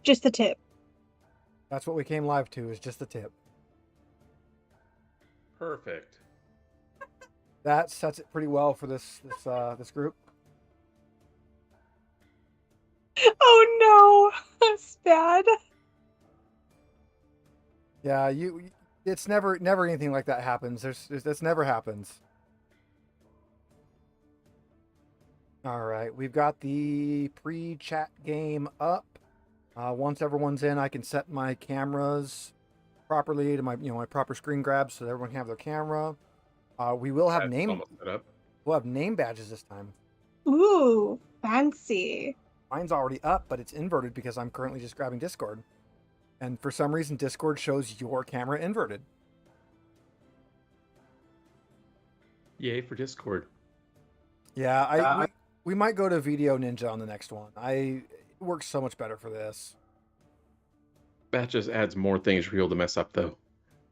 Just the tip. That's what we came live to, is just the tip. Perfect. That sets it pretty well for this group. Oh no, that's bad. Yeah, it's never anything like that happens. That's never happens. All right, we've got the pre-chat game up. Once everyone's in, I can set my cameras properly to my proper screen grabs so that everyone can have their camera. We will have That's almost set up. we'll have name badges this time. Ooh, fancy. Mine's already up, but it's inverted because I'm currently just grabbing Discord. And for some reason, Discord shows your camera inverted. Yay for Discord. Yeah, we might go to Video Ninja on the next one. It works so much better for this. That just adds more things for people to mess up, though.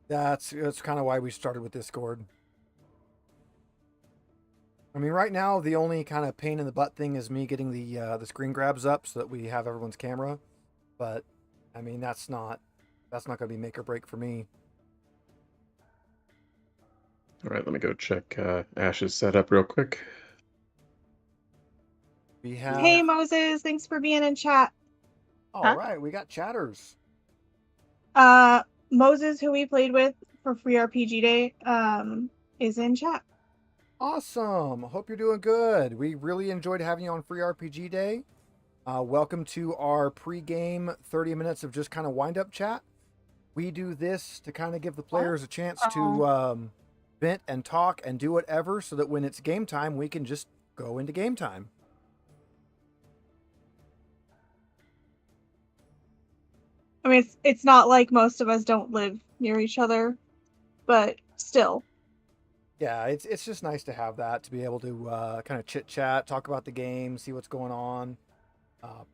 That's kind of why we started with Discord. I mean, right now the only kind of pain in the butt thing is me getting the screen grabs up so that we have everyone's camera. But I mean, that's not going to be make or break for me. All right, let me go check Ash's setup real quick. We have. Hey Moses, thanks for being in chat. All right, we got chatters. Moses, who we played with for Free RPG Day, is in chat. Awesome. Hope you're doing good. We really enjoyed having you on Free RPG Day. Welcome to our pre-game 30 minutes of just kind of wind-up chat. We do this to kind of give the players a chance to vent and talk and do whatever so that when it's game time, we can just go into game time. I mean, it's not like most of us don't live near each other, but still. Yeah, it's just nice to have that, to be able to kind of chit-chat, talk about the game, see what's going on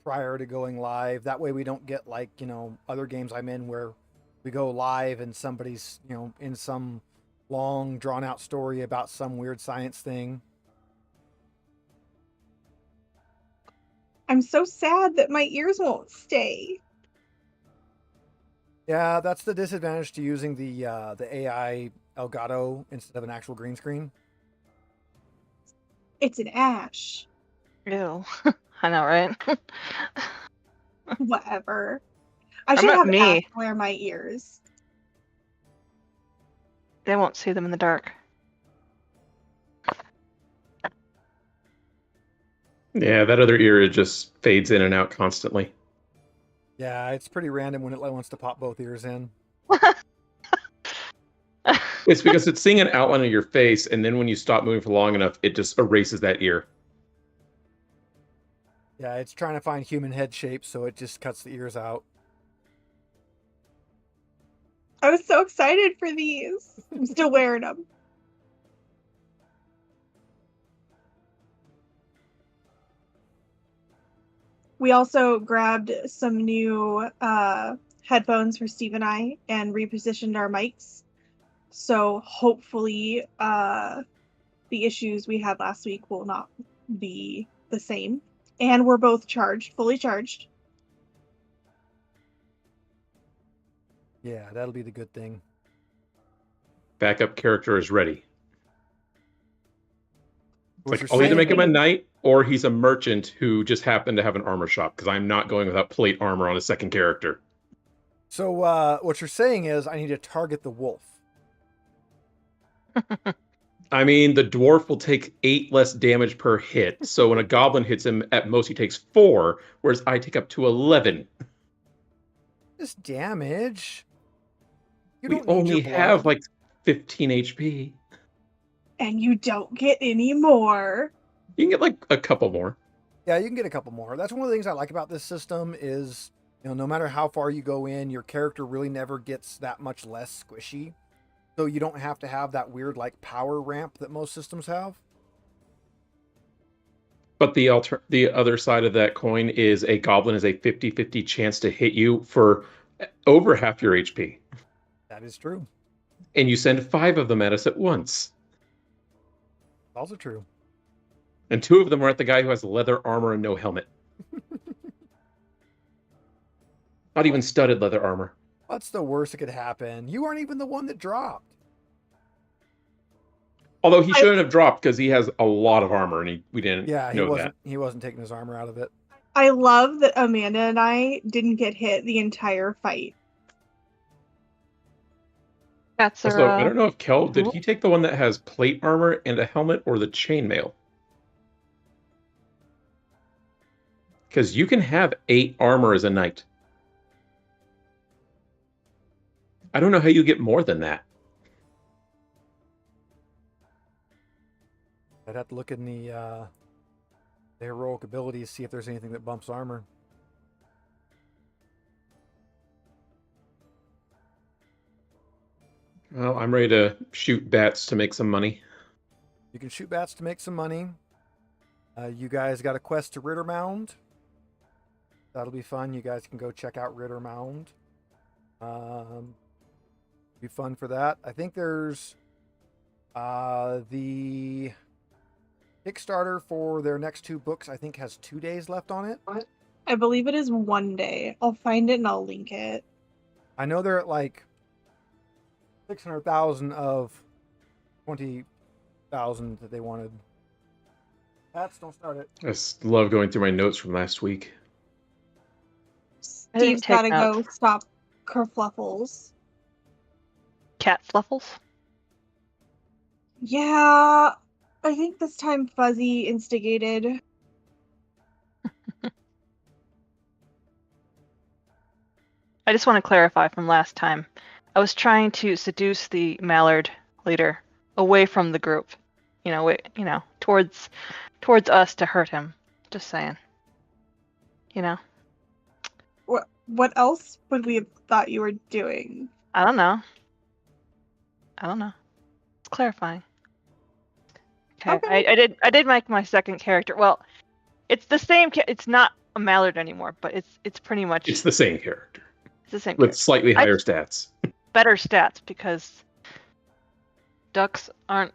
prior to going live. That way we don't get like, other games I'm in where we go live and somebody's, in some long, drawn-out story about some weird science thing. I'm so sad that my ears won't stay. Yeah, that's the disadvantage to using the AI Elgato instead of an actual green screen. It's an Ash. Ew. I know, right? Whatever. I should have Ash wear my ears. They won't see them in the dark. Yeah, that other ear just fades in and out constantly. Yeah, it's pretty random when it wants to pop both ears in. It's because it's seeing an outline of your face, and then when you stop moving for long enough, it just erases that ear. Yeah, it's trying to find human head shape, so it just cuts the ears out. I was so excited for these. I'm still wearing them. We also grabbed some new headphones for Steve and I and repositioned our mics. So hopefully the issues we had last week will not be the same. And we're both charged, fully charged. Yeah, that'll be the good thing. Backup character is ready. Like, I'll either make him a knight or he's a merchant who just happened to have an armor shop, because I'm not going without plate armor on a second character. So what you're saying is I need to target the wolf. I mean, the dwarf will take 8 less damage per hit, so when a goblin hits him, at most he takes 4, whereas I take up to 11. This damage? We only have like 15 HP. And you don't get any more. You can get like a couple more. Yeah, you can get a couple more. That's one of the things I like about this system is, no matter how far you go in, your character really never gets that much less squishy. So you don't have to have that weird like power ramp that most systems have. But the other side of that coin is a goblin has a 50-50 chance to hit you for over half your HP. That is true. And you send 5 of them at us at once. Also true. And 2 of them are at the guy who has leather armor and no helmet. Not even studded leather armor. What's the worst that could happen? You aren't even the one that dropped. Although he shouldn't have dropped because he has a lot of armor, and we didn't Yeah, know that. he wasn't taking his armor out of it. I love that Amanda and I didn't get hit the entire fight. Cats Also, are. I don't know if Kel, did cool. he take the one that has plate armor and a helmet or the chainmail? Because you can have 8 armor as a knight. I don't know how you get more than that. I'd have to look in the heroic abilities, see if there's anything that bumps armor. Well, I'm ready to shoot bats to make some money. You can shoot bats to make some money. You guys got a quest to Rittermound. That'll be fun. You guys can go check out Rittermound. Be fun for that. I think there's the Kickstarter for their next 2 books, I think, has 2 days left on it. I believe it is 1 day. I'll find it and I'll link it. I know they're at like 600,000 of 20,000 that they wanted. Pats, don't start it. I just love going through my notes from last week. I didn't Steve's take gotta go notes. stop kerfluffles. Cat fluffles? Yeah, I think this time Fuzzy instigated. I just want to clarify from last time. I was trying to seduce the Mallard leader away from the group. Towards us to hurt him. Just saying. What else would we have thought you were doing? I don't know. It's clarifying. Okay. Okay. I did make my second character. Well, it's the same. It's not a Mallard anymore, but it's pretty much. It's the same character It's the same with character. slightly higher stats. Better stats because ducks aren't,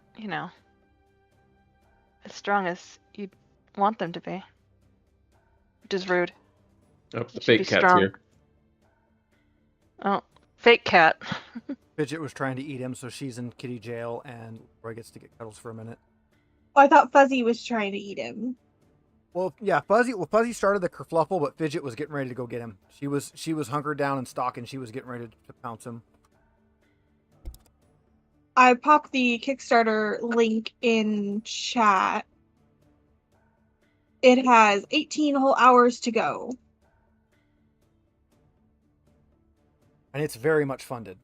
as strong as you'd want them to be. Which is rude. Oh, the Should fake be cat's strong. here. Oh, fake cat. Fidget was trying to eat him, so she's in kitty jail, and Roy gets to get cuddles for a minute. Oh, I thought Fuzzy was trying to eat him. Well, yeah, Fuzzy started the kerfluffle, but Fidget was getting ready to go get him. She was hunkered down and stalking. She was getting ready to pounce him. I popped the Kickstarter link in chat. It has 18 whole hours to go. And it's very much funded.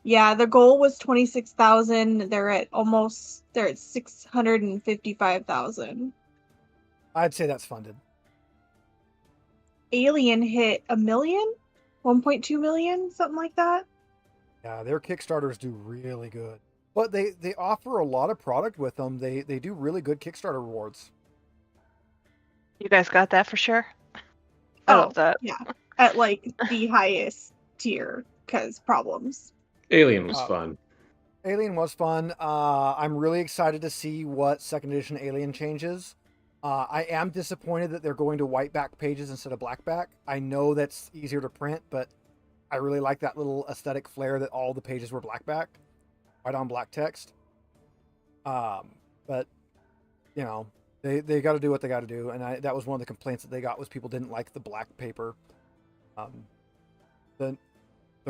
Yeah, the goal was 26,000. They're at 655,000. I'd say that's funded. Alien hit 1 million, 1.2 million, something like that. Yeah, their Kickstarters do really good. But they offer a lot of product with them. They do really good Kickstarter rewards. You guys got that for sure? I love that. Yeah, at like the highest tier, because problems. Alien was fun. Alien was fun. I'm really excited to see what second edition Alien changes. I am disappointed that they're going to white back pages instead of black back. I know that's easier to print, but I really like that little aesthetic flair that all the pages were black back, white on black text. But they got to do what they got to do, and that was one of the complaints that they got was people didn't like the black paper. The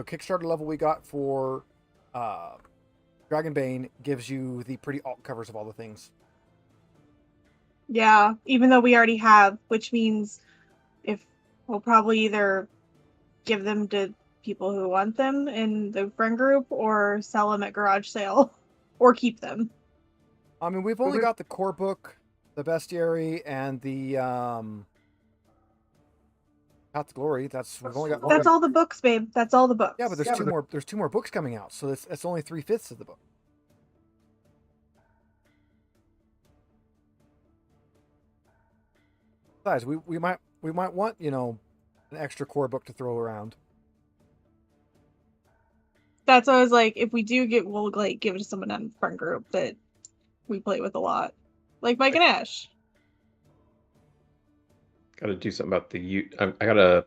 Kickstarter level we got for Dragonbane gives you the pretty alt covers of all the things. Yeah, even though we already have, which means if we'll probably either give them to people who want them in the friend group or sell them at garage sale or keep them. I mean, we've only got the core book, the bestiary, and the Path to Glory. We've only got. That's all the books, babe. That's all the books. Yeah, but there's two more. There's 2 more books coming out, so that's only 3/5 of the book. Besides, we might want an extra core book to throw around. That's why I was like, if we do we'll like give it to someone in the friend group that we play with a lot, like Mike and Ash. Got to do something about I gotta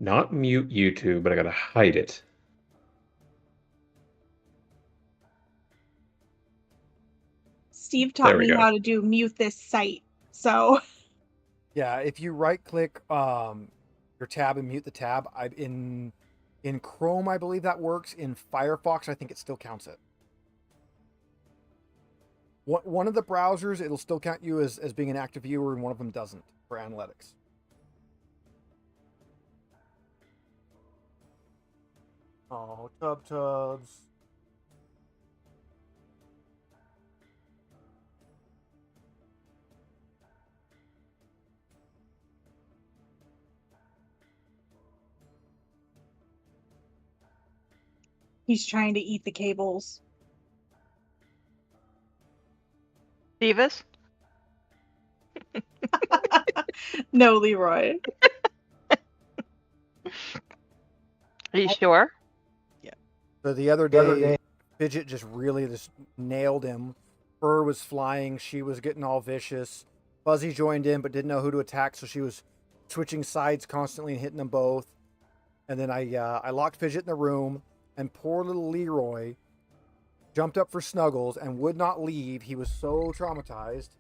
Not mute YouTube, but I gotta hide it. Steve There taught we me go. how to do mute this site. So Yeah, if you right click your tab and mute the tab, in Chrome I believe that works. In Firefox I think it still counts it. One of the browsers it'll still count you as being an active viewer, and one of them doesn't for analytics. Oh, tubs. he's trying to eat the cables. Divas? No, Leroy. Are you sure? So the other day, Fidget just really just nailed him. Fur was flying. She was getting all vicious. Fuzzy joined in but didn't know who to attack, so she was switching sides constantly and hitting them both. And then I locked Fidget in the room, and poor little Leroy jumped up for Snuggles and would not leave. He was so traumatized.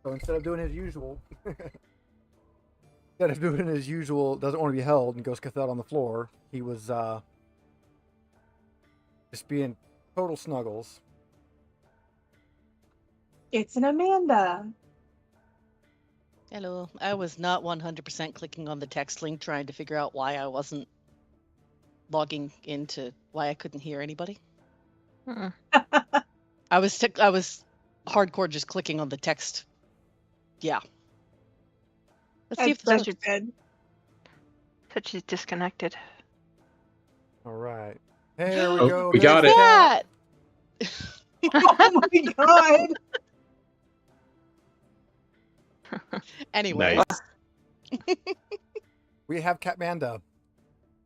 So instead of doing his usual, doesn't want to be held and goes cathette on the floor, he was just being total Snuggles. It's an Amanda. Hello. I was not 100% clicking on the text link trying to figure out why I wasn't logging into why I couldn't hear anybody. Mm-mm. I was hardcore just clicking on the text. Yeah. Let's see if this That's works. good. Said she's disconnected. All right. Hey, there we Oh, go. we There's got the it. cat. Oh my god. Anyways. Nice. We have Catmanda.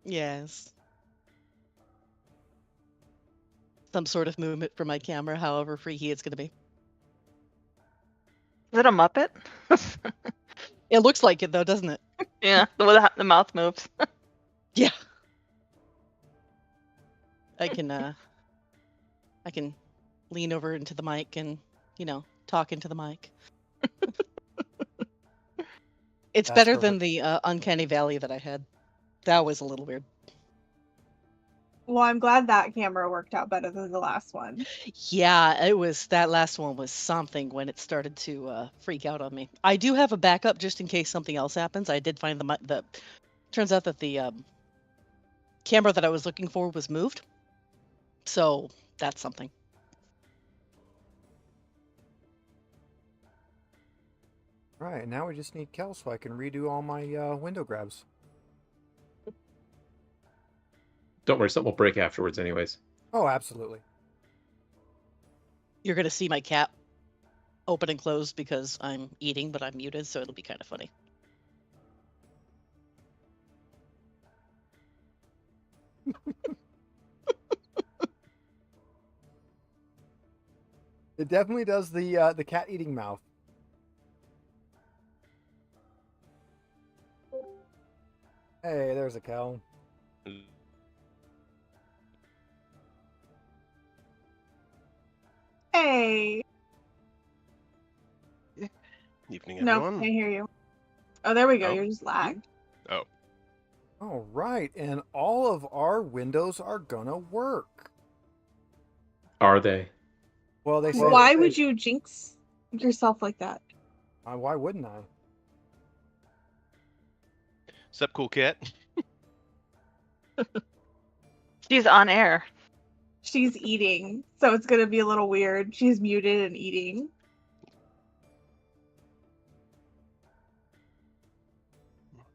Yes. Some sort of movement for my camera, however freaky it's going to be. Is it a Muppet? It looks like it though, doesn't it? Yeah, the way the mouth moves. Yeah. I can lean over into the mic and, talk into the mic. It's That's better perfect. than the Uncanny Valley that I had. That was a little weird. Well, I'm glad that camera worked out better than the last one. Yeah, that last one was something when it started to freak out on me. I do have a backup just in case something else happens. I did find the turns out that the camera that I was looking for was moved. So that's something. Right, now we just need Kel so I can redo all my window grabs. Don't worry, something will break afterwards anyways. Oh, absolutely. You're going to see my cat open and close because I'm eating, but I'm muted, so it'll be kind of funny. It definitely does the cat eating mouth. Hey, there's a cow. Hey. Evening, No, everyone. can't hear you. Oh, there we go. Oh. You're just lagged. Oh, All right, and all of our windows are gonna work. Are they? Well, they say. Why would you jinx yourself like that? Why wouldn't I? sup, cool cat? She's on air. She's eating, so it's gonna be a little weird. She's muted and eating.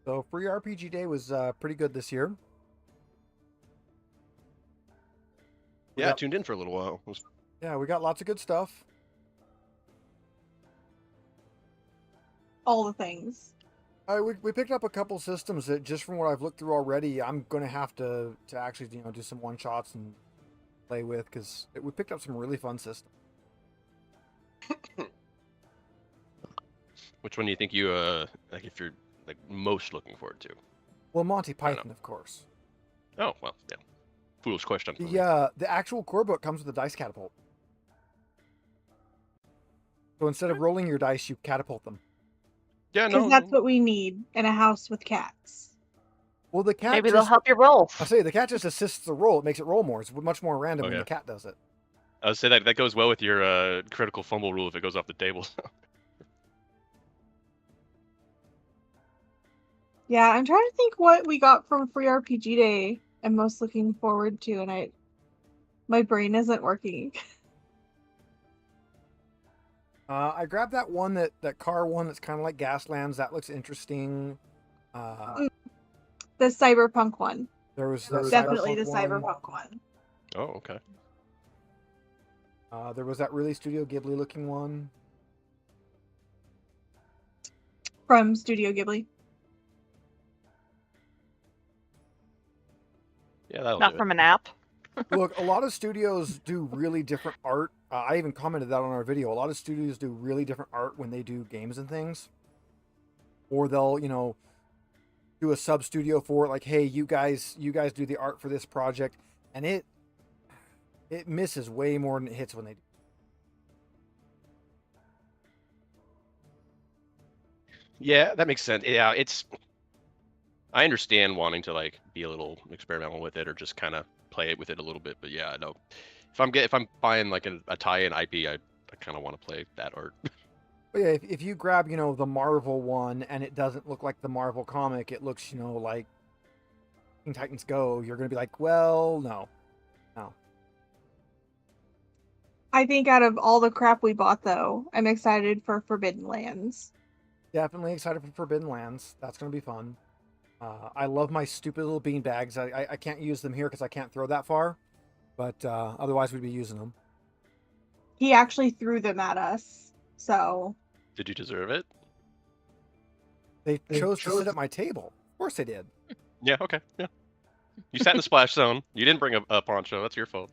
So Free RPG Day was pretty good this year. Yeah, I tuned in for a little while. Yeah, we got lots of good stuff. All the things. We picked up a couple systems that, just from what I've looked through already, I'm going to have to actually do some one shots and play with, because we picked up some really fun systems. Which one do you think you if you're like most looking forward to? Well, Monty I don't know. Python, of course. Oh, well, yeah. Foolish question. The actual core book comes with a dice catapult. So instead of rolling your dice, you catapult them. Yeah, Because no. that's what we need in a house with cats. Well, the cat Maybe just, they'll help you roll. I say the cat just assists the roll. It makes it roll more. It's much more random when Okay. the cat does it. I would say that goes well with your critical fumble rule if it goes off the table. Yeah, I'm trying to think what we got from Free RPG Day I'm most looking forward to, and my brain isn't working. I grabbed that one, that car one that's kind of like Gaslands. That looks interesting. The cyberpunk one. There was Definitely Cyberpunk the one. cyberpunk one. Oh, okay. There was that really Studio Ghibli looking one. From Studio Ghibli. Yeah, that'll Not do from an app. Look, a lot of studios do really different art. I even commented that on our video. A lot of studios do really different art when they do games and things. Or they'll, do a sub studio for it, like, hey, you guys do the art for this project, and it misses way more than it hits when they do. Yeah, that makes sense. Yeah, I understand wanting to like be a little experimental with it or just kind of play it with it a little bit, but yeah, I know if I'm buying like a tie-in IP, I kind of want to play that art. But yeah, if you grab, the Marvel one and it doesn't look like the Marvel comic, it looks, like Teen Titans Go, you're going to be like, well, no. I think out of all the crap we bought, though, I'm excited for Forbidden Lands. Definitely excited for Forbidden Lands. That's going to be fun. I love my stupid little bean bags. I can't use them here because I can't throw that far, but otherwise we'd be using them. He actually threw them at us, so... Did you deserve it? They chose to sit at my table. Of course they did. Yeah, okay. Yeah. You sat in the splash zone. You didn't bring a poncho. That's your fault.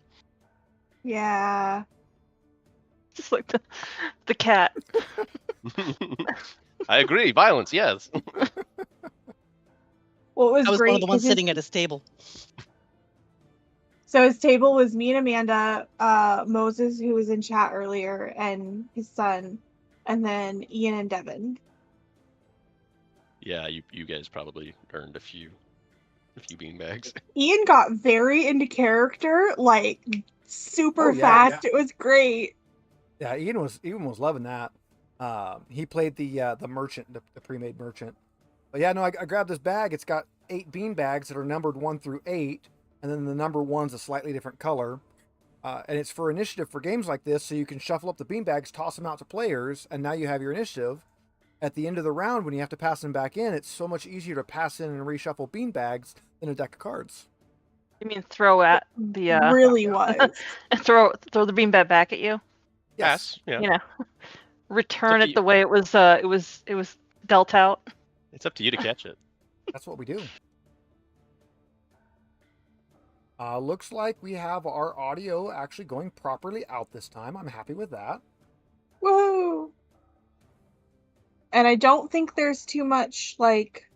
Yeah. Just like the cat. I agree. Violence, yes. What was I was great one of the ones 'cause sitting at his table. So his table was me and Amanda, Moses, who was in chat earlier, and his son, and then Ian and Devin. Yeah, you guys probably earned a few beanbags. Ian got very into character, like super fast. It was great. Yeah, Ian was loving that. He played the merchant, the pre-made merchant. But yeah, no, I grabbed this bag. It's got 8 bean bags that are numbered 1 through 8, and then the number 1's a slightly different color. And it's for initiative for games like this, so you can shuffle up the bean bags, toss them out to players, and now you have your initiative. At the end of the round, when you have to pass them back in, it's so much easier to pass in and reshuffle bean bags than a deck of cards. You mean throw at the Really was. throw the beanbag back at you? Yes. Yeah. Return it the way it was dealt out. It's up to you to catch it. That's what we do. Looks like we have our audio actually going properly out this time. I'm happy with that. Woo! And I don't think there's too much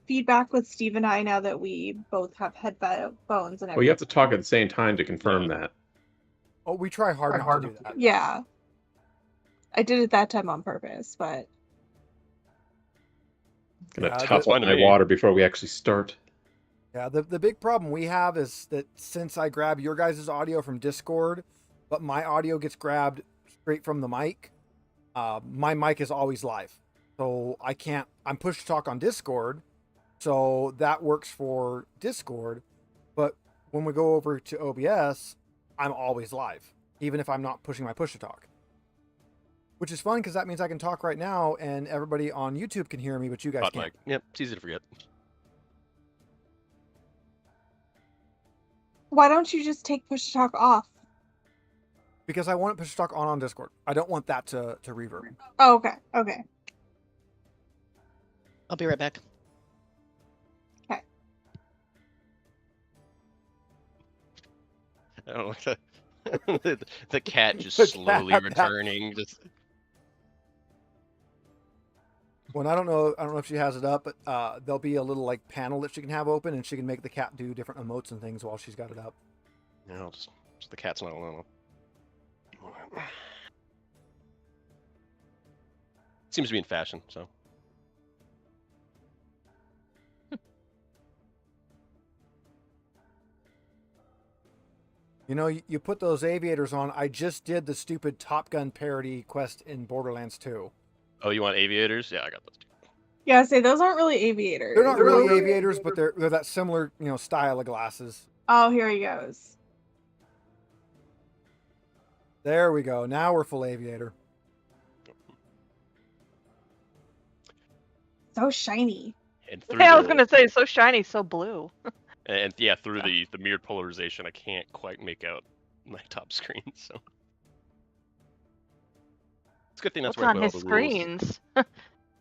feedback with Steve and I now that we both have headphones and everything. Well, you have to talk at the same time to confirm that. Oh, we try hard not to do that. Yeah. I did it that time on purpose, but... Gonna top up my water before we actually start. Yeah, the big problem we have is that since I grab your guys' audio from Discord, but my audio gets grabbed straight from the mic, my mic is always live. So I'm push to talk on Discord, so that works for Discord, but when we go over to OBS, I'm always live, even if I'm not pushing my push to talk. Which is fun because that means I can talk right now and everybody on YouTube can hear me, but you guys can't. Yep, it's easy to forget. Why don't you just take push to talk off? Because I want push to talk on Discord. I don't want that to reverb. Oh, okay. I'll be right back. Okay. I don't know, the cat just slowly returning. Just When I don't know if she has it up, but there'll be a little like panel that she can have open, and she can make the cat do different emotes and things while she's got it up. No, just so the cat's not alone. Seems to be in fashion, so. You know, you put those aviators on. I just did the stupid Top Gun parody quest in Borderlands 2. Oh, you want aviators? Yeah, I got those too. Yeah, say those aren't really aviators. They're not really aviators, but they're that similar, style of glasses. Oh, here he goes. There we go. Now we're full aviator. So shiny. And through Yeah, I was the- gonna say, so shiny, so blue. And yeah, through the mirrored polarization, I can't quite make out my top screen. So it's a good thing that's What's where I on put his all the rules. screens?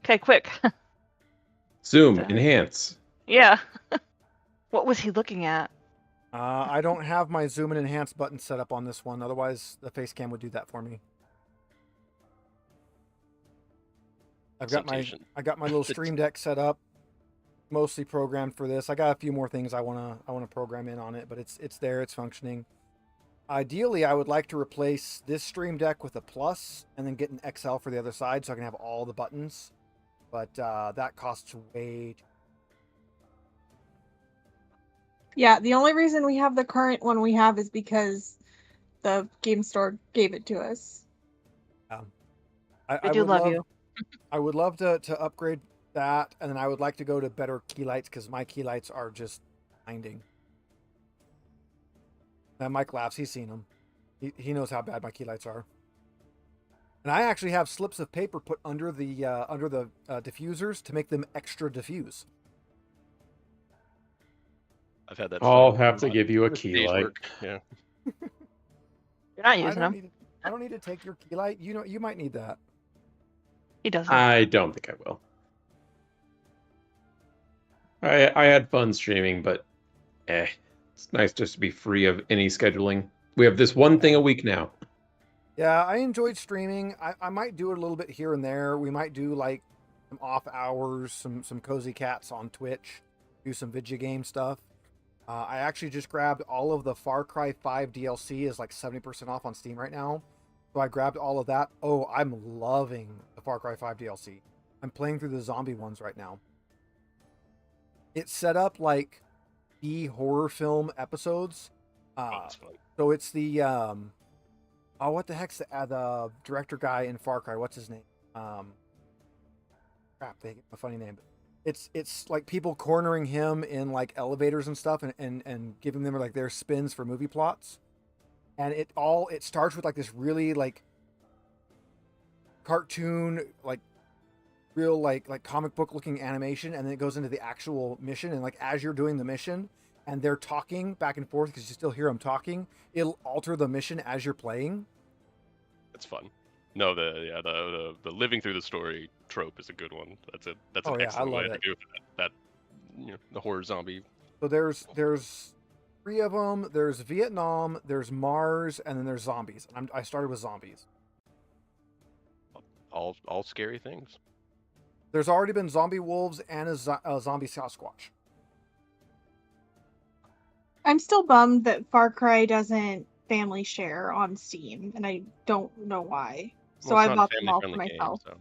Okay, quick. Zoom, Done. enhance. Yeah. What was he looking at? I don't have my zoom and enhance button set up on this one. Otherwise, the face cam would do that for me. I got my little Stream Deck set up, mostly programmed for this. I got a few more things I wanna program in on it, but it's there, it's functioning. Ideally, I would like to replace this Stream Deck with a Plus and then get an XL for the other side so I can have all the buttons. But that costs way too. Yeah, the only reason we have the current one we have is because the game store gave it to us. I do love you. I would love to upgrade that, and then I would like to go to better key lights because my key lights are just blinding. And Mike laughs. He's seen them. He knows how bad my key lights are. And I actually have slips of paper put under the diffusers to make them extra diffuse. I've had that. I'll for have to give you a this key day's light. work. Yeah. You're not using them. I don't need to take your key light. You might need that. He doesn't. I don't think I will. I had fun streaming, but it's nice just to be free of any scheduling. We have this one thing a week now. Yeah, I enjoyed streaming. I might do it a little bit here and there. We might do like some off hours, some cozy cats on Twitch, do some video game stuff. I actually just grabbed all of the Far Cry 5 DLC is like 70% off on Steam right now. So I grabbed all of that. Oh, I'm loving the Far Cry 5 DLC. I'm playing through the zombie ones right now. It's set up like the horror film episodes. That's fun. So it's the what the heck's the director guy in Far Cry? What's his name? Crap, they gave him a funny name. It's like people cornering him in like elevators and stuff, and giving them like their spins for movie plots. And it starts with like this really like cartoon, like real like comic book looking animation, and then it goes into the actual mission. And like as you're doing the mission and they're talking back and forth because you still hear them talking, it'll alter the mission as you're playing. That's fun. No, the living through the story trope is a good one. That's an excellent way to do that. The horror zombie. So there's 3 of them. There's Vietnam, there's Mars, and then there's zombies. And I started with zombies. All scary things. There's already been zombie wolves and a zombie Sasquatch. I'm still bummed that Far Cry doesn't family share on Steam, and I don't know why. So Well, it's I not a bought them all for family-friendly game, myself. so.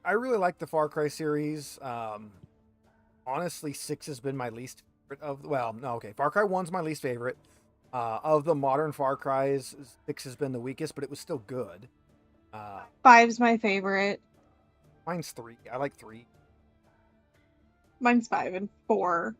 I really like the Far Cry series. Honestly, 6 has been my least favorite of. Well, no, okay. Far Cry 1's my least favorite. Of the modern Far Cries, 6 has been the weakest, but it was still good. 5's my favorite. Mine's 3. I like 3. Mine's 5 and 4.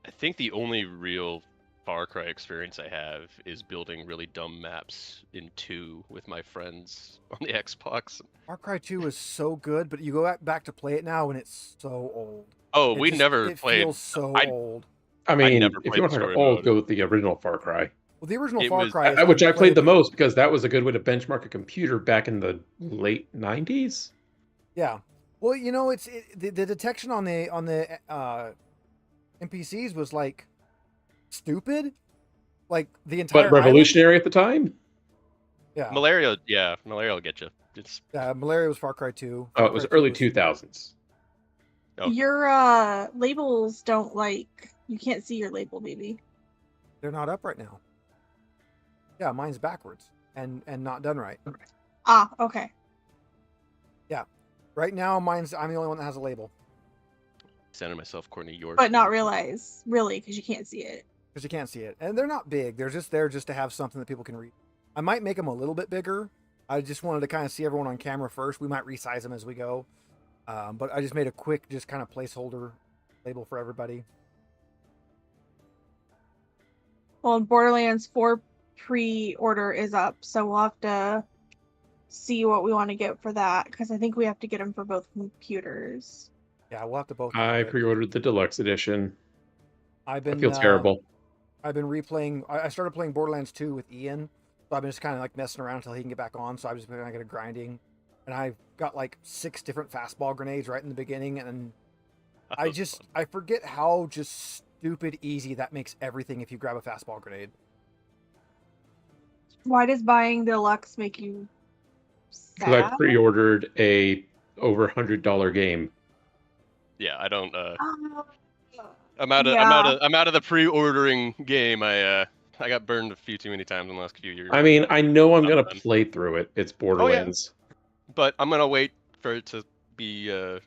I think the only real Far Cry experience I have is building really dumb maps in 2 with my friends on the Xbox. Far Cry 2 is so good, but you go back to play it now and it's so old. Oh, It we just- never it played. feels so I- old. I mean, never if played you want the to talk story old, mode. go with the original Far Cry, Well, the original It Far was- Cry, which I played the played- most because that was a good way to benchmark a computer back in the late 90s. Yeah. Well, the detection on the NPCs was like stupid. Like the entire But revolutionary at the time. Yeah. Malaria will get you. It's Malaria was Far Cry 2. Oh, it was early 2000s. Okay. Your labels don't you can't see your label, baby. They're not up right now. Yeah, mine's backwards and not done right. Ah, okay. Right now, I'm the only one that has a label. Sending myself Courtney yours. But not realize, really, because you can't see it. Because you can't see it. And they're not big. They're just there just to have something that people can read. I might make them a little bit bigger. I just wanted to kind of see everyone on camera first. We might resize them as we go. But I just made a quick, just kind of placeholder label for everybody. Well, Borderlands 4 pre-order is up, so we'll have to see what we want to get for that, because I think we have to get them for both computers. Yeah, we'll have to both. I pre-ordered the deluxe edition. I feel terrible. I've been replaying. I started playing Borderlands 2 with Ian, so I've been just kind of like messing around until he can get back on. So I've just been kind of grinding, and I've got like 6 different fastball grenades right in the beginning, and I forget how just stupid easy that makes everything if you grab a fastball grenade. Why does buying the deluxe make you Because I sad? pre-ordered a over $100 game. Yeah, I don't. Oh, I'm out of the pre-ordering game. I got burned a few too many times in the last few years. I mean, I know I'm gonna done. play through it. It's Borderlands. But I'm gonna wait for it to be I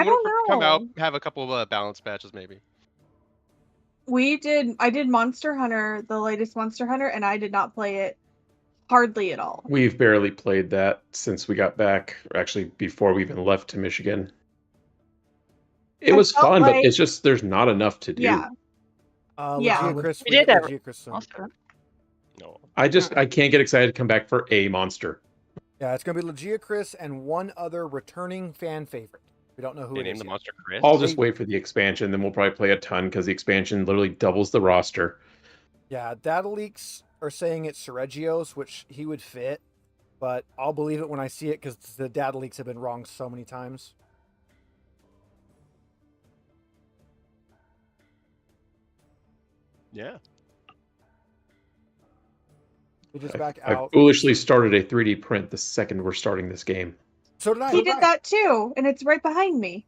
don't come out, know. have a couple of balance patches maybe. I did Monster Hunter, the latest Monster Hunter, and I did not play it hardly at all. We've barely played that since we got back, or actually before we even left to Michigan. It was felt fun, but like- it's just there's not enough to do. Yeah. Yeah, Chris, we did have Legia Chris soon. Most of it. No. I can't get excited to come back for a monster. Yeah, it's gonna be Legia Chris and one other returning fan favorite. We don't know who They it named is the yet. monster Chris. I'll just wait for the expansion, then we'll probably play a ton because the expansion literally doubles the roster. Yeah, data leaks are saying it's Seregios, which he would fit, but I'll believe it when I see it because the data leaks have been wrong so many times. Yeah. We just back I out. foolishly started a 3D print the second we're starting this game. So did I. He did that too, and it's right behind me.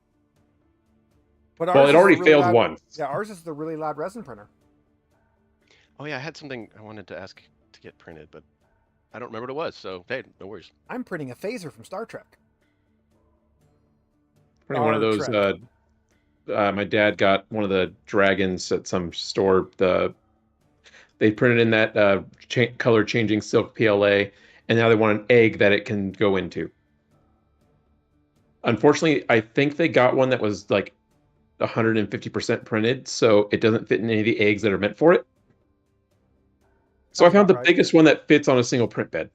But Well, ours it is a already really failed loud- once. Yeah, ours is the really loud resin printer. Oh yeah, I had something I wanted to ask to get printed, but I don't remember what it was. So hey, no worries. I'm printing a phaser from Star Trek. Printing one of Star those. Trek. My dad got one of the dragons at some store. They printed in that color changing silk PLA, and now they want an egg that it can go into. Unfortunately, I think they got one that was like 150% printed, so it doesn't fit in any of the eggs that are meant for it. So I found the biggest one that fits on a single print bed.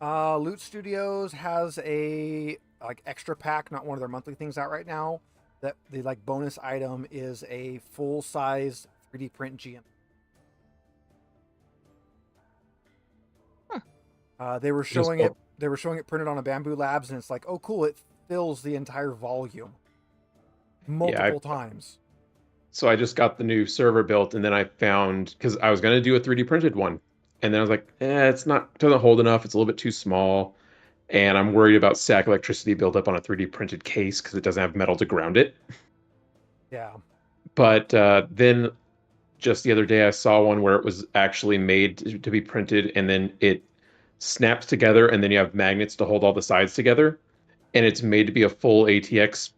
Loot Studios has a extra pack, not one of their monthly things out right now. That the bonus item is a full size 3D print GM. They were showing it. They were showing it printed on a Bamboo Labs, and it's like, oh, cool! It fills the entire volume multiple times. So I just got the new server built, and then I found, because I was going to do a 3D printed one, and then I was like, doesn't hold enough. It's a little bit too small, and I'm worried about stack electricity buildup on a 3D printed case because it doesn't have metal to ground it. Yeah. But then just the other day I saw one where it was actually made to be printed, and then it snaps together, and then you have magnets to hold all the sides together, and it's made to be a full ATX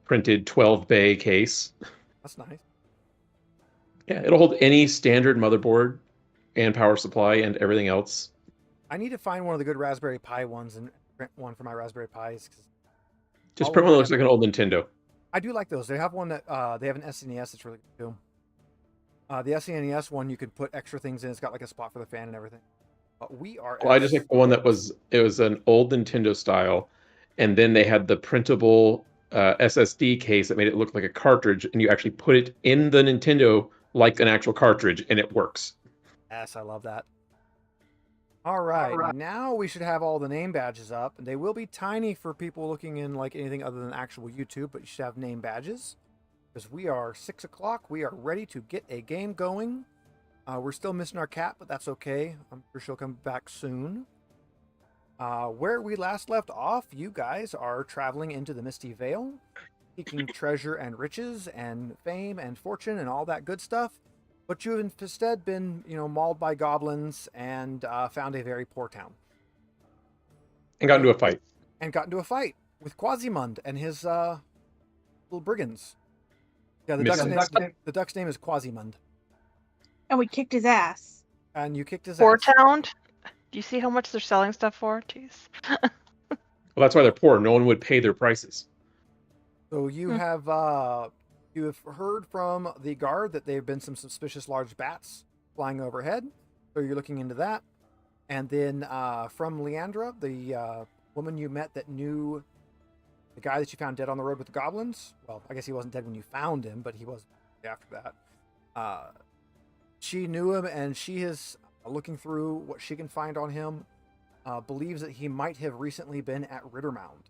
printed 12 bay case. That's nice. Yeah, it'll hold any standard motherboard and power supply and everything else. I need to find one of the good Raspberry Pi ones and print one for my Raspberry Pis. Just print one that looks like an old Nintendo. I do like those. They have one that they have an SNES that's really good too. The SNES one you can put extra things in. It's got like a spot for the fan and everything. Well, I just like the one that was an old Nintendo style, and then they had the printable SSD case that made it look like a cartridge, and you actually put it in the Nintendo like an actual cartridge, and it works. Yes, I love that. All right, now we should have all the name badges up. They will be tiny for people looking in like anything other than actual YouTube, but you should have name badges. Because we are 6 o'clock, we are ready to get a game going. We're still missing our cat, but that's okay. I'm sure she'll come back soon. Where we last left off, you guys are traveling into the Misty Vale, seeking treasure and riches and fame and fortune and all that good stuff. But you've instead been, mauled by goblins and found a very poor town. And got into a fight. And got into a fight with Quasimund and his little brigands. Yeah, the duck's name is Quasimund. And we kicked his ass. And you kicked his Poor ass. town. Do you see how much they're selling stuff for? Jeez. Well, that's why they're poor. No one would pay their prices. So you have heard from the guard that there have been some suspicious large bats flying overhead. So you're looking into that. And then from Leandra, the woman you met that knew the guy that you found dead on the road with the goblins. Well, I guess he wasn't dead when you found him, but he was after that. She knew him, and she is looking through what she can find on him. Believes that he might have recently been at Rittermound.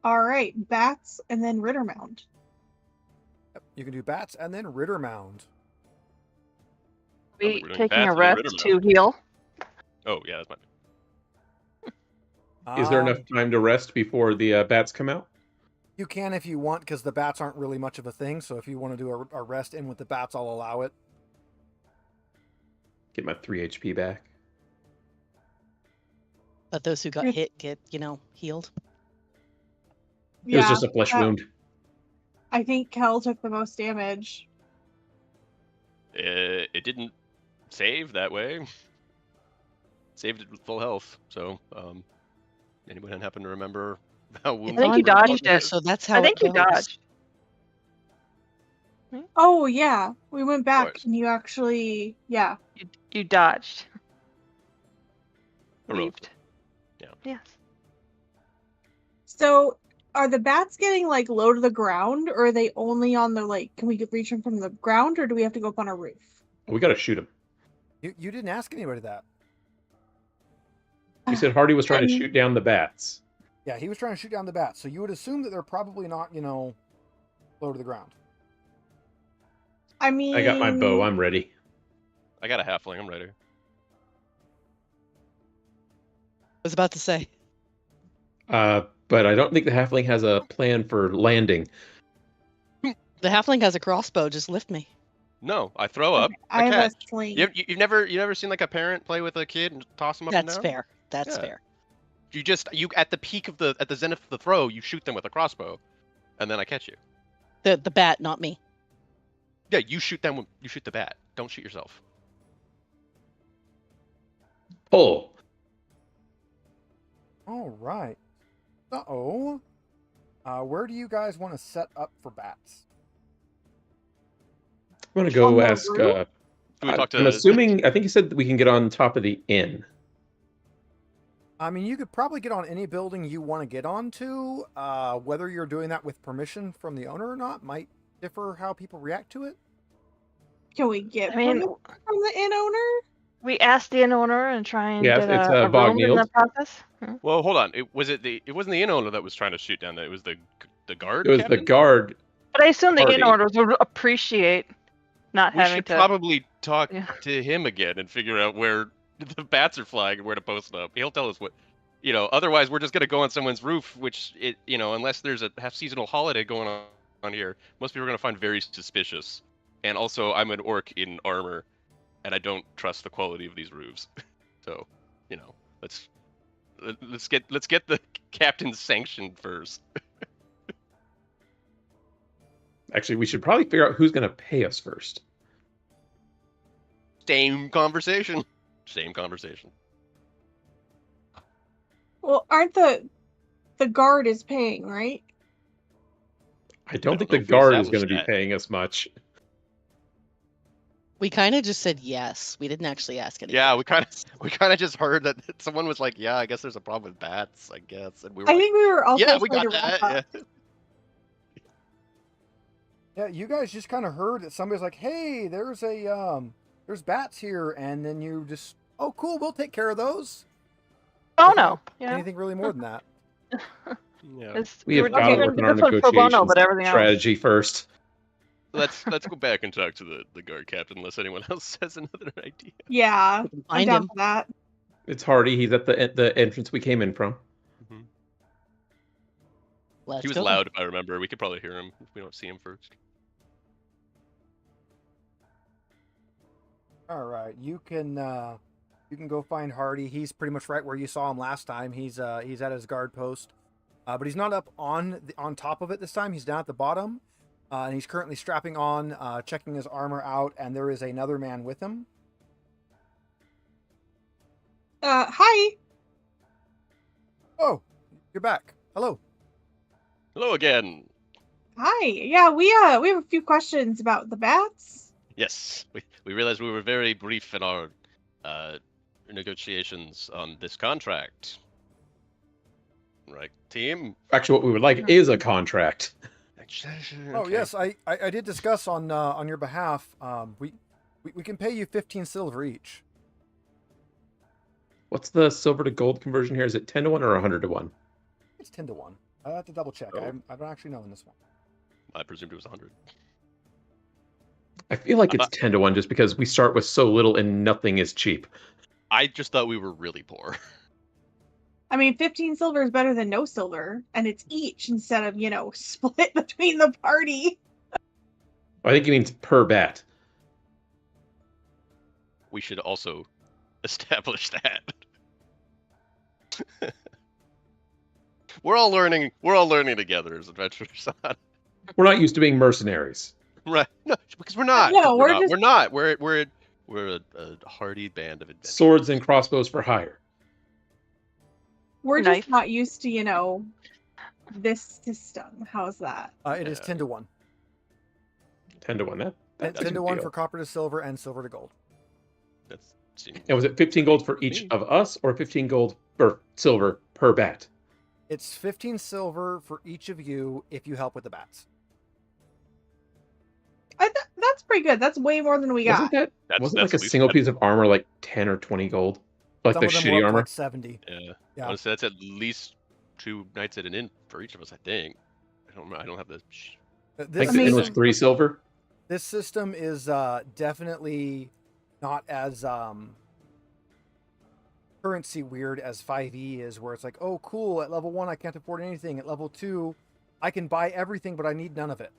All right, bats and then Rittermound. Yep, you can do bats and then Rittermound. We we're doing taking bats a and rest Rittermound. to heal. Oh yeah, that's mine. Is there enough time to rest before the bats come out? You can if you want, because the bats aren't really much of a thing. So if you want to do a rest in with the bats, I'll allow it. Get my 3 HP back. Let those who got hit get, healed. It was just a flesh wound. I think Kel took the most damage. It didn't save that way. Saved it with full health. So, anyone happen to remember how wounded? I think you dodged it. So that's how I think you dodged. Oh yeah, we went back Twice. and you actually, yeah. You dodged. Heroic. Leaped. Yeah. Yes. So are the bats getting like low to the ground, or are they only on the can we reach them from the ground, or do we have to go up on a roof? We got to shoot him. You didn't ask anybody that. He said Hardy was trying to shoot down the bats. Yeah, he was trying to shoot down the bats. So you would assume that they're probably not, low to the ground. I mean, I got my bow. I'm ready. I got a halfling. I'm ready. I was about to say. But I don't think the halfling has a plan for landing. The halfling has a crossbow. Just lift me. No, I throw up. I have catch. a sling. You've never seen like a parent play with a kid and toss them up and That's down? fair. That's Yeah. fair. You at the peak of at the zenith of the throw, you shoot them with a crossbow, and then I catch you. The bat, not me. Yeah, you shoot them. You shoot the bat. Don't shoot yourself. Pull. All right. Uh-oh. Where do you guys want to set up for bats? I'm gonna go On the ask. roof? Do we talk to? I'm assuming. I think he said that we can get on top of the inn. I mean, you could probably get on any building you want to get onto. Whether you're doing that with permission from the owner or not might differ how people react to it. Can we get I mean, permission from the inn owner? we asked the inn owner and try and Yes, get it's, a Bog room in Nield. the process. Well, hold on. It wasn't the inn owner that was trying to shoot down there. It was the guard. It was the captain? guard. But I assume the inn Hardy. owners would appreciate not We having should to. probably talk Yeah. to him again and figure out where the bats are flying and where to post them up. He'll tell us what. Otherwise we're just gonna go on someone's roof, which unless there's a half-seasonal holiday going on here, most people are gonna find very suspicious. And also, I'm an orc in armor, and I don't trust the quality of these roofs. So, let's get the captain's sanction first. Actually, we should probably figure out who's gonna pay us first. Same conversation. Same conversation. Well, aren't the guard is paying, right? I don't I think don't the know if we guard is going to established be that. paying us much. We kind of just said yes. We didn't actually ask anything. Yeah, we kind of just heard that someone was like, "Yeah, I guess there's a problem with bats, I guess," and we were I like, think we were also "Yeah, we trying got to wrap that." up. Yeah. Yeah, you guys just kind of heard that somebody's like, "Hey, there's there's bats here," and then you just, "Oh, cool, we'll take care of those." Oh Without no! Yeah, Anything really more than that. Yeah. it's, We have were got to doing work on our this one pro bono, negotiation but everything else. strategy first. let's go back and talk to the guard captain unless anyone else has another idea. Yeah, I'm Find down him. for that. It's Hardy. He's at the entrance we came in from. Mhm. Let's He was go. loud, if I remember. We could probably hear him if we don't see him first. All right, you can go find Hardy. He's pretty much right where you saw him last time. He's at his guard post, but he's not up on top of it this time. He's down at the bottom, and he's currently strapping on, checking his armor out. And there is another man with him. Hi. Oh, you're back. Hello. Hello again. Hi. Yeah, we have a few questions about the bats. Yes, we realized we were very brief in our negotiations on this contract. Right, team? Actually, what we would like is a contract. Oh Okay. yes, I did discuss on your behalf. We can pay you 15 silver each. What's the silver to gold conversion here? Is it 10 to 1 or 100 to 1? It's 10 to 1. I have to double check. Oh. I don't actually know in this one. I presumed it was 100. I feel like I'm it's 10 to 1 just because we start with so little and nothing is cheap. I just thought we were really poor. I mean, 15 silver is better than no silver, and it's each instead of, split between the party. I think he means per bat. We should also establish that. We're all learning together as adventurers. We're not used to being mercenaries. Right? No, because we're not. No, we're not. just- We're not. We're a hardy band of adventurers. Swords and crossbows for hire. We're Knife. just not used to, this system. How's that? It is Yeah. 10 to 1. 10 to 1. That's 10 a to good 1 deal. for copper to silver and silver to gold. That's seems- And was it 15 gold for each Me. of us or 15 gold or silver per bat? It's 15 silver for each of you if you help with the bats. That's pretty good. That's way more than we got. Wasn't like a at least- single piece of armor like 10 or 20 gold? Like Some the of them shitty were up to armor? like 70. Yeah. Yeah. Honestly, that's at least 2 nights at an inn for each of us. I think. I don't have the. Like This, the inn was Amazing. 3 silver? this system is definitely not as currency weird as 5e is, where it's like, oh, cool, at level 1 I can't afford anything. At level 2 I can buy everything, but I need none of it.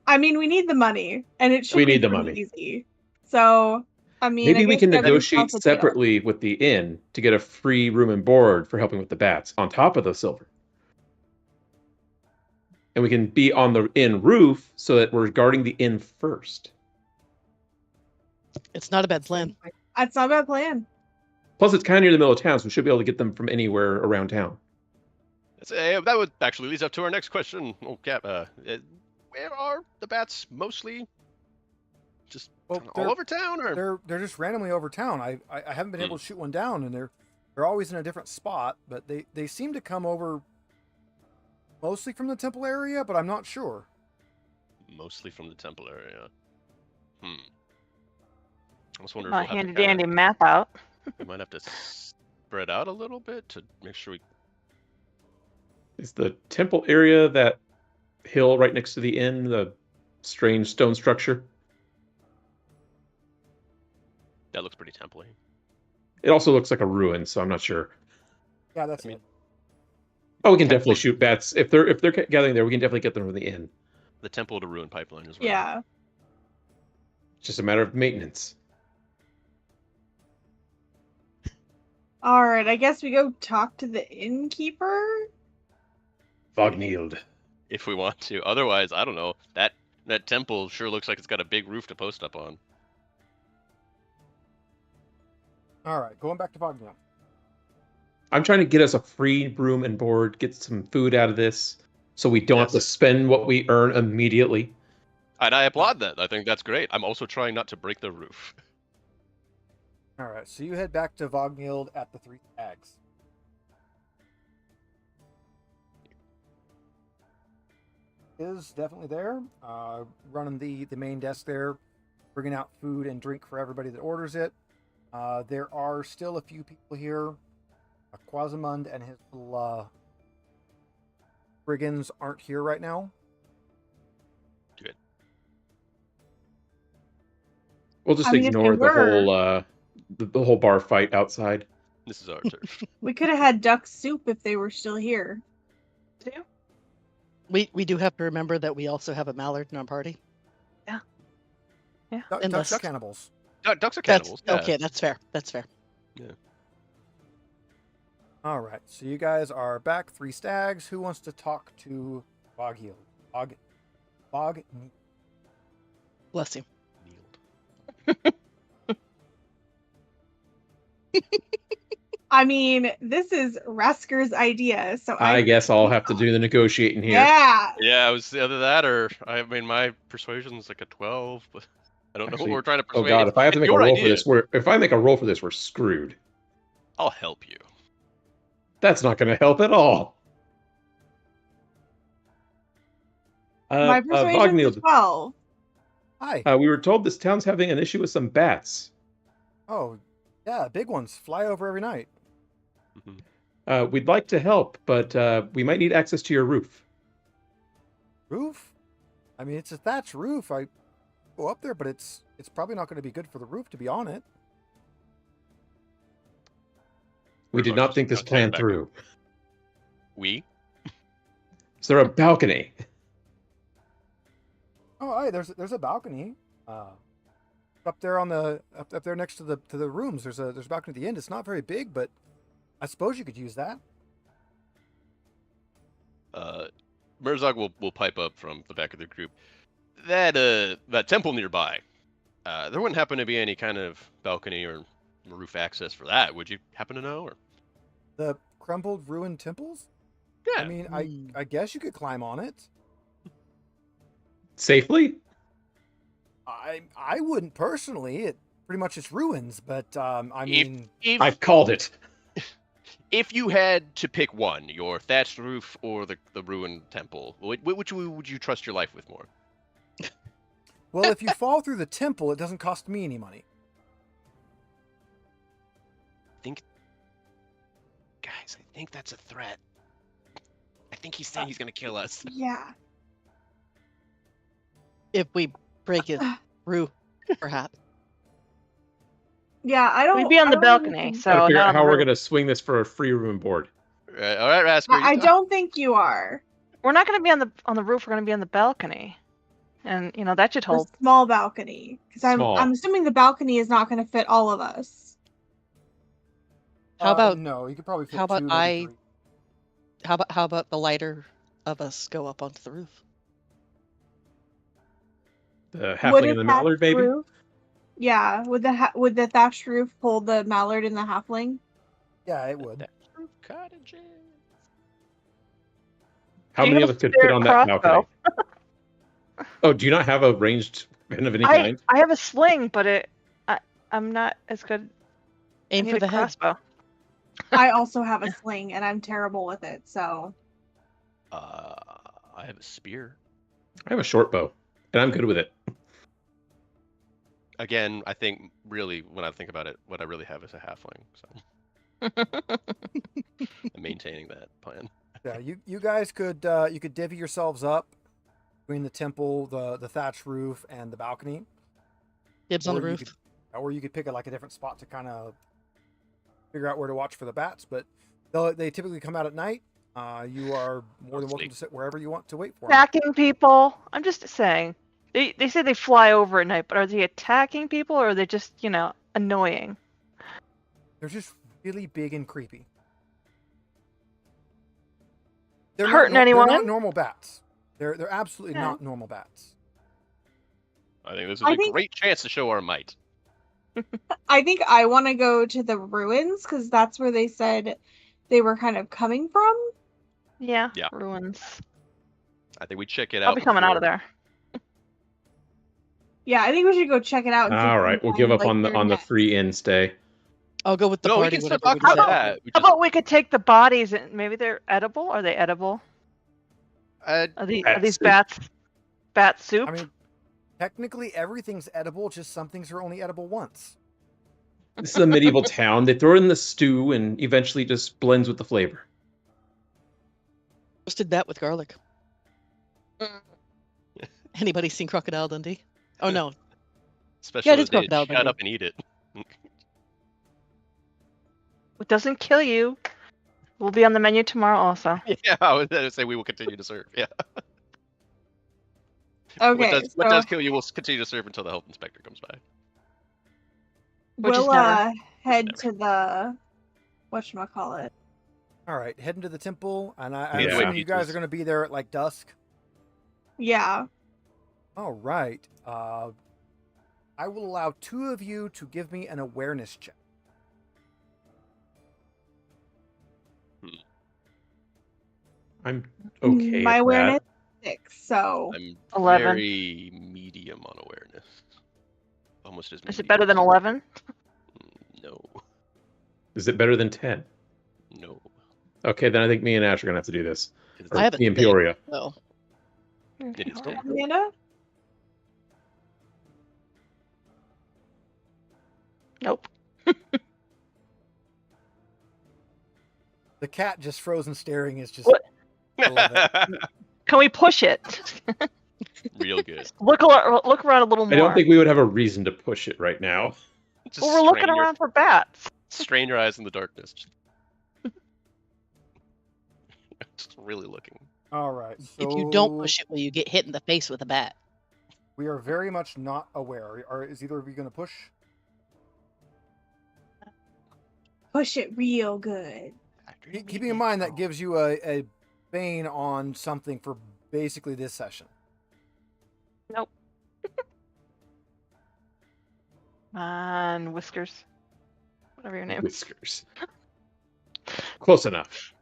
I mean, we need the money, and it should We be need the pretty money. easy. So, I mean, Maybe I we guess can that is negotiate off the deal. separately with the inn to get a free room and board for helping with the bats on top of the silver. And we can be on the inn roof so that we're guarding the inn first. It's not a bad plan. That's not a bad plan. Plus, it's kind of near the middle of town, so we should be able to get them from anywhere around town. That would actually lead up to our next question. Oh, Cap. Where are the bats mostly? Just Well, all over town, or They're just randomly over town. I haven't been able to shoot one down, and they're always in a different spot, but they seem to come over mostly from the temple area, but I'm not sure. mostly from the temple area? I was wondering My if we'll have to handy dandy kinda, map out. we might have to spread out a little bit to make sure we. Is the temple area that hill right next to the inn, the strange stone structure? That looks pretty temple-y. It also looks like a ruin, so I'm not sure. Yeah, that's I mean, it. Oh, we can definitely shoot bats if they're gathering there. We can definitely get them from the inn. The temple to ruin pipeline as well. Yeah. It's just a matter of maintenance. All right. I guess we go talk to the innkeeper. Vognield. If we want to. Otherwise, I don't know. That temple sure looks like it's got a big roof to post up on. All right, going back to Vogniel. I'm trying to get us a free room and board, get some food out of this, so we don't have to Yes. spend what we earn immediately. And I applaud that. I think that's great. I'm also trying not to break the roof. All right, so you head back to Vognield at the Three Stags. Is definitely there, running the main desk there, bringing out food and drink for everybody that orders it. There are still a few people here. Quasimund and his little brigands aren't here right now. Good. We'll just I mean, if ignore they were- the whole bar fight outside. This is our turf. We could have had duck soup if they were still here. We do have to remember that we also have a mallard in our party. Ducks are cannibals. Ducks are cannibals. Yeah. Okay, that's fair. That's fair. All right, so you guys are back. 3 stags. Who wants to talk to Boghiel? Bog. Bless you. I mean, this is Rasker's idea, so I guess I'll have to do the negotiating here. Yeah. Yeah, it was either that or I mean my persuasion's like a 12, but I don't know Actually, what we're trying to Oh persuade. god, if I have to It's make a your roll idea. for this, if I make a roll for this, we're screwed. I'll help you. That's not going to help at all. My persuasion's Vogniel, 12. Hi. we were told this town's having an issue with some bats. Oh, yeah, big ones fly over every night. We'd like to help, but we might need access to your roof. Roof? I mean, it's a thatch roof. I go up there, but it's probably not going to be good for the roof to be on it. We did not think this plan through. We? Is there a balcony? Oh, hey, there's a balcony. Up there on the up there next to the rooms. There's a balcony at the end. It's not very big, but I suppose you could use that. Merzog will pipe up from the back of the group. That temple nearby. There wouldn't happen to be any kind of balcony or roof access for that, would you happen to know? Or The crumbled ruined temples? yeah, I mean, I guess you could climb on it. Safely? I wouldn't personally. It pretty much it's ruins, but I mean, I've called it. if you had to pick one, your thatched roof or the ruined temple, which would you trust your life with more? well, if you fall through the temple, it doesn't cost me any money. Guys, I think that's a threat. I think he's saying he's gonna kill us. Yeah. If we break his roof, perhaps. Yeah, I don't. We'd be on I the don't balcony, think- so Gotta figure not out on how the we're roof. going to swing this for a free room and board. All right, Rasker. I don't think you are. We're not going to be on the roof. We're going to be on the balcony, and that should A hold. small balcony, because Small. I'm assuming the balcony is not going to fit all of us. How about no? You could probably fit how about 2, maybe 3. how about the lighter of us go up onto the roof? The Would halfling a and the mallard, thatched maybe? roof- Yeah, would the thatched roof hold the mallard and the halfling? Yeah, it would. Roof cottages. How Do you many of have us could a fit on that spare balcony? Oh, do you not have a ranged gun of any I kind? have a sling, but I'm not as good. I Aim need for a the head. crossbow. I also have a sling, and I'm terrible with it. So I have a spear. I have a short bow, and I'm good with it. Again, I think really when I think about it, what I really have is a halfling. So I'm maintaining that plan. Yeah, you guys could you could divvy yourselves up between the temple, the thatched roof, and the balcony. Dibs on the Or you roof. could- or you could pick a different spot to kind of figure out where to watch for the bats. But they typically come out at night. You are more than welcome Sleep. to sit wherever you want to wait for them. Attacking people. I'm just saying. They say they fly over at night, but are they attacking people or are they just annoying? They're just really big and creepy. They're Hurting They're not anyone? normal bats. They're absolutely Yeah. not normal bats. I think this is I a think- great chance to show our might. I think I want to go to the ruins because that's where they said they were kind of coming from. Yeah. Yeah. Ruins. I think we check it out. I'll be coming out of before- there. Yeah, I think we should go check it out. and see if All we right, can we'll give find, up on their the nest. free in stay. I'll go with the No, we party. can still whatever talk we about decide. that. We How just- about we could take the bodies and maybe they're edible? Are they edible? Are these Bat soup. bat soup? I mean, technically everything's edible. Just some things are only edible once. This is a medieval town. They throw it in the stew and eventually just blends with the flavor. Roasted bat with garlic. Anybody seen Crocodile Dundee? Oh no. Especially it is those days, Crocodile shut Dundee. up and eat it. It doesn't kill you. Will be on the menu tomorrow also. Yeah, I would say we will continue to serve. Yeah. Okay, What so does kill you will continue to serve until the health inspector comes by. Which is we'll never. head to the whatchamacallit. All right, heading to the temple, and I'm Yeah. assuming you guys Pizzas. are going to be there at like dusk. Yeah. All right. I will allow 2 of you to give me an awareness check. I'm okay. My at awareness that. is 6, so I'm 11. very medium on awareness. Almost as. Is it better than 11? No. Is it better than 10? No. Okay, then I think me and Ash are gonna have to do this. It's- Or I have a me and thing. Peoria. No. It is 10. Amanda? Nope. The cat just frozen staring is just. What? I love it. Can we push it? Real good. Look around a little more. I don't think we would have a reason to push it right now. Just Well, we're looking strain your- around for bats. Strain your eyes in the darkness. Just really looking. All right. So If you don't push it, will you get hit in the face with a bat? we are very much not aware. Is either of you going to push? Push it real good. Keeping in mind that gives you a bane on something for basically this session. Nope. And Whiskers. Whatever your name. Whiskers. Close enough.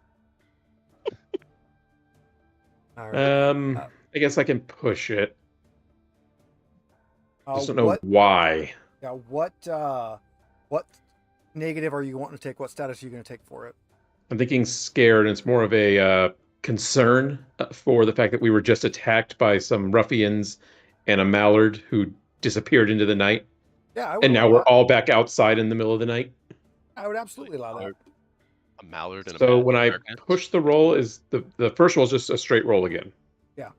All right. I guess I can push it. Just don't know what? why. Yeah. What negative are you wanting to take? What status are you going to take for it? I'm thinking scared, and it's more of a concern for the fact that we were just attacked by some ruffians and a mallard who disappeared into the night, Yeah. I would and now allow we're that. all back outside in the middle of the night. I would absolutely allow that. A mallard and a So bat when in I darkness. push the roll, is the first roll is just a straight roll again. Yeah.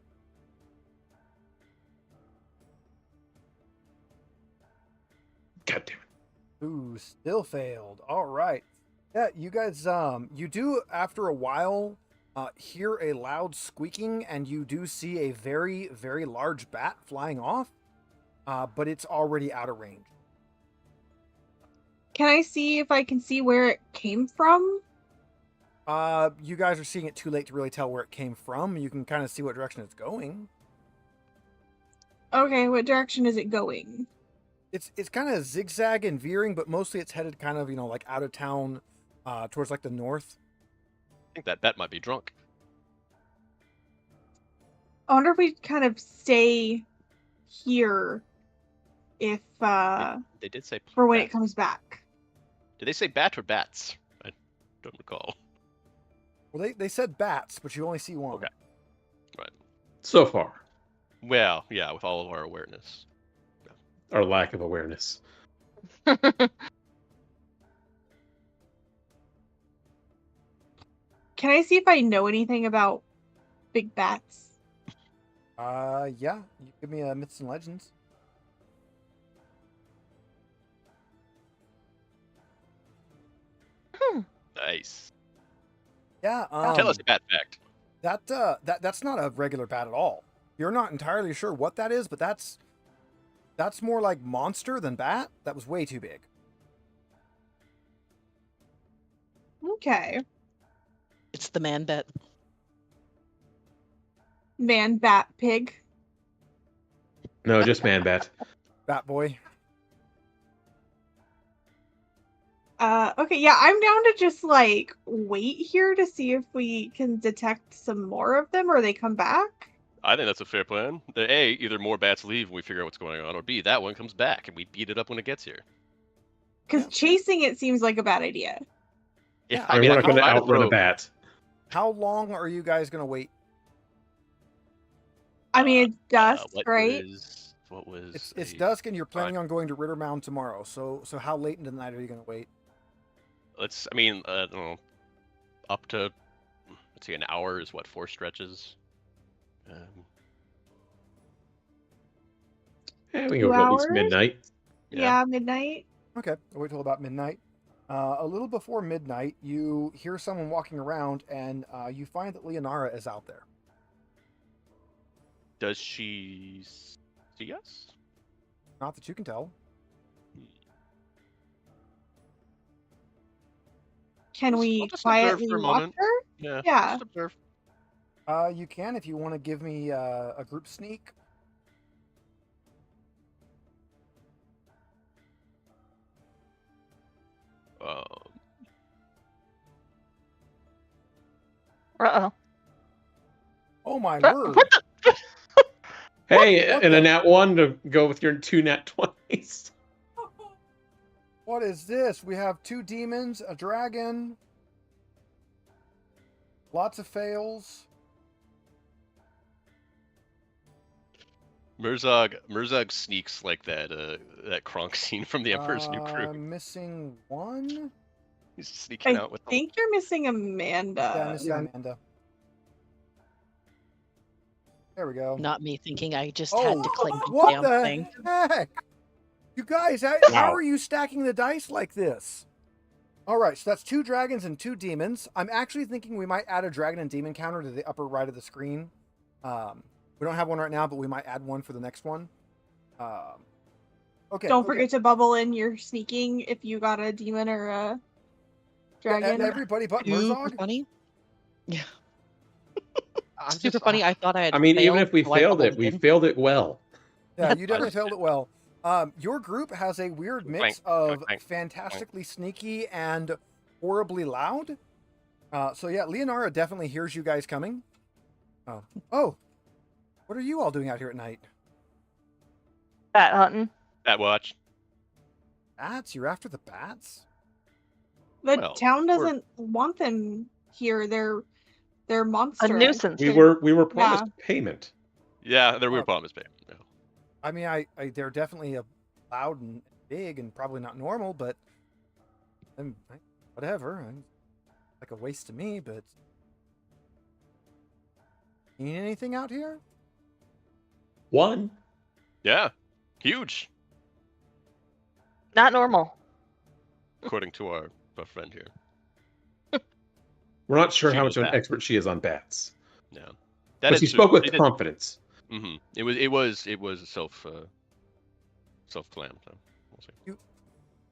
God damn it. Ooh, still failed. All right. Yeah, you guys, you do after a while hear a loud squeaking, and you do see a very, very large bat flying off, but it's already out of range. Can I see if I can see where it came from? You guys are seeing it too late to really tell where it came from. You can kind of see what direction it's going. Okay, what direction is it going? It's kind of zigzag and veering, but mostly it's headed kind of, like out of town, towards like the north. I think that bat might be drunk. I wonder if we kind of stay here if They did say for when bat. it comes back. Did they say bat or bats? I don't recall. Well, they said bats, but you only see one. Okay. So far, Well, yeah, with all of our awareness. our lack of awareness. Can I see if I know anything about big bats? Yeah. You give me a myths and legends. Nice. Yeah. Tell us a bat fact. That's not a regular bat at all. You're not entirely sure what that is, but that's more like monster than bat. That was way too big. Okay. It's the man bat. Man, bat, pig. No, just man bat. Bat boy. Okay, yeah, I'm down to just like wait here to see if we can detect some more of them or they come back. I think that's a fair plan. The A, either more bats leave and we figure out what's going on, or B, that one comes back and we beat it up when it gets here. Because chasing it seems like a bad idea. Yeah, I I mean, we're not can going to try to outrun a throw- bat. How long are you guys gonna wait? I mean, it's dusk, what right? What was? It's a- dusk, and you're planning on going to Ritter Mound tomorrow. So how late into the night are you gonna wait? I mean, I don't know, up to let's see, an hour is what, 4 stretches? Yeah, we can 2 go till at least hours? midnight. Yeah, midnight. Okay, I'll wait till about midnight. A little before midnight, you hear someone walking around, and you find that Leonara is out there. Does she see us? Not that you can tell. Can I'll we just observe quietly for a watch moment. her? Yeah. Yeah. Just observe. You can if you want to give me a group sneak. Uh-oh. Oh my What word! the? Hey, What and the- a nat 1 to go with your 2 nat 20s. What is this? We have 2 demons, a dragon, lots of fails. Murzog sneaks like that Kronk scene from the Emperor's New Groove. Missing 1. He's sneaking I out with the think you're missing Amanda. Yeah, missing Amanda. There we go. Not me thinking I just Oh, had to click the what damn the thing. heck? You guys, how Wow. are you stacking the dice like this? All right, so that's 2 dragons and 2 demons. I'm actually thinking we might add a dragon and demon counter to the upper right of the screen. We don't have one right now, but we might add one for the next one. Okay. Don't forget to bubble in your sneaking if you got a demon or a dragon. Everybody but Super Murzog? funny. Yeah. I'm Super just- funny. I thought I had. I mean, even failed, if we so I failed bubbled it, we in. failed it well. Yeah, you definitely failed it well. Your group has a weird mix of clank, fantastically sneaky and horribly loud. So yeah, Leonara definitely hears you guys coming. Oh, what are you all doing out here at night? Bat hunting. That watch. Bats? You're after the bats? The Well, town we're- doesn't want them here. They're monstrous. A nuisance. We were promised payment. Yeah, there we Oh. were promised payment. Yeah. I mean, they're definitely loud and big and probably not normal, but whatever. Like a waste to me, but you need anything out here? One. Yeah, huge, Not normal. according to our friend here. We're not sure She how knows much of an that. expert she is on bats. Yeah, But she spoke with confidence. Mm-hmm. It was self claimed. So we'll see. You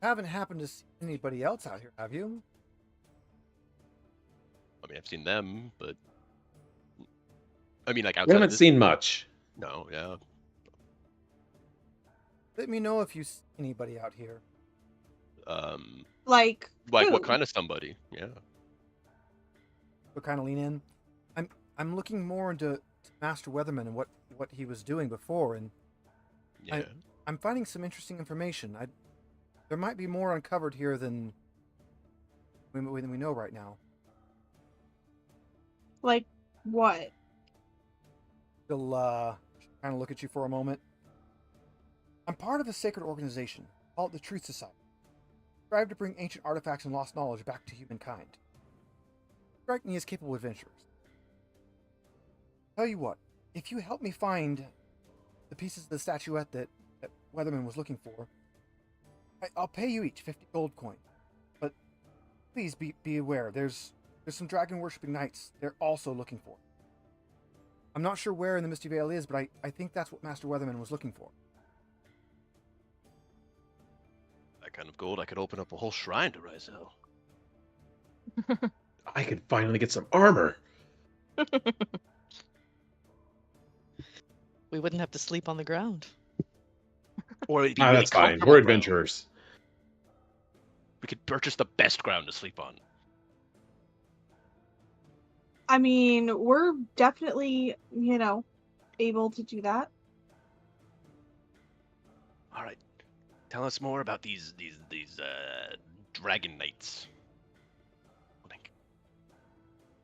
haven't happened to see anybody else out here, have you? I mean, I've seen them, but I mean, like We outside. haven't of this... seen much. No, yeah. Let me know if you see anybody out here. Like Like who? what kind of somebody? Yeah. We'll kind of lean in. I'm looking more into Master Weatherman and what he was doing before, and Yeah. I'm finding some interesting information. There might be more uncovered here than we know right now. Like what? He'll kind of look at you for a moment. I'm part of a sacred organization called the Truth Society. We strive to bring ancient artifacts and lost knowledge back to humankind. Strike me as capable adventurers. Tell you what, if you help me find the pieces of the statuette that Weatherman was looking for, I'll pay you each 50 gold coins. But please be aware, there's some dragon worshipping knights they're also looking for. I'm not sure where in the Misty Vale is, but I think that's what Master Weatherman was looking for. That kind of gold, I could open up a whole shrine to Rizal. I could finally get some armor. We wouldn't have to sleep on the ground. Or it'd be Ah, really that's fine. comfortable We're ground. adventurers. We could purchase the best ground to sleep on. I mean, we're definitely, able to do that. All right. Tell us more about these dragon knights. I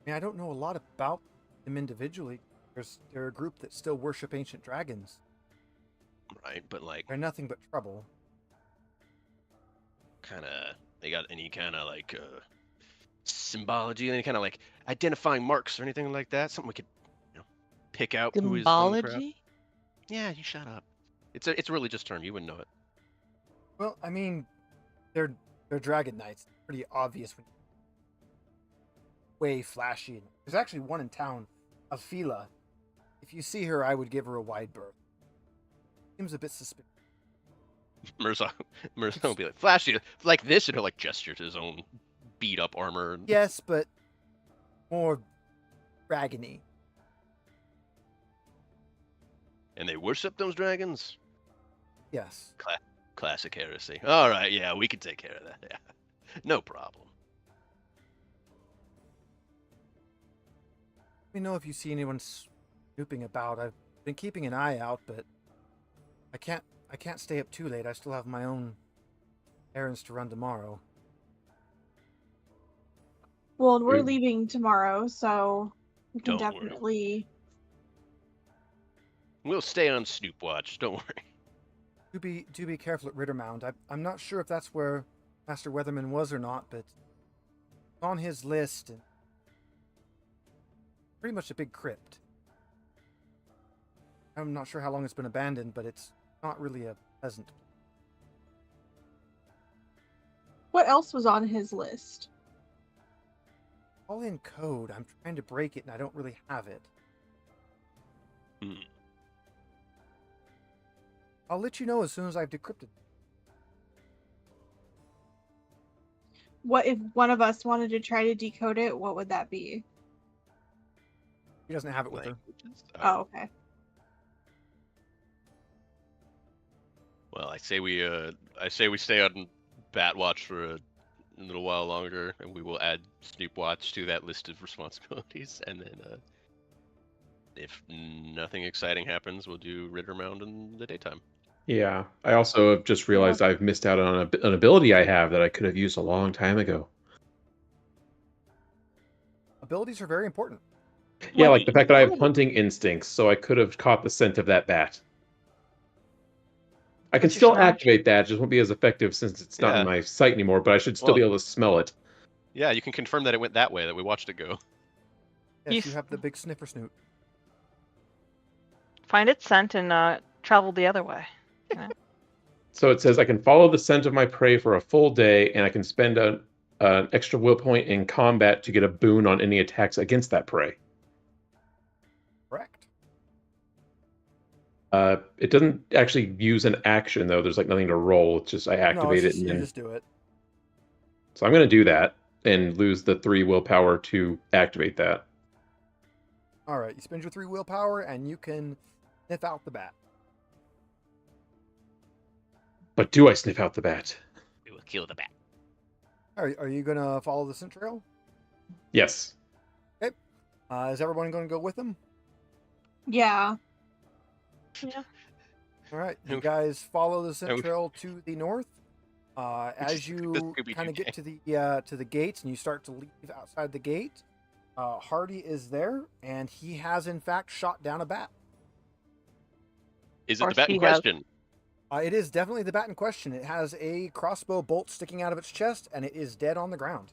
mean, I don't know a lot about them individually. They're a group that still worship ancient dragons. Right, but like, They're nothing but trouble. they got any kind of like symbology, any kind of like identifying marks or anything like that? Something we could, pick out who is from the crowd? Symbology? Yeah, you shut up. It's a religious term. You wouldn't know it. Well, I mean, they're dragon knights. Pretty obvious. Way flashy. There's actually one in town, Afila. If you see her, I would give her a wide berth. Seems a bit suspicious. Mirza will be like flashy like this, and he'll like gesture to his own beat up armor. Yes, but more dragony. And they worship those dragons. Yes. Classic heresy. All right, yeah, we can take care of that. Yeah, no problem. Let me know if you see anyone snooping about. I've been keeping an eye out, but I can't stay up too late. I still have my own errands to run tomorrow. Well, and we're Good. leaving tomorrow, so we can Don't worry. definitely. We'll stay on Snoop watch. Don't worry. Do be careful at Rittermound. I'm not sure if that's where Master Weatherman was or not, but it's on his list. And pretty much a big crypt. I'm not sure how long it's been abandoned, but it's not really a pleasant. What else was on his list? All in code. I'm trying to break it, and I don't really have it. I'll let you know as soon as I've decrypted. What if one of us wanted to try to decode it? What would that be? He doesn't have it with her. Oh, okay. Well, I say we stay on Bat Watch for a little while longer, and we will add Snoop Watch to that list of responsibilities. And then, if nothing exciting happens, we'll do Rittermound in the daytime. Yeah, I also have just realized I've missed out on an ability I have that I could have used a long time ago. Abilities are very important. Yeah, What like the fact that I have ability? hunting instincts, so I could have caught the scent of that bat. I can What's your still smell? activate that, it just won't be as effective since it's not in Yeah. my sight anymore, but I should still Well- be able to smell it. Yeah, you can confirm that it went that way, that we watched it go. Yes, Yes. you have the big sniffer snoot. Find its scent and travel the other way. So it says I can follow the scent of my prey for a full day, and I can spend an extra will point in combat to get a boon on any attacks against that prey. Correct. It doesn't actually use an action, though. There's like nothing to roll. It's just I No, activate it's it, just, and you then... just do it. So I'm going to do that and lose the 3 willpower to activate that. All right, you spend your 3 willpower, and you can sniff out the bat. But do I sniff out the bat? We will kill the bat. Are you gonna follow the scent trail? Yes. Is everyone going to go with them? Yeah. Yeah. All right, you No. guys follow the scent No. trail to the north. As is the you Scooby-Doo kind of get gang. to the gates and you start to leave outside the gate, Hardy is there, and he has in fact shot down a bat. Is it Or the bat in he has- question? It is definitely the bat in question. It has a crossbow bolt sticking out of its chest, and it is dead on the ground.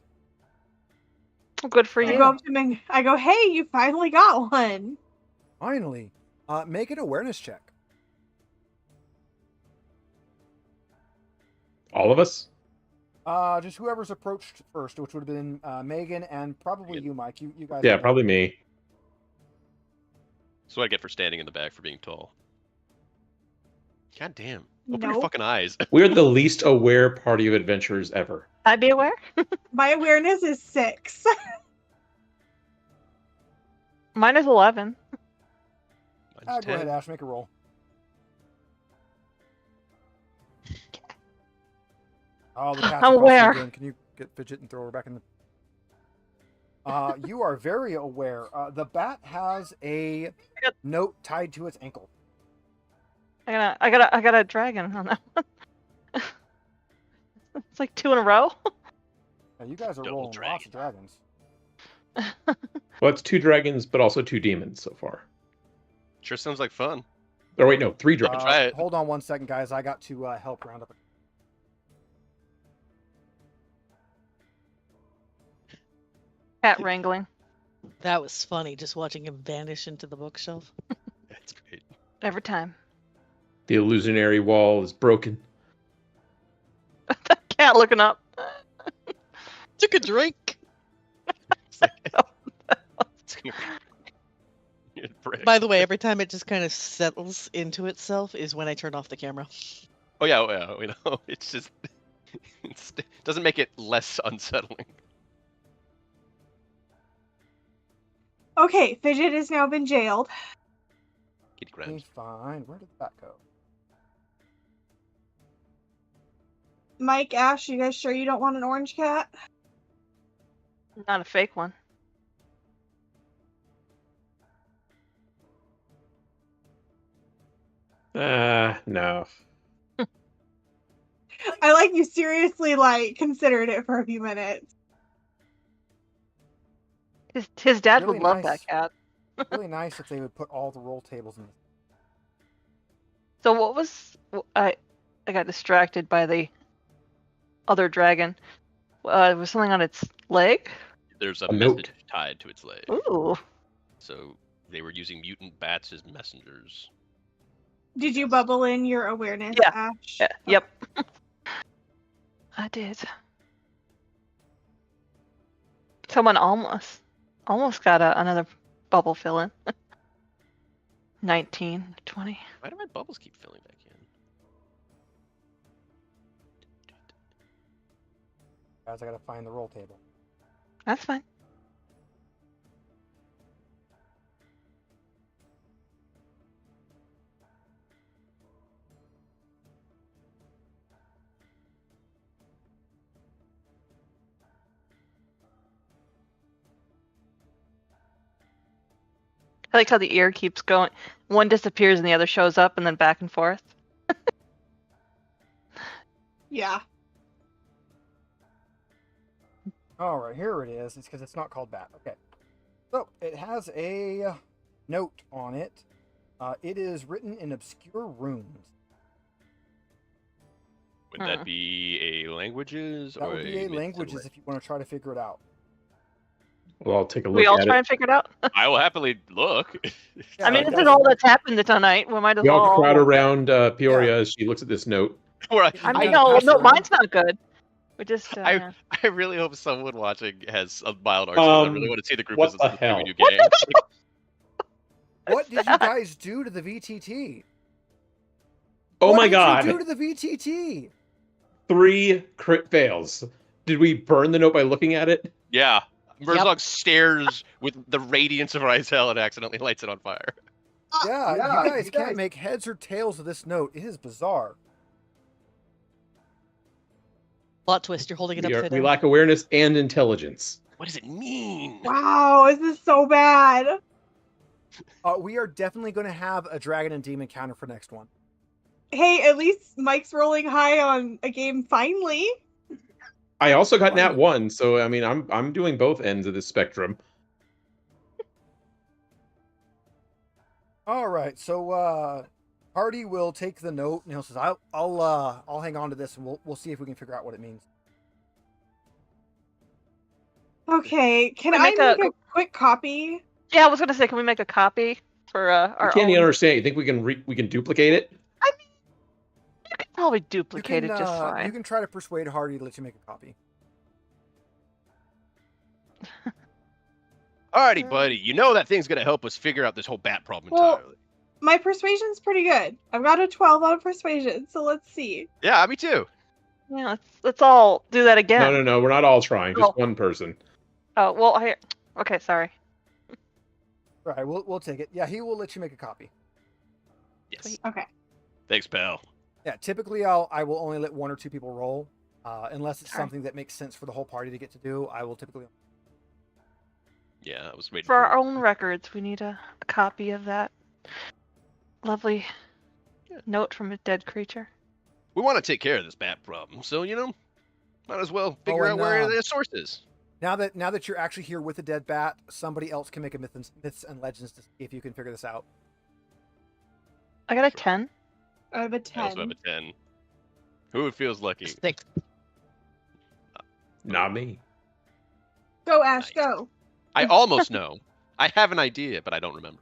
Good for I you. go up to him and I go, "Hey, you finally got one." Finally, make an awareness check. All of us? Just whoever's approached first, which would have been Megan and probably Megan. you, Mike. You guys. Yeah, are- probably me. That's what I get for standing in the back for being tall. God damn. Open your Nope. fucking eyes. We're the least aware party of adventurers ever. I'd be aware. My awareness is 6. Mine is 11. Mine's Go ahead, 10. Ash. Make a roll. Oh, the cat's I'm across aware. again. Can you get Fidget and throw her back in the... You are very aware. The bat has a Yep. note tied to its ankle. I got a dragon on that one. It's like 2 in a row. Now, you guys are Double rolling lots of dragons. Well, it's 2 dragons, but also 2 demons so far. Sure sounds like fun. Or wait, no, 3 dragons. try it. Hold on one second, guys. I got to help round up. Cat wrangling. That was funny, just watching him vanish into the bookshelf. That's great. Every time. The illusionary wall is broken. Cat looking up. Took a drink. It's like, it's gonna be a brick. By the way, every time it just kind of settles into itself is when I turn off the camera. Oh yeah, we know. It's just it doesn't make it less unsettling. Okay, Fidget has now been jailed. Kitty He's Grimes. fine. Where did that go? Mike, Ash, you guys sure you don't want an orange cat? Not a fake one. No. I like you seriously considered it for a few minutes. His dad Really would love nice. that cat. Really nice if they would put all the roll tables in. So what was I got distracted by the other dragon. Was something on its leg? There's a A note. message tied to its leg. Ooh. So they were using mutant bats as messengers. Did you bubble in your awareness, Yeah. Ash? Yeah, yep. I did. Someone almost got another bubble fill in. 19, 20. Why do my bubbles keep filling back in? Guys, I gotta find the roll table. That's fine. I like how the ear keeps going. One disappears and the other shows up, and then back and forth. Yeah. All right, here it is. It's because it's not called bat. Okay. So it has a note on it. It is written in obscure runes. Would that be a languages That or would be a myths and languages if you want to try to figure it out. Well, I'll take a look We all at try it. and figure it out. I will happily look. Yeah, I mean, like this is all that's happened tonight. We might as We all well. crowd around Peoria as she looks at this note. Where I mean, Yeah, no, pass it no, around. mine's not good. We just. I really hope someone watching has a mild arts. I really want to see the group what as the a hell? new What game. What did you guys do to the VTT? Oh What my did god! you do to the VTT? 3 crit fails. Did we burn the note by looking at it? Yeah. Merzog stares with the radiance of Ryzel and accidentally lights it on fire. Yeah, you guys can't make heads or tails of this note. It is bizarre. Plot twist, you're holding it up, We Fido. lack awareness and intelligence. What does it mean? Wow, this is so bad. We are definitely going to have a dragon and demon counter for next one. Hey, at least Mike's rolling high on a game finally. I also got nat Funny. 1, so I mean, I'm doing both ends of this spectrum. All right, so Hardy will take the note and he'll says, "I'll hang on to this and we'll see if we can figure out what it means." Okay, can We I make make a- a quick copy? Yeah, I was gonna say, can we make a copy for I our can't own? even understand. You think we can duplicate it? You can probably You duplicate can it just you fine. can try to persuade Hardy to let you make a copy. Alrighty, buddy. You know that thing's gonna help us figure out this whole bat problem Well- entirely. My persuasion's pretty good. I've got a 12 on persuasion, so let's see. Yeah, me too. Yeah, let's all do that again. No. We're not all trying. Just Oh. one person. Oh well, okay, sorry. All right, we'll take it. Yeah, he will let you make a copy. Yes. Sweet. Okay. Thanks, pal. Yeah, typically I will only let 1 or 2 people roll, unless it's Sorry. something that makes sense for the whole party to get to do. I will typically. Yeah, I was waiting For our own records, we need a copy of that lovely note from a dead creature. We want to take care of this bat problem, so might as well figure out and, where the source is. Now that you're actually here with the dead bat, somebody else can make a myths and legends to see if you can figure this out. I got a 10. I have a I also 10. have a 10. Who feels lucky? 6. Not me. Go, Ash, Nice. go. I almost know. I have an idea, but I don't remember.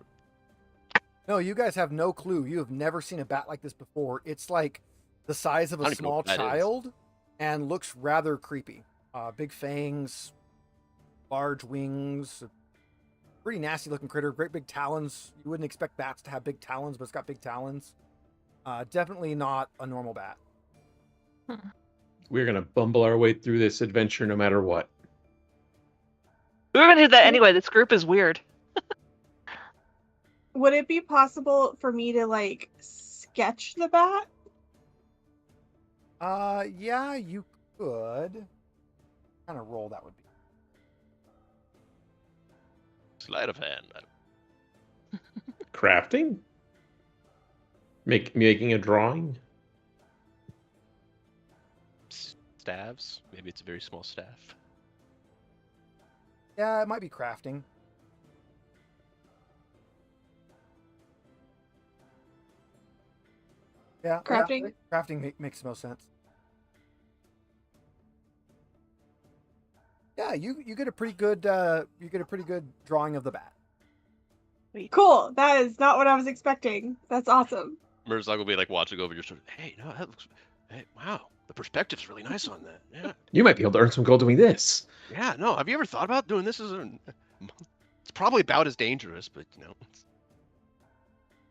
No, you guys have no clue. You have never seen a bat like this before. It's like the size of I a don't even know small what that is. child and looks rather creepy. Big fangs, large wings, pretty nasty looking critter. Great big talons. You wouldn't expect bats to have big talons, but it's got big talons. Definitely not a normal bat. We're gonna bumble our way through this adventure no matter what. We were gonna do that anyway. This group is weird. Would it be possible for me to like sketch the bat? Yeah, you could. What kind of roll that would be? Sleight of hand. Crafting? Making a drawing? Staves. Maybe it's a very small staff. Yeah, it might be crafting. Yeah, Crafting? Crafting makes the most sense. Yeah, you get a pretty good drawing of the bat. Cool. That is not what I was expecting. That's awesome. Merzog will be like watching over your shoulder. Hey, no, that looks. Hey, wow, the perspective's really nice on that. Yeah, You might be able to earn some gold doing this. yeah. No, have you ever thought about doing this as a? It's probably about as dangerous, but you know.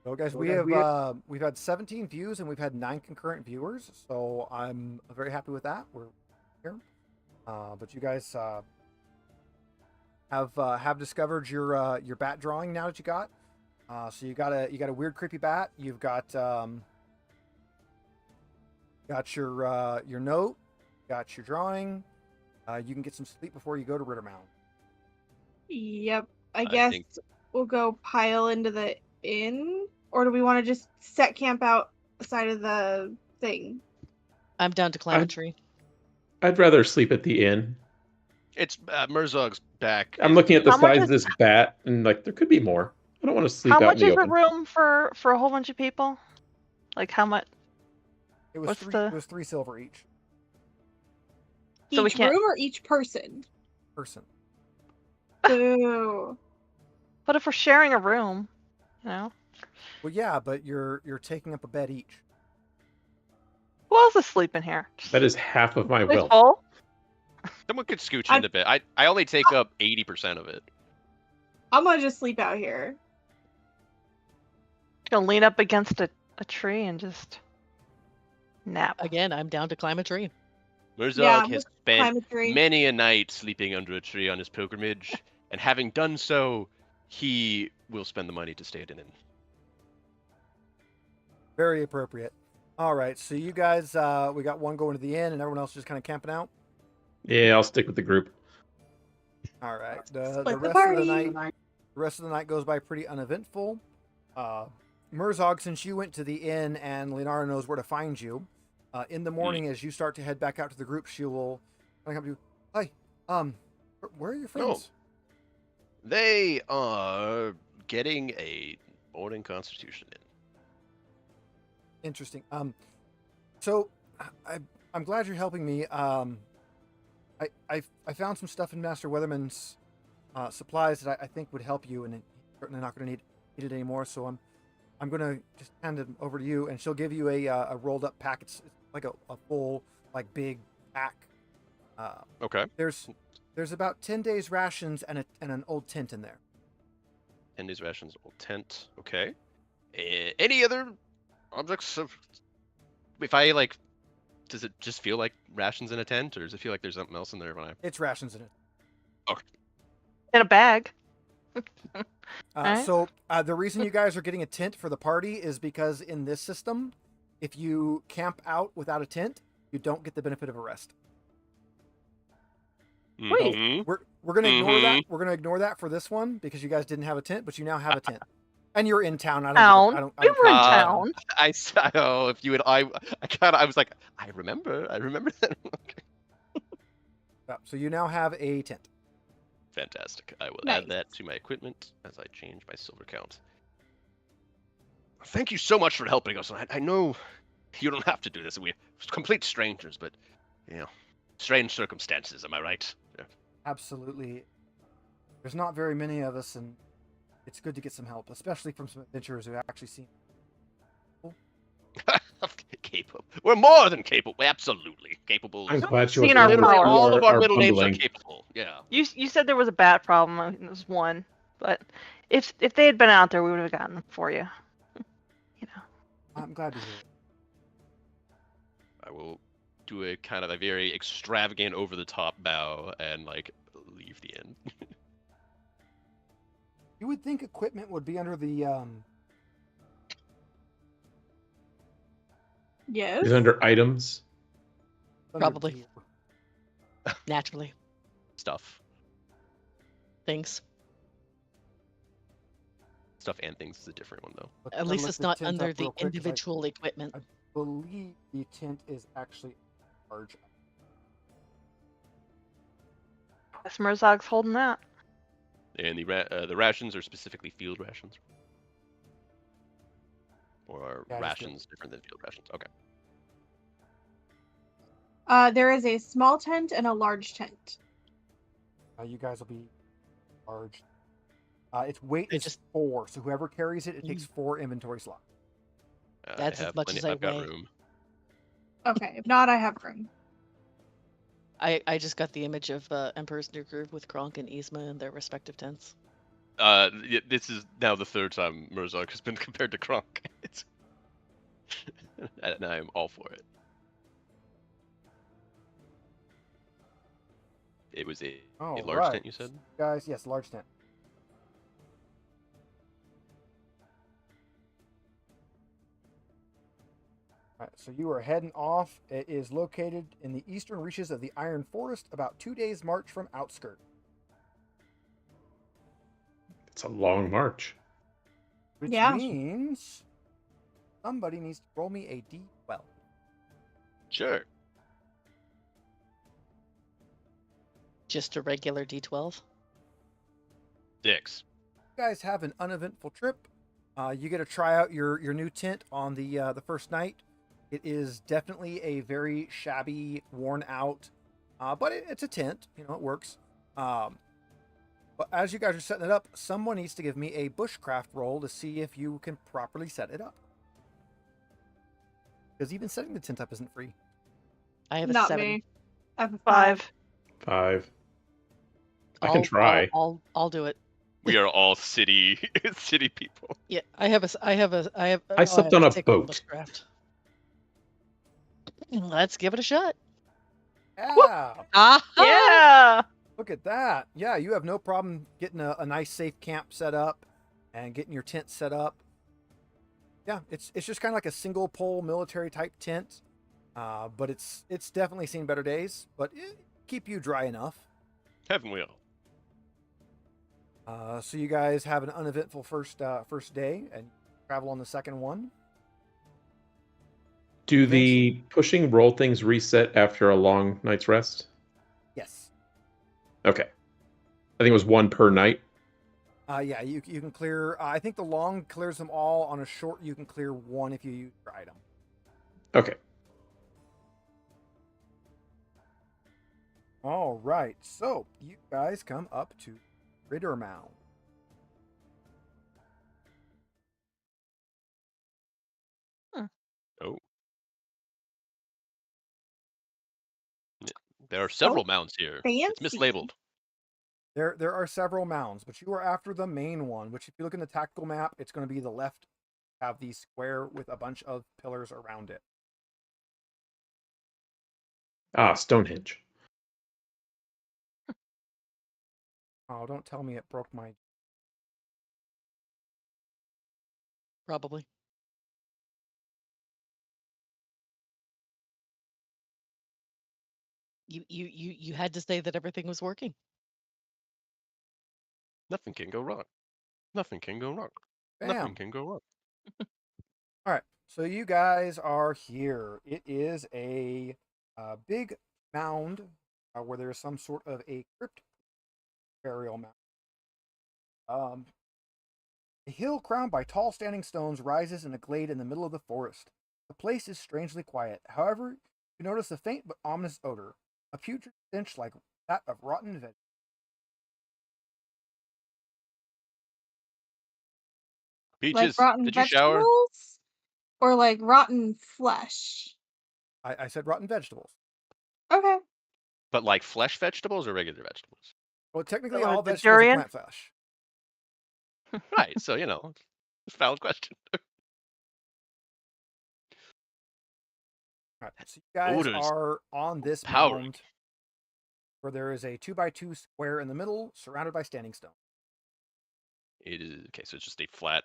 So guys, we've had 17 views and we've had 9 concurrent viewers, so I'm very happy with that. We're here, but you guys have discovered your bat drawing now that you got. So you got a weird creepy bat. You've got your note, got your drawing. You can get some sleep before you go to Ritter Mound. Yep. I I guess think- we'll go pile into the inn, or do we want to just set camp outside of the thing? I'm down to climb a tree. I'd rather sleep at the inn. It's Merzog's back. I'm looking at the How much size of is- this bat, and like there could be more. I don't want to sleep How out much in the is a open. room for a whole bunch of people? Like how much? It was What's three. the- It was 3 silver each So we Each can't- room or each person? person. Boo. But if we're sharing a room, you know, Well, yeah, but you're taking up a bed each. who else is sleeping here? That is half of my Place wealth. full? Someone could scooch I- into bed. I only take up 80% of it. I'm gonna just sleep out here. Gonna lean up against a tree and just nap. Again, I'm down to climb a tree. Merzog Yeah, has Climb spent a tree. many a night sleeping under a tree on his pilgrimage, and having done so, he will spend the money to stay at an inn. Very appropriate. All right, so you guys, we got one going to the inn, and everyone else just kind of camping out. Yeah, I'll stick with the group. All right, Split the the rest of party. the night, the rest of the night goes by pretty uneventful. Merzog, since you went to the inn and Leonardo knows where to find you, in the morning as you start to head back out to the group, she will come to you. Hi, where are your friends? They are getting a morning constitution in. Interesting. So I'm glad you're helping me. I found some stuff in Master Weatherman's supplies that I think would help you, and he's certainly not going to need it anymore. So I'm going to just hand it over to you, and she'll give you a rolled up pack. It's like a full, like, big pack. Okay. There's about 10 days rations and an old tent in there. 10 days rations, old tent. Okay. Any other objects of? If I like, does it just feel like rations in a tent, or does it feel like there's something else in there when I? It's rations in it. In a bag. Alright. So the reason you guys are getting a tent for the party is because in this system, if you camp out without a tent, you don't get the benefit of a rest. Wait. Mhm. We're gonna ignore that. We're gonna ignore that for this one because you guys didn't have a tent, but you now have a tent, and you're in town. I Town. don't We were in Uh, town. I saw. Oh, if you would, I was like, I remember that. Okay. So you now have a tent. Fantastic. I will Nice. add that to my equipment as I change my silver count. Thank you so much for helping us. I know you don't have to do this. We're complete strangers, but you know, strange circumstances. Am I right? Yeah. Absolutely. There's not very many of us, and it's good to get some help, especially from some adventurers who actually seem. Capable. We're more than capable. Absolutely capable. I'm glad she was Seen our Literally power. all of our middle names are bumbling. capable. Yeah. You said there was a bat problem. I mean, it was one, but if they had been out there, we would have gotten them for you. You know. I'm glad to hear it. I will do a kind of a very extravagant, over-the-top bow and like leave the inn. You would think equipment would be under the Yes. Is it under items? under Probably. gear. Naturally. Stuff Things. and things is a different one though. But At gotta least look it's the not tent under up the real quick, 'cause individual equipment. I believe the tent is actually large. Guess Murzog's holding that. And the rations are specifically field rations. Or are Yeah, just rations different than field rations? Okay. There is a small tent and a large tent. You guys will be large. Its weight I is just- 4, so whoever carries it, it takes 4 inventory slots. That's I as have much as I I've got weigh. room. Okay, if not, I have room. I just got the image of Emperor's New Groove with Kronk and Yzma in their respective tents. This is now the third time Murzog has been compared to Kronk. And I am all for it. It was a large Alright. tent, you said? Guys, yes, large tent. Alright, so you are heading off. It is located in the eastern reaches of the Iron Forest, about 2 days' march from Outskirt. It's a long march. Which Yeah. means somebody needs to roll me a D12. Sure. Just a regular D12. 6. You guys have an uneventful trip. You get to try out your new tent on the first night. It is definitely a very shabby, worn out, but it's a tent. You know, it works. But as you guys are setting it up, someone needs to give me a bushcraft roll to see if you can properly set it up. Because even setting the tent up isn't free. I have a Not 7. me. I have a 5. 5. I can try. I'll do it. We are all city people. Yeah, I have. I slept on a boat. Bushcraft. Let's give it a shot. Yeah. Ah, Yeah. Look at that. Yeah, you have no problem getting a nice safe camp set up and getting your tent set up. Yeah, it's just kind of like a single pole military type tent. But it's definitely seen better days, but it keep you dry enough. Haven't we all? So you guys have an uneventful first day and travel on the second one. Do the pushing roll things reset after a long night's rest? Yes. Okay. I think it was 1 per night. Yeah, you can clear. I think the long clears them all. On a short, you can clear 1 if you use your item. Okay. All right, so you guys come up to Ritter Mound. Oh. There are several mounds here. It's fancy. mislabeled. There are several mounds, but you are after the main one, which if you look in the tactical map, it's going to be the left. Have the square with a bunch of pillars around it. Ah, Stonehenge. Oh, don't tell me it broke my. probably. You had to say that everything was working. Nothing can go wrong. Nothing can go wrong. Bam. Nothing can go wrong. All right, so you guys are here. It is a big mound where there is some sort of a crypt burial mound. A hill crowned by tall standing stones rises in a glade in the middle of the forest. The place is strangely quiet. However, you notice a faint but ominous odor, a putrid stench like that of rotten vegetables. Like Peaches, rotten did you shower? vegetables? Or like rotten flesh? I said rotten vegetables. Okay. But like flesh vegetables or regular vegetables? Well, technically, So all it's a vegetables are durian? plant flesh. Right. So it's a valid question. All right, so you guys Odors. are on this Powering. mound where there is a 2x2 square in the middle, surrounded by standing stone. It is okay. So it's just a flat,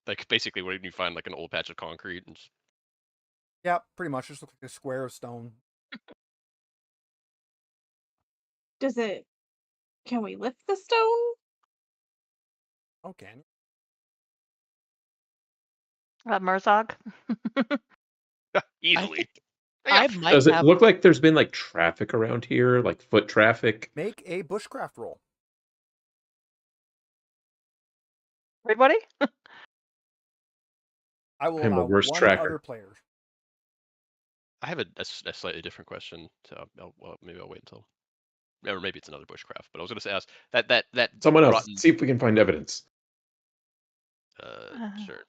like basically when you find like an old patch of concrete and just, Yeah, pretty much. Just looks like a square of stone. Does it? Can we lift the stone? Okay. Merzog? easily. think Yeah. I might Does it have. look like there's been like traffic around here, like foot traffic? Make a bushcraft roll. Everybody? I will I'm a allow worse one tracker. other player. I have a slightly different question, so maybe I'll wait until, or maybe it's another bushcraft. But I was going to ask that Someone else. rotten. See if we can find evidence. Sure.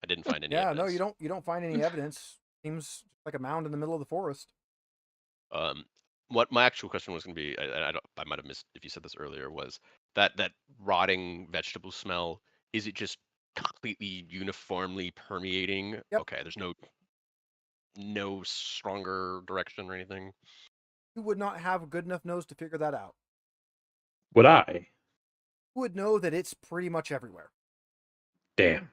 I didn't find any. Yeah, evidence. no, you don't find any evidence. Seems like a mound in the middle of the forest. What my actual question was going to be, I might have missed if you said this earlier, was that rotting vegetable smell. Is it just completely uniformly permeating? Yep. Okay, there's no stronger direction or anything. You would not have a good enough nose to figure that out. Would I? You would know that it's pretty much everywhere. Damn.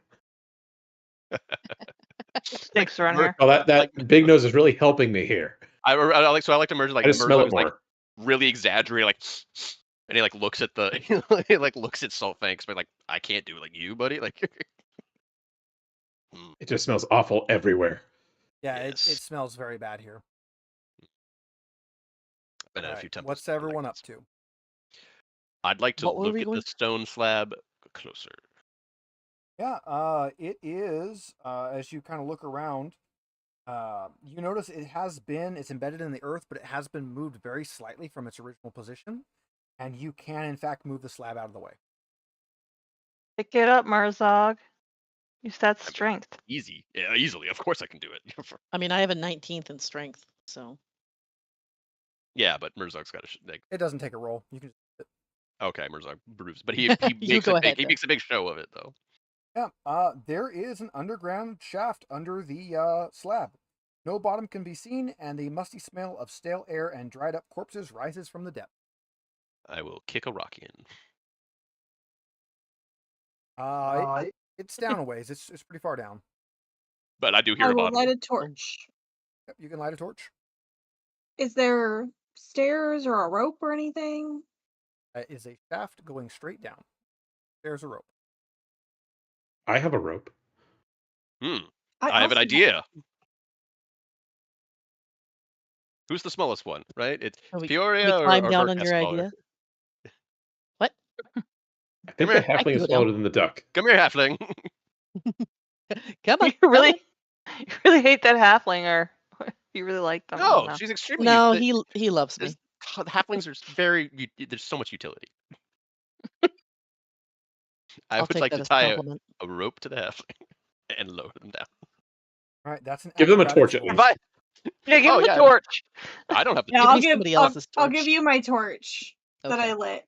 Thanks, Runner. Well, that big nose is really helping me here. I like to merge like I just smell Murdoch it is like more. really exaggerated, like, and he like looks at the he like looks at Saltfanks, but like I can't do it like you, buddy. Like It just smells awful everywhere. Yeah, Yes. it smells very bad here. been at a Alright, few temples. what's everyone up to? I'd like to What were look we at going- the stone slab closer. Yeah, it is, as you kind of look around, you notice it's embedded in the earth, but it has been moved very slightly from its original position, and you can, in fact, move the slab out of the way. Pick it up, Merzog. Use that strength. Easy, yeah, easily. Of course I can do it. I mean, I have a 19th in strength, so Yeah, but Murzog's got a like. It doesn't take a roll. You can Okay, Murzog proves, but he You makes go a ahead, he then. makes a big show of it though. Yeah, there is an underground shaft under the slab. No bottom can be seen, and the musty smell of stale air and dried up corpses rises from the depth. I will kick a rock in. It's down a ways. It's pretty far down. But I do hear I a will bottom. light a torch. Yep, you can light a torch. Is there stairs or a rope or anything? That is a shaft going straight down. There's a rope. I have a rope. I have an also idea. Who's the smallest one, right? It's Can we Peoria or climb down on Burkess your smaller? idea? What? I think Come the here. I can halfling go is down. smaller than the duck. Come here, halfling. Come on. You really hate that halfling, or you really like them? I don't No, know. she's extremely. No, the- he loves me. halflings are very. There's so much utility. I I'll would take like that to as a tie compliment. a rope to the halfling and lower them down. All right, that's an Give them a acrobatics torch at roll. least. Yeah, give Oh, him the yeah. torch. I don't have the Yeah, Give I'll me give somebody else's I'll torch. give you my torch that Okay. I lit.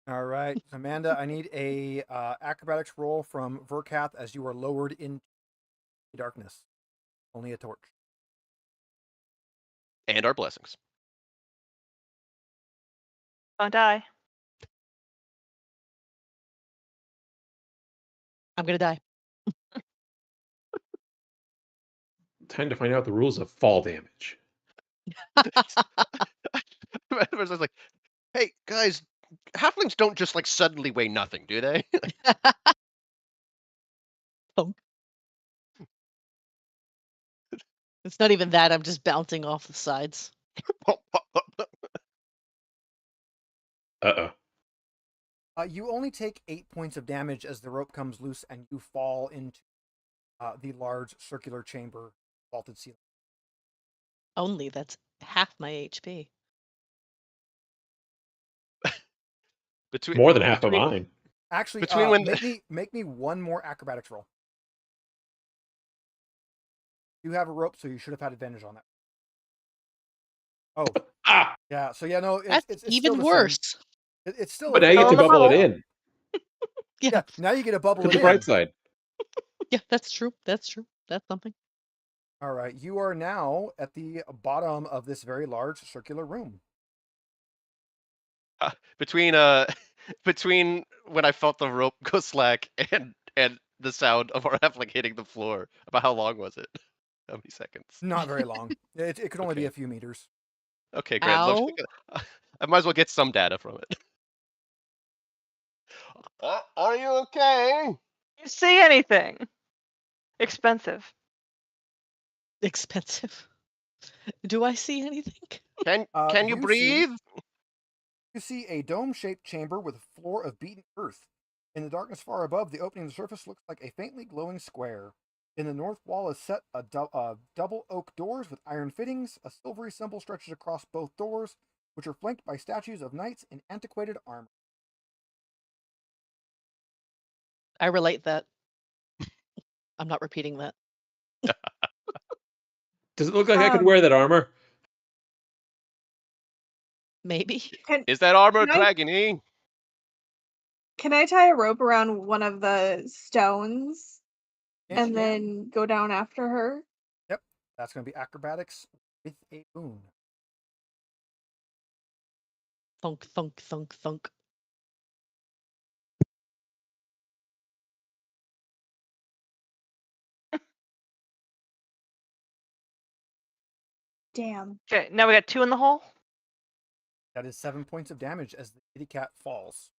All right, Amanda, I need a acrobatics roll from Verkath as you are lowered into darkness. Only a torch. and our blessings. Don't die. I'm gonna die. Time to find out the rules of fall damage. I was like, hey guys, halflings don't just like suddenly weigh nothing, do they? It's not even that. I'm just bouncing off the sides. Uh-oh. You only take 8 points of damage as the rope comes loose and you fall into the large circular chamber vaulted ceiling. Only that's half my HP. Between More than half of between- mine. Actually, Between when make me one more acrobatics roll. You have a rope, so you should have had advantage on that. Oh, Ah! yeah. So yeah, no, That's it's even still the same. worse. It's still. But a now you get to Fill in the bubble it bubble. in. Yeah, Now you get a bubble To it the in. bright side. yeah, that's true. That's true. That's something. All right, you are now at the bottom of this very large circular room. between between when I felt the rope go slack and the sound of our halfling hitting the floor, about how long was it? How many seconds? Not very long. It could only be Okay. a few meters. Okay, great. Ow. I might as well get some data from it. Are you okay? You see anything? Expensive. Expensive. Do I see anything? Can you you breathe? You see a dome-shaped chamber with a floor of beaten earth. In the darkness far above, the opening of the surface looks like a faintly glowing square. In the north wall is set a double oak doors with iron fittings. A silvery symbol stretches across both doors, which are flanked by statues of knights in antiquated armor. I relate that. I'm not repeating that. Does it look like I could wear that armor? Maybe. Is that armor Can I- dragon-y? Can I tie a rope around one of the stones Yeah, and then go down after her? that's going to be acrobatics with a boon. Thunk, thunk, thunk, thunk. Damn. Okay, now we got 2 in the hole. That is 7 points of damage as the kitty cat falls.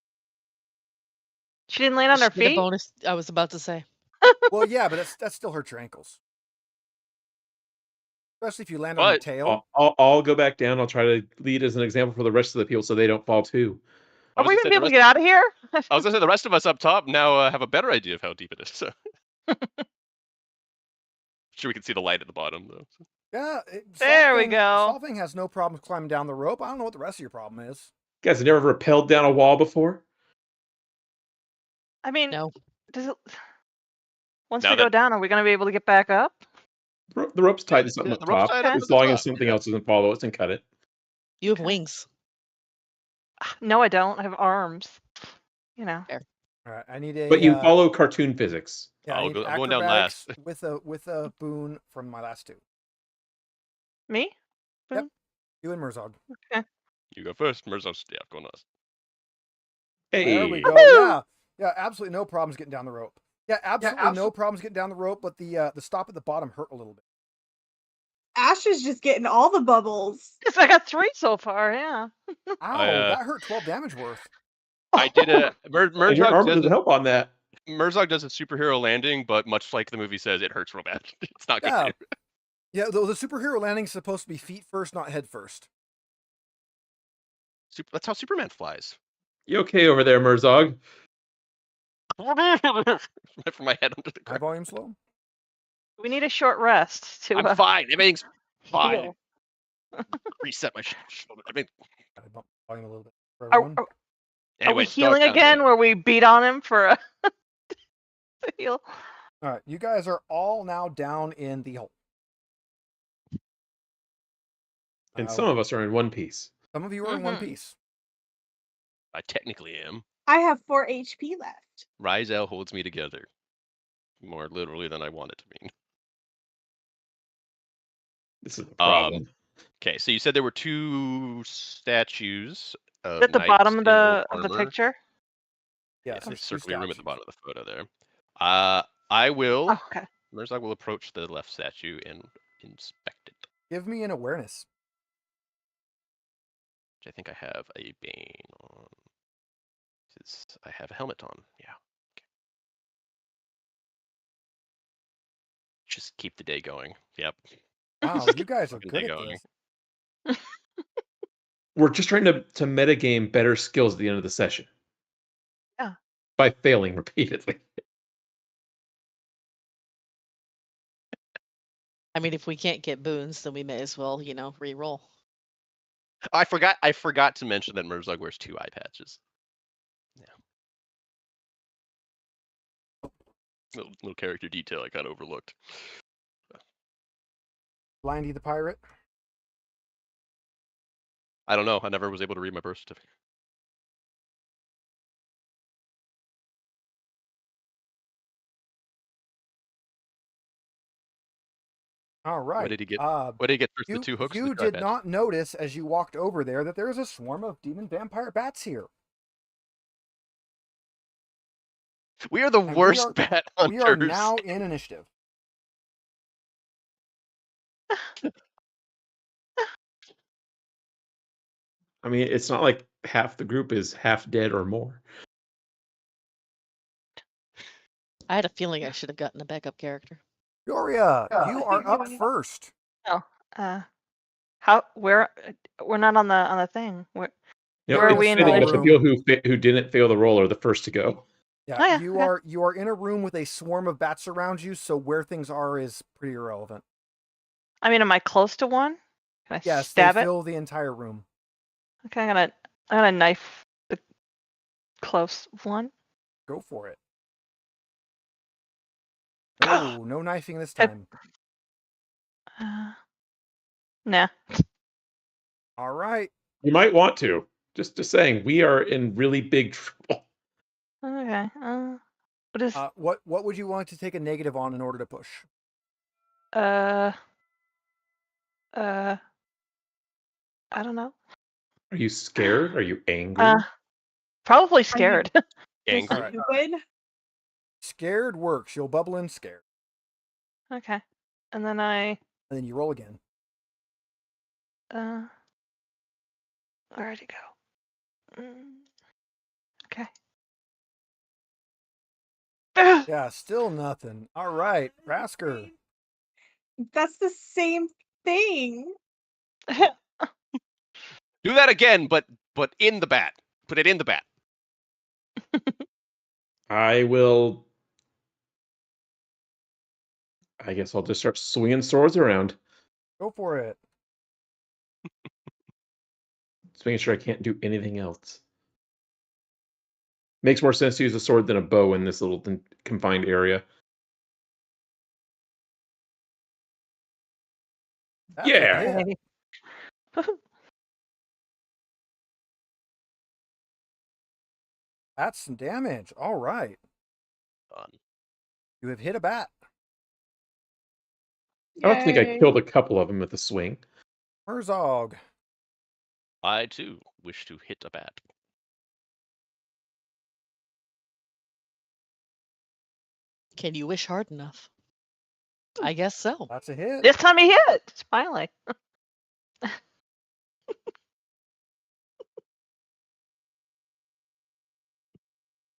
She didn't land on her Just get a feet. bonus. I was about to say. Well, yeah, but that still hurts your ankles. Especially if you land on your But- tail. I'll go back down. I'll try to lead as an example for the rest of the people so they don't fall too. I Are was we gonna gonna say be the able to rest- get out of here? I was gonna say the rest of us up top now have a better idea of how deep it is. So. Sure, we can see the light at the bottom though. Yeah, There we go. Solving has no problem climbing down the rope. I don't know what the rest of your problem is. You guys have never rappelled down a wall before? I mean, No. does it? Once Now we go that- down, are we gonna be able to get back up? The rope's tied to something Yeah, up the rope's top, tied up as at the long as top, something yeah. else doesn't follow us and cut it. You have Okay. wings. No, I don't. I have arms. You know. All right, I need a. But you follow cartoon physics. Yeah, I need I'm going down acrobatics last. with a boon from my last two. Me? Yep. You and Merzog. You go first. Merzog's going last. Hey, There we go. Woohoo! Yeah, absolutely no problems getting down the rope. Yeah, absolutely no problems getting down the rope, but the stop at the bottom hurt a little bit. Ash is just getting all the bubbles. Yes, I got 3 so far. Yeah. Ow, that hurt 12 damage worth. I did a and your Merzog armor does doesn't help on that. Merzog does a superhero landing, but much like the movie says, it hurts real bad. It's not good. Yeah. for you. Yeah, the superhero landing is supposed to be feet first, not head first. That's how Superman flies. You okay over there, Merzog? Right from my head under the My ground. volume's low. We need a short rest to. I'm fine. Everything's fine. heal. Reset my shoulder. I mean, I bump the volume a little bit for Are, everyone. are, anyway, are we it's dark healing down again? there. Where we beat on him for a to heal? All right, you guys are all now down in the hole. And some of us are in one piece. Some of you are in one Mhm. piece. I technically am. I have 4 HP left. Rizel holds me together. More literally than I want it to mean. This is the problem. Okay, so you said there were 2 statues of At the knights bottom of in the armor. picture. Yeah, Yes, so there's two circling room at the statues. bottom of the photo there. I will. Oh, okay. Merzog will approach the left statue and inspect it. Give me an awareness. Which I think I have a Bane on. Since I have a helmet on. Yeah. Okay. Just keep the day going. Yep. Wow, you guys are Fucking good day at going. this. We're just trying to metagame better skills at the end of the session. Yeah. By failing repeatedly. I mean, if we can't get boons, then we may as well, re-roll. I forgot to mention that Merzog wears 2 eye patches. Yeah. Little character detail I kind of overlooked. Blindy the pirate. I don't know. I never was able to read my birth certificate. All right. What did he get? What did he get first? The 2 hooks. You did not notice as you walked over there that there is a swarm of demon vampire bats here. We are the worst bat hunters. We are now in initiative. I mean, it's not like half the group is half dead or more. I had a feeling I should have gotten a backup character. Gloria, you are up first. Oh, how? Where? We're not on the thing. Where are we in the relation? people who didn't fail the roll are the first to go. Yeah, Oh, yeah, you are in a room with a swarm of bats around you, so where things are is pretty irrelevant. I mean, am I close to one? Can I Yes, stab they it? fill the entire room. Okay, I'm gonna knife the close one. Go for it. Oh, no knifing this time. Nah. All right. You might want to. Just saying, we are in really big trouble. Okay. What is? What would you want to take a negative on in order to push? I don't know. Are you scared? Are you angry? Probably scared. Angry. Right. Stupid. Scared works. You'll bubble in scared. Okay. And then And then you roll again. where'd it go? Okay. Yeah, still nothing. All right, Rasker. That's the same thing. Do that again, but in the bat. Put it in the bat. I guess I'll just start swinging swords around. Go for it. Just making sure I can't do anything else. Makes more sense to use a sword than a bow in this little confined area. That's Yeah. a hit. That's some damage. All right. Fun. You have hit a bat. I don't think I Yay. killed a couple of them with a swing. Herzog. I too wish to hit a bat. Can you wish hard enough? I guess so. That's a hit. This time he hit. Finally.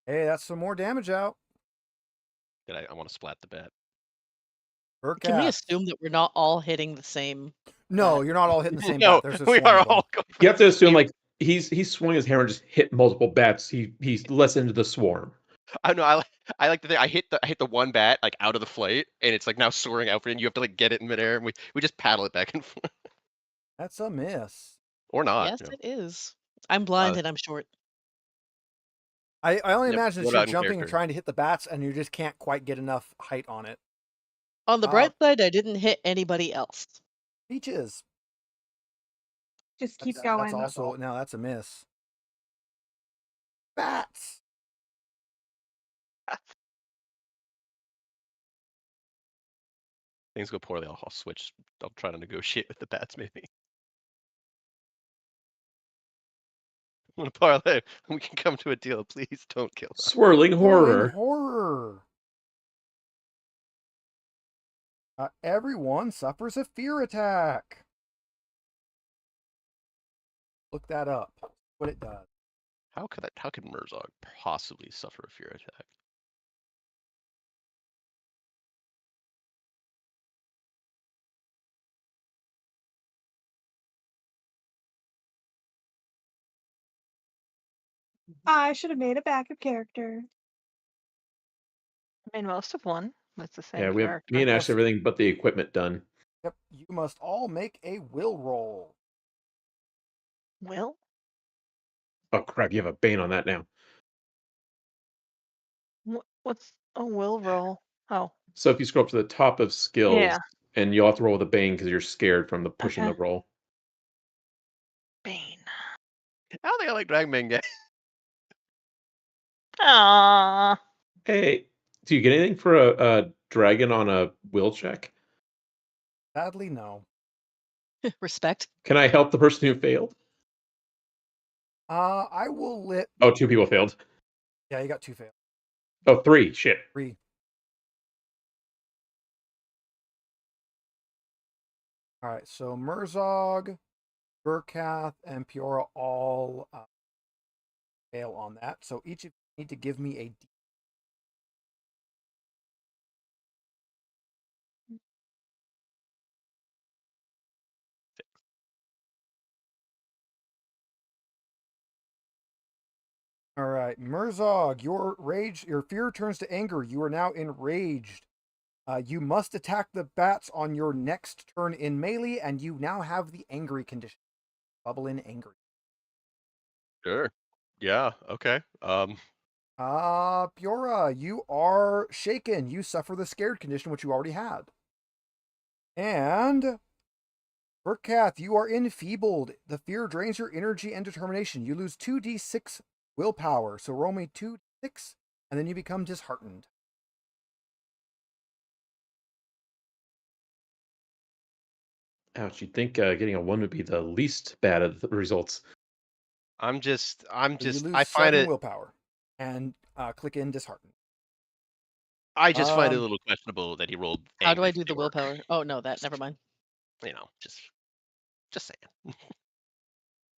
Hey, that's some more damage out. I want to splat the bat. Can we Burkap. assume that we're not all hitting the same? No, you're not all hitting the same No, bat. There's a we swarm are of them. all going for You have to the assume same- like he swung his hammer and just hit multiple bats. He's less into the swarm. I know. I like to think I hit the one bat like out of the flight, and it's like now soaring out for you, and you have to like get it in midair, and we just paddle it back and forth. That's a miss. Or not. Yes, you know. it is. I'm blind and I'm short. I only Yep, imagine what that you're about in jumping and character? trying to hit the bats, and you just can't quite get enough height on it. On the bright side, I didn't hit anybody else. Peaches. Just keep That's going. also now that's a miss. Bats. Things go poorly, I'll switch. I'll try to negotiate with the bats, maybe. I'm gonna parlay. We can come to a deal. Please don't kill us. Swirling horror. Horror. Everyone suffers a fear attack. Look that up. What it does. How could Merzog possibly suffer a fear attack? I should have made a backup character. I made most of one with the same Yeah, we have character. me and Ash everything but the equipment done. Yep. You must all make a will roll. Will? Oh crap! You have a bane on that now. What's a will roll? Oh, So if you scroll up to the top of skills, yeah. and you'll have to roll with a bane because you're scared from the pushing the Okay. roll. Bane. I don't think I like Dragonbane yet. Aww. Hey, do you get anything for a dragon on a will check? Sadly, no. Respect. Can I help the person who failed? I will let. Oh, 2 people failed. Yeah, you got 2 fails. Oh, 3. Shit. 3. All right, so Murzog, Burkath, and Piora all fail on that. So each of you need to give me a D. All right, Murzog, your fear turns to anger. You are now enraged. You must attack the bats on your next turn in melee, and you now have the angry condition. Bubble in angry. Sure. Yeah. Okay. Piora, you are shaken. You suffer the scared condition, which you already had. And Burkath, you are enfeebled. The fear drains your energy and determination. You lose 2d6 willpower. So roll me 2d6, and then you become disheartened. Ouch! You'd think getting a 1 would be the least bad of the results. I'm just. So you lose I find 7 it. willpower. And click in disheartened. I just find it a little questionable that he rolled. How do I angry do for the orc. willpower? Oh no, that never mind. You know, just saying.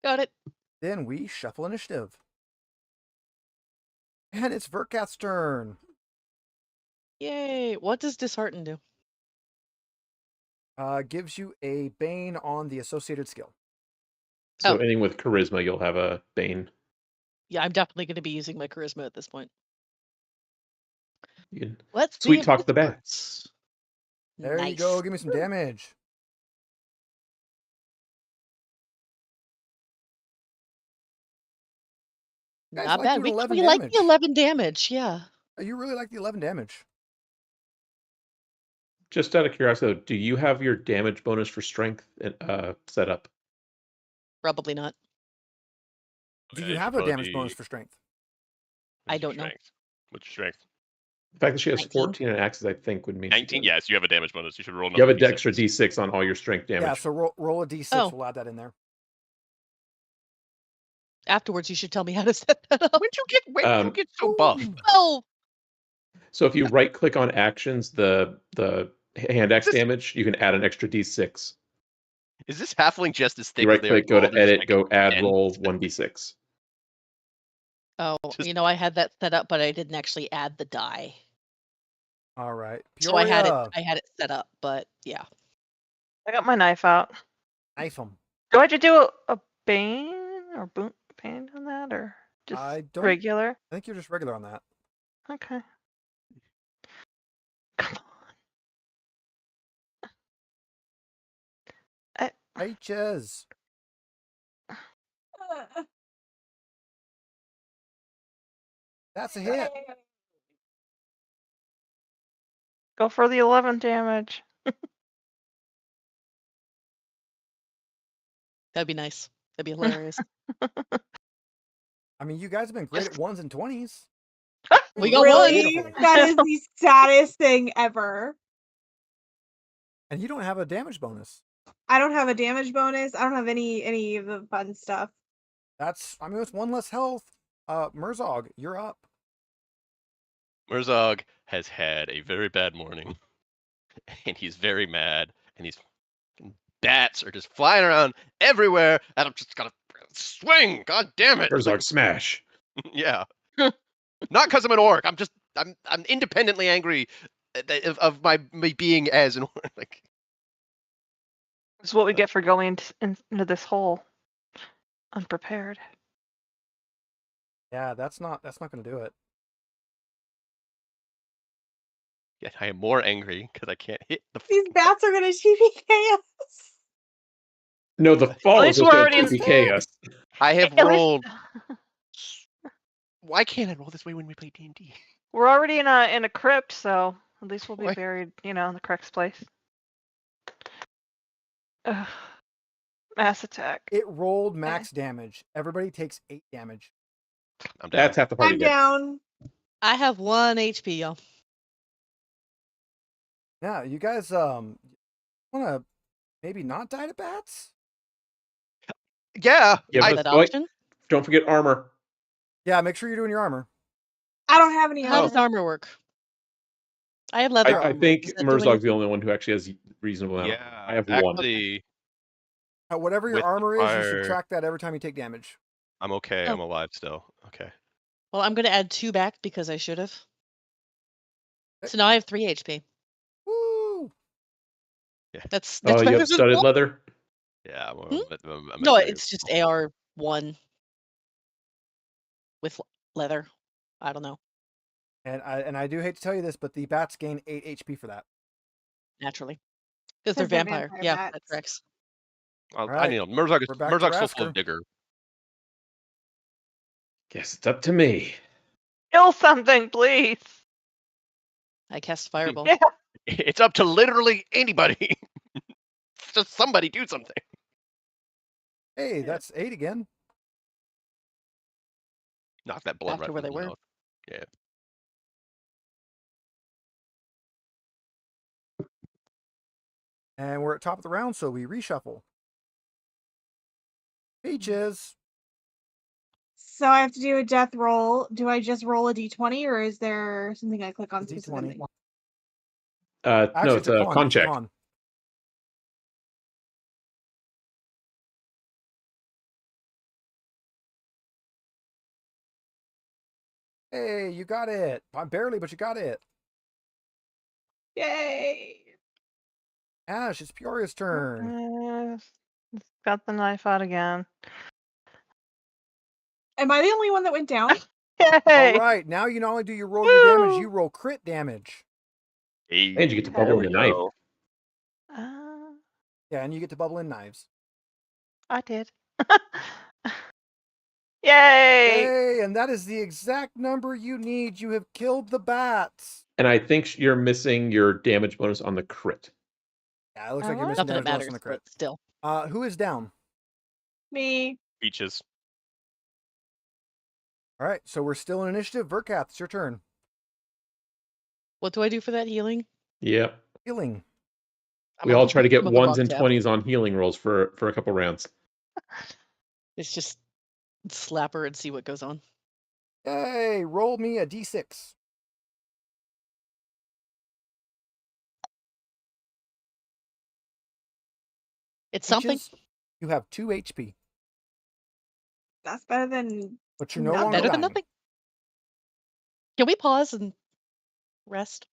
Got it. Then we shuffle initiative. And it's Verkath's turn. Yay! What does dishearten do? Gives you a bane on the associated skill. So Oh. anything with charisma, you'll have a bane. Yeah, I'm definitely going to be using my charisma at this point. You can Let's see sweet if talk this the works. bats. There Nice. you go. Give me some damage. Guys Not like bad. doing We 11 like the damage. 11 damage. Yeah. You really like the 11 damage. Just out of curiosity, though, do you have your damage bonus for strength set up? Probably not. Do Yeah, you you have should a damage probably- bonus for strength? I What's your don't know. strength? What's your strength? The fact that she has 19. 14 in axes, I think, would mean 19. Yes, you have a damage bonus. You should roll You have another an extra d6 on all your strength damage. Yeah, so roll a d6. Oh. We'll add that in there. Afterwards, you should tell me how to set that up. When did you get so buff? Oh, So if you right click on actions, the hand axe This- damage, you can add an extra d6. Is this halfling just as thick You as right they click, are go tall? to They're just edit, like go add 10? roll 1d6. oh, Just- I had that set up, but I didn't actually add the die. All right. So I had Peoria, it set up, but yeah. I got my knife out. knife him. Do I have to do a bane or bane on that, or just I don't- regular? I think you're just regular on that. Okay. Come on. Righteous. That's a hit. Go for the 11 damage. That'd be nice. That'd be hilarious. I mean, you guys have been great at 1s and 20s. We got Really? Beautiful. That is the saddest thing ever. And you don't have a damage bonus. I don't have a damage bonus. I don't have any of the fun stuff. It's 1 less health. Murzog, you're up. Murzog has had a very bad morning, and he's very mad, and these bats are just flying around everywhere, and I'm just gonna swing. God damn it! Herzog smash. Yeah. Not because I'm an orc. I'm independently angry of me being as an orc. Like, This is what we get for going into this hole unprepared. Yeah, that's not going to do it. yeah, I am more angry because I can't hit the. These bats are gonna TPK us. No, the fall is least what's we're going already to in- TPK us. I have At least- rolled. Why can't I roll this way when we play D&D? We're already in a crypt, so at least we'll be Why? buried, in the correct place. Ugh. Mass attack. It rolled max damage. Everybody takes 8 damage. I'm down. That's half the party. I'm Good. down. I have 1 HP, y'all. Now, you guys want to maybe not die to bats? Yeah. Yeah, Is but that wait, option? don't forget armor. Yeah, make sure you're doing your armor. I don't have any How armor. does armor work? I have leather I armor. think Does that do Merzog's anything? the only one who actually has reasonable amount. Yeah. I have one. Actually, Whatever your With armor is, you fire- should track that every time you take damage. I'm okay. Oh. I'm alive still. Okay. Well, I'm going to add 2 back because I should have. Okay. So now I have 3 HP. Woo! That's Oh, you better have than studded one. leather? Yeah. I'm No, okay. it's just AR1 with leather. I don't know. And I do hate to tell you this, but the bats gain 8 HP for that. Naturally. Because they're 'Cause they're vampire. vampire Yeah, bats. that tracks. I Alright, need Merzog. we're back to Merzog's still full Rasker. of vigor. Guess it's up to me. Kill something, please. I cast Fireball. Yeah. It's up to literally anybody. Just somebody do something. Hey, that's 8 again. Knock that blood Back to right where from they the were. mouth. Yeah. And we're at top of the round, so we reshuffle. Peaches. So I have to do a death roll. Do I just roll a d20 or is there something I click on D20. specifically? No, Actually, it's a con It's a check. con. Hey, you got it. Barely, but you got it. Yay! Ash, it's Peoria's turn. Got the knife out again. Am I the only one that went down? Yay! All right, now you not only do you roll your damage, Woo! you roll crit damage. Hey, And you get to There bubble we in the knife. go. Yeah, and you get to bubble in knives. I did. Yay! Yay, and that is the exact number you need. You have killed the bats. And I think you're missing your damage bonus on the crit. Yeah, it looks like you're Alright. missing Not that it damage bonus matters, on the crit. but still. Who is down? Me. Peaches. All right, so we're still in initiative. Verkath, it's your turn. What do I do for that healing? Yep. Healing. We all try to get I'm on the 1s wrong and tab. 20s on healing rolls for a couple rounds. It's just slap her and see what goes on. Yay, roll me a d6. It's something. Peaches, you have 2 HP, That's better than but you're no Nothing. longer Better than dying. nothing. Can we pause and rest?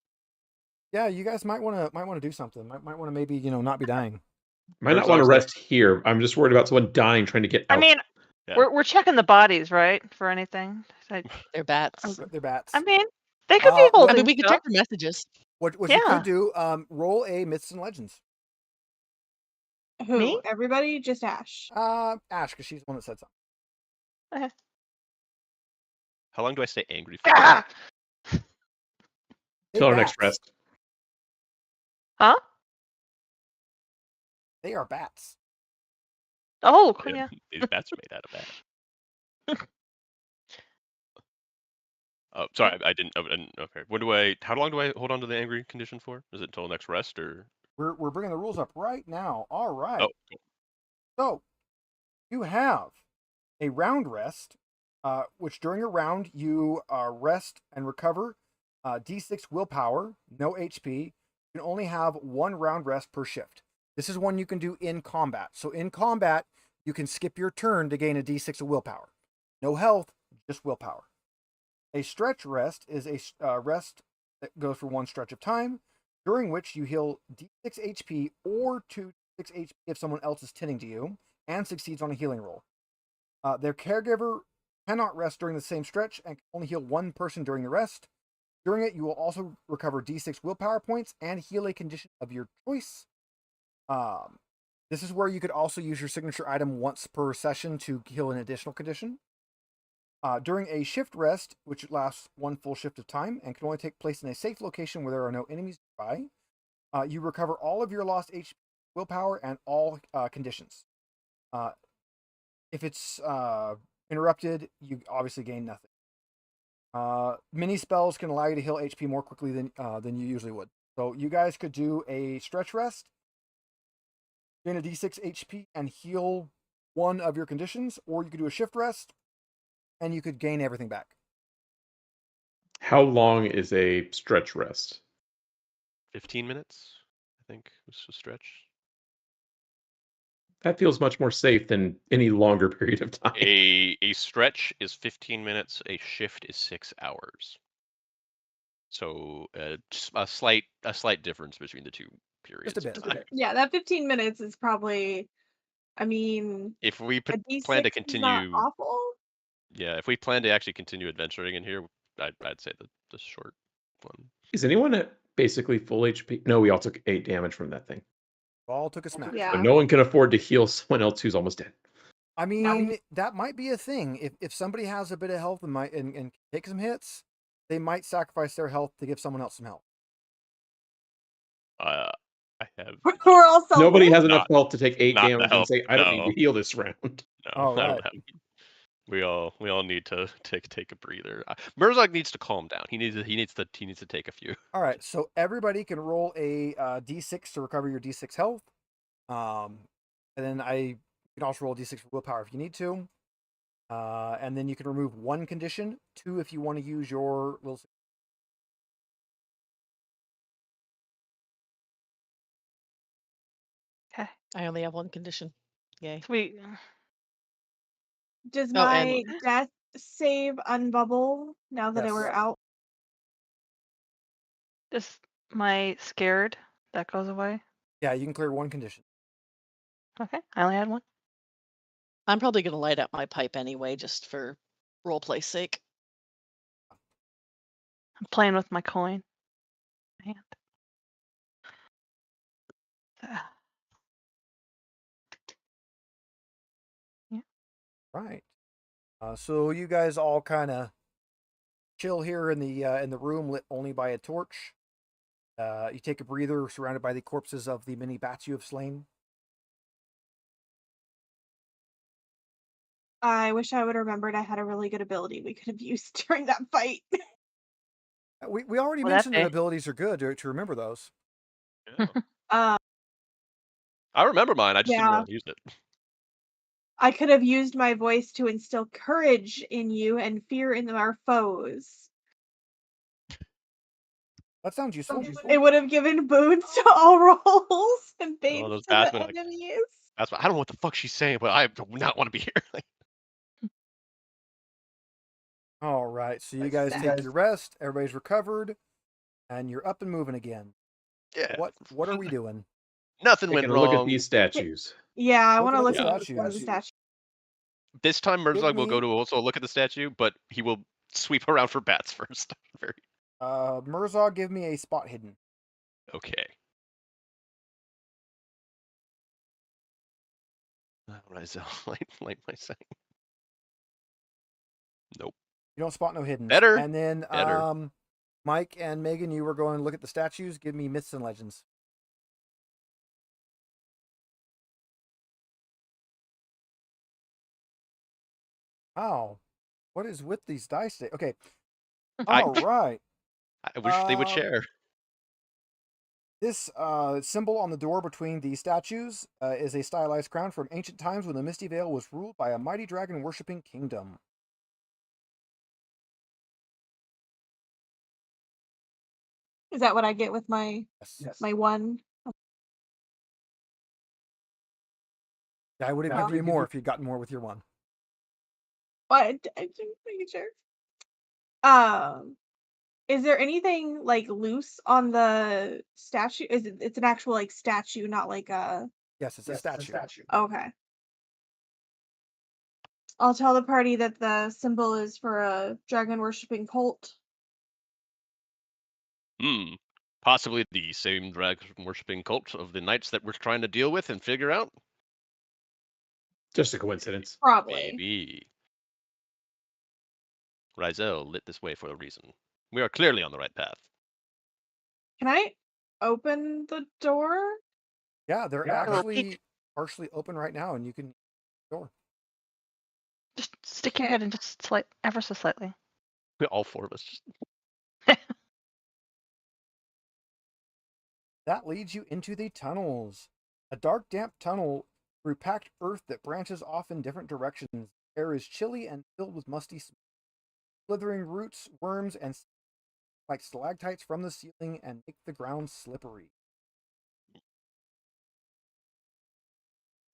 Yeah, you guys might want to do something. Might want to maybe not be dying. Might not want to Merzog's rest here. I'm just worried about someone dying trying to get out. I mean, Yeah. we're checking the bodies, right? For anything. They're bats. They're bats. I mean, they could be I holding I mean, we could stuff. check their messages. What you Yeah. could do, roll a Myths and Legends. who? Me? Everybody? Just Ash. Ash, because she's the one that said something. How long do I stay angry for? Ah! They Till our next bats. rest. Huh? They are bats. Oh, cool, yeah. These bats are made out of bat. Oh, sorry, I didn't. Okay. How long do I hold on to the angry condition for? Is it until next rest or? We're bringing the rules up right now. All right. Oh, cool. So you have a round rest, which during a round you rest and recover D6 willpower, no HP. You can only have 1 round rest per shift. This is one you can do in combat. So in combat, you can skip your turn to gain a D6 of willpower. No health, just willpower. A stretch rest is a rest that goes for 1 stretch of time, during which you heal D6 HP or 2 6 HP if someone else is tending to you, and succeeds on a healing roll. Their caregiver cannot rest during the same stretch and can only heal 1 person during the rest. During it, you will also recover D6 willpower points and heal a condition of your choice. This is where you could also use your signature item once per session to heal an additional condition. During a shift rest, which lasts one full shift of time and can only take place in a safe location where there are no enemies nearby, you recover all of your lost HP, willpower, and all conditions. If it's interrupted, you obviously gain nothing. Mini spells can allow you to heal HP more quickly than you usually would. So you guys could do a stretch rest, gain a D6 HP, and heal one of your conditions, or you could do a shift rest, and you could gain everything back. How long is a stretch rest? 15 minutes, I think, was a stretch. That feels much more safe than any longer period of time. A stretch is 15 minutes. A shift is 6 hours. So just a slight difference between the two periods. Just a bit. of time. Yeah, that 15 minutes is probably. I mean, If we a plan to D6 is not continue, awful. yeah, if we plan to actually continue adventuring in here, I'd say the short one. Is anyone at basically full HP? No, we all took 8 damage from that thing. All took a smash. Yeah. So no one can afford to heal someone else who's almost dead. I mean, that might be a thing. If somebody has a bit of health and take some hits, they might sacrifice their health to give someone else some health. I have We're all selfish. Nobody has enough health to take 8 not the damage and health, say, I don't need no. to heal this round. no, All I right. don't have. We all need to take a breather. Murzog needs to calm down. He needs to take a few. All right, so everybody can roll a D6 to recover your D6 health. And then you can also roll a D6 for willpower if you need to. And then you can remove one condition, 2 if you want to use your will. Okay. I only have one condition. Yay. Sweet. Does Oh, my death save unbubble now that Yes. we're out? Just my scared, that goes away. Yeah, you can clear one condition. Okay, I only had one. I'm probably going to light up my pipe anyway, just for roleplay's sake. I'm playing with my coin. Hand. Ah. Right. So you guys all kind of chill here in the room lit only by a torch. You take a breather, surrounded by the corpses of the many bats you have slain. I wish I would have remembered I had a really good ability we could have used during that fight. We already Well, that mentioned that day. abilities are good to remember those. I remember mine. I just didn't Yeah. want to use it. I could have used my voice to instill courage in you and fear in our foes. That sounds useful. It would have given boons to all rolls and babes those to bats the would, like- enemies. That's what I don't know what the fuck she's saying, but I do not want to be here. All right, so you guys take your rest. Everybody's recovered, and you're up and moving again. Yeah. What are we doing? Nothing went Taking a wrong. look at these statues. Yeah, I Look want to at look the at statues. the statue. This time, Murzog will me- go to also look at the statue, but he will sweep around for bats first. Very Murzog, give me a spot hidden. okay. What is light my second? Nope. You don't spot no hidden. Better. And then Better. Mike and Megan, you were going to look at the statues. Give me myths and legends. Wow. What is with these dice today? Okay. All right. I wish they would share. This symbol on the door between the statues is a stylized crown from ancient times when the Misty Vale was ruled by a mighty dragon worshipping kingdom. Is that what I get with my Yes. my one? I would have given you more if you'd gotten more with your one. What? I'm just making sure. Is there anything like loose on the statue? It's an actual like statue, not like a. Yes, it's a statue. Okay. I'll tell the party that the symbol is for a dragon worshipping cult. Possibly the same dragon worshipping cult of the knights that we're trying to deal with and figure out? Just a coincidence. Probably. Maybe. Rizel lit this way for a reason. We are clearly on the right path. Can I open the door? Yeah, they're little actually peek. partially open right now, and you can door. Just stick your head in just ever so slightly. All four of us just That leads you into the tunnels. A dark, damp tunnel through packed earth that branches off in different directions. The air is chilly and filled with musty smoke. Slithering roots, worms, and like stalactites from the ceiling and make the ground slippery.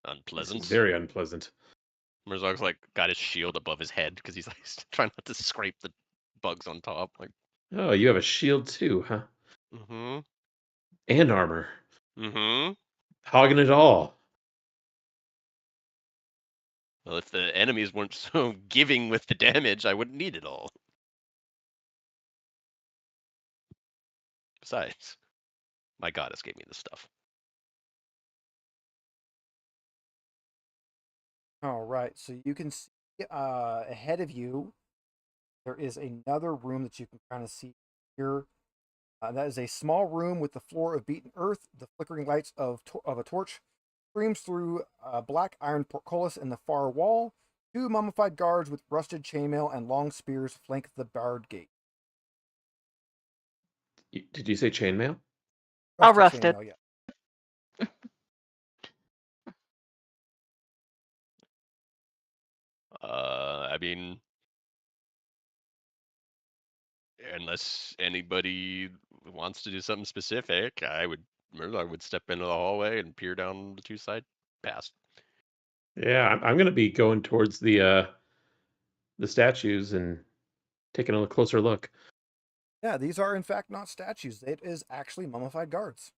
This unpleasant. is very unpleasant. Murzog's like got his shield above his head because he's like trying not to scrape the bugs on top. Like, Oh, you have a shield too, huh? mm-hmm. And armor. Mm-hmm. Hogging it all. Well, if the enemies weren't so giving with the damage, I wouldn't need it all. Besides, my goddess gave me this stuff. All right, so you can see ahead of you, there is another room that you can kind of see here. That is a small room with the floor of beaten earth. The flickering lights of a torch streams through a black iron portcullis in the far wall. Two mummified guards with rusted chainmail and long spears flank the barred gate. Did you say chainmail? I'll rust it. chainmail, yeah. I mean, unless anybody wants to do something specific, Murzog would step into the hallway and peer down the two side paths. Yeah, I'm gonna be going towards the statues and taking a closer look. Yeah, these are in fact not statues. It is actually mummified guards.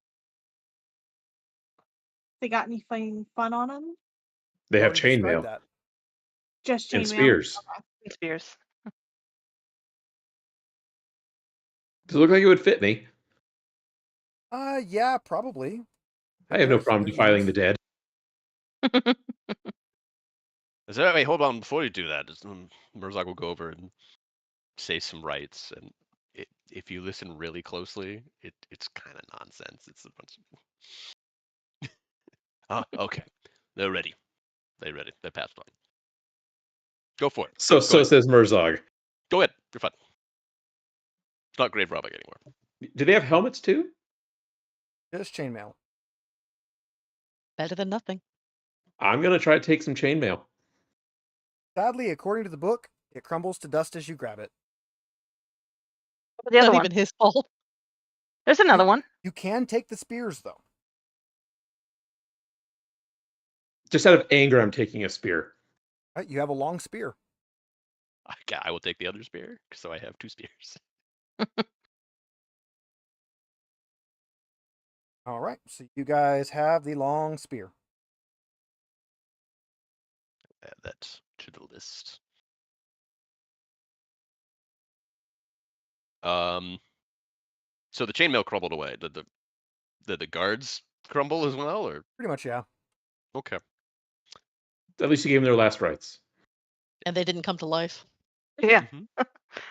They got anything fun on them? They have Already described chainmail that. Just and chainmail. spears. And spears. Does it look like it would fit me? Yeah, probably. I have no does, problem they're defiling the used. dead. So wait, hold on. Before you do that, Murzog will go over and say some rites, and if you listen really closely, it's kind of nonsense. It's a bunch of... okay. They're ready. They're ready. They passed on. Go for it. So ahead. says Murzog. Go ahead. You're fine. It's not grave robbing anymore. Do they have helmets too? Just chainmail. Better than nothing. I'm gonna try to take some chainmail. Sadly, according to the book, it crumbles to dust as you grab it. The other Not one. even his fault. There's another one. You can take the spears, though. Just out of anger, I'm taking a spear. Right, you have a long spear. I will take the other spear, so I have two spears. All right, so you guys have the long spear. Add that to the list. So the chainmail crumbled away. Did the guards crumble as well, or Pretty much, yeah. okay? At least you gave them their last rites. And they didn't come to life. Yeah. Mhm.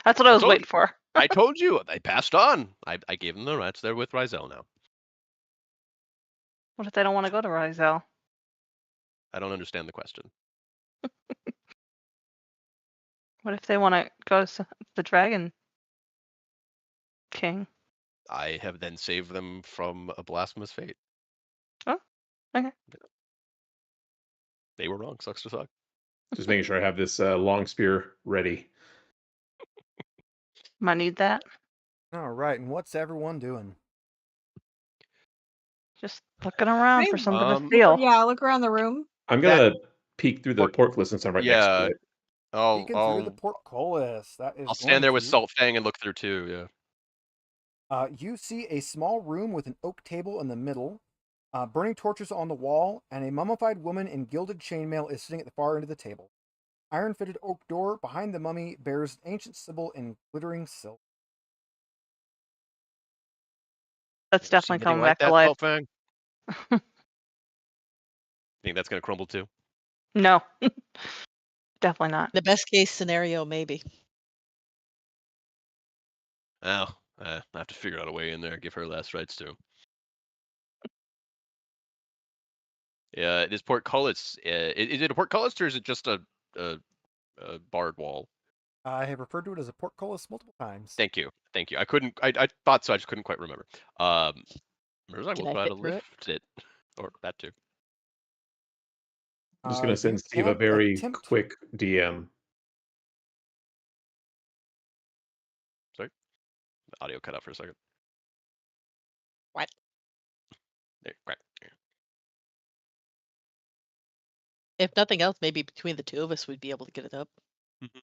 That's what I was told waiting you. for. I told you they passed on. I gave them the rights. They're with Rizel now. What if they don't want to go to Rizel? I don't understand the question. What if they want to go to the Dragon King? I have then saved them from a blasphemous fate. Oh, okay. They were wrong. Sucks to suck. Just making sure I have this long spear ready. Might need that. All right, and what's everyone doing? Just looking around for Hey, something to Um, steal. Yeah, look around the room. I'm gonna peek through the Port- portcullis since I'm right next to it. Peeking through the portcullis. That is. I'll stand there with to... Salt Fang and look through too. Yeah. You see a small room with an oak table in the middle, burning torches on the wall, and a mummified woman in gilded chainmail is sitting at the far end of the table. Iron-fitted oak door behind the mummy bears an ancient symbol in glittering silk. That's Ever seen definitely anything coming like back to that, life. Fang? Think that's gonna crumble too? No, definitely not. The best case scenario, maybe. Oh, I have to figure out a way in there. Give her last rites too. Yeah, is portcullis? Is it a portcullis or is it just a barred wall? I have referred to it as a portcullis multiple times. Thank you. I couldn't. I thought so. I just couldn't quite remember. Mirzak Can will I try fit to through it? lift it, or that too. I'm just gonna send You Steve a can very attempt. quick DM. Sorry, the audio cut out for a second. What? There, right. If nothing else, maybe between the two of us, we'd be able to get it up. Mhm.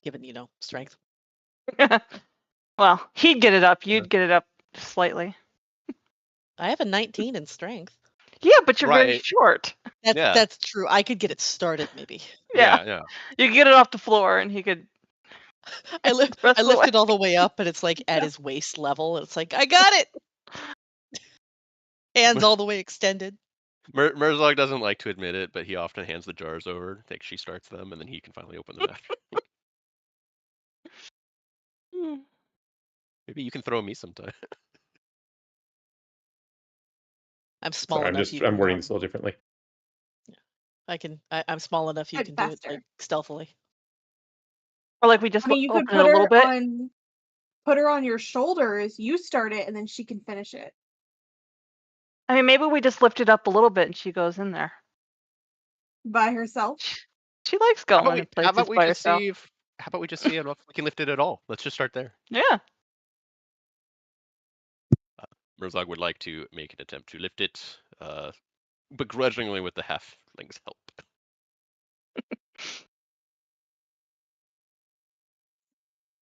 Given, strength. Well, he'd get it up. Yeah. You'd get it up slightly. I have a 19 in strength. Yeah, but you're very Right. short. Yeah. That's true. I could get it started, maybe. Yeah. You could get it off the floor, and he could. I the rest of the lift way. it all the way up, and it's like at his waist level. And it's like, I got it. Hands all the way extended. Mirzak doesn't like to admit it, but he often hands the jars over. Like she starts them, and then he can finally open them after. Maybe you can throw me sometime. I'm small Sorry, enough. I'm wording this a little differently. I'm small enough. You I'd can do it faster. like stealthily. Or like we just I mean, you could open it put a little bit. put her on your shoulders. You start it, and then she can finish it I mean, maybe we just lift it up a little bit, and she goes in there. by herself. She likes How going in about, how places about we by just herself. see if how about we just see if we can lift it at all? Let's just start there. Yeah. Mirzak would like to make an attempt to lift it, begrudgingly with the halfling's help.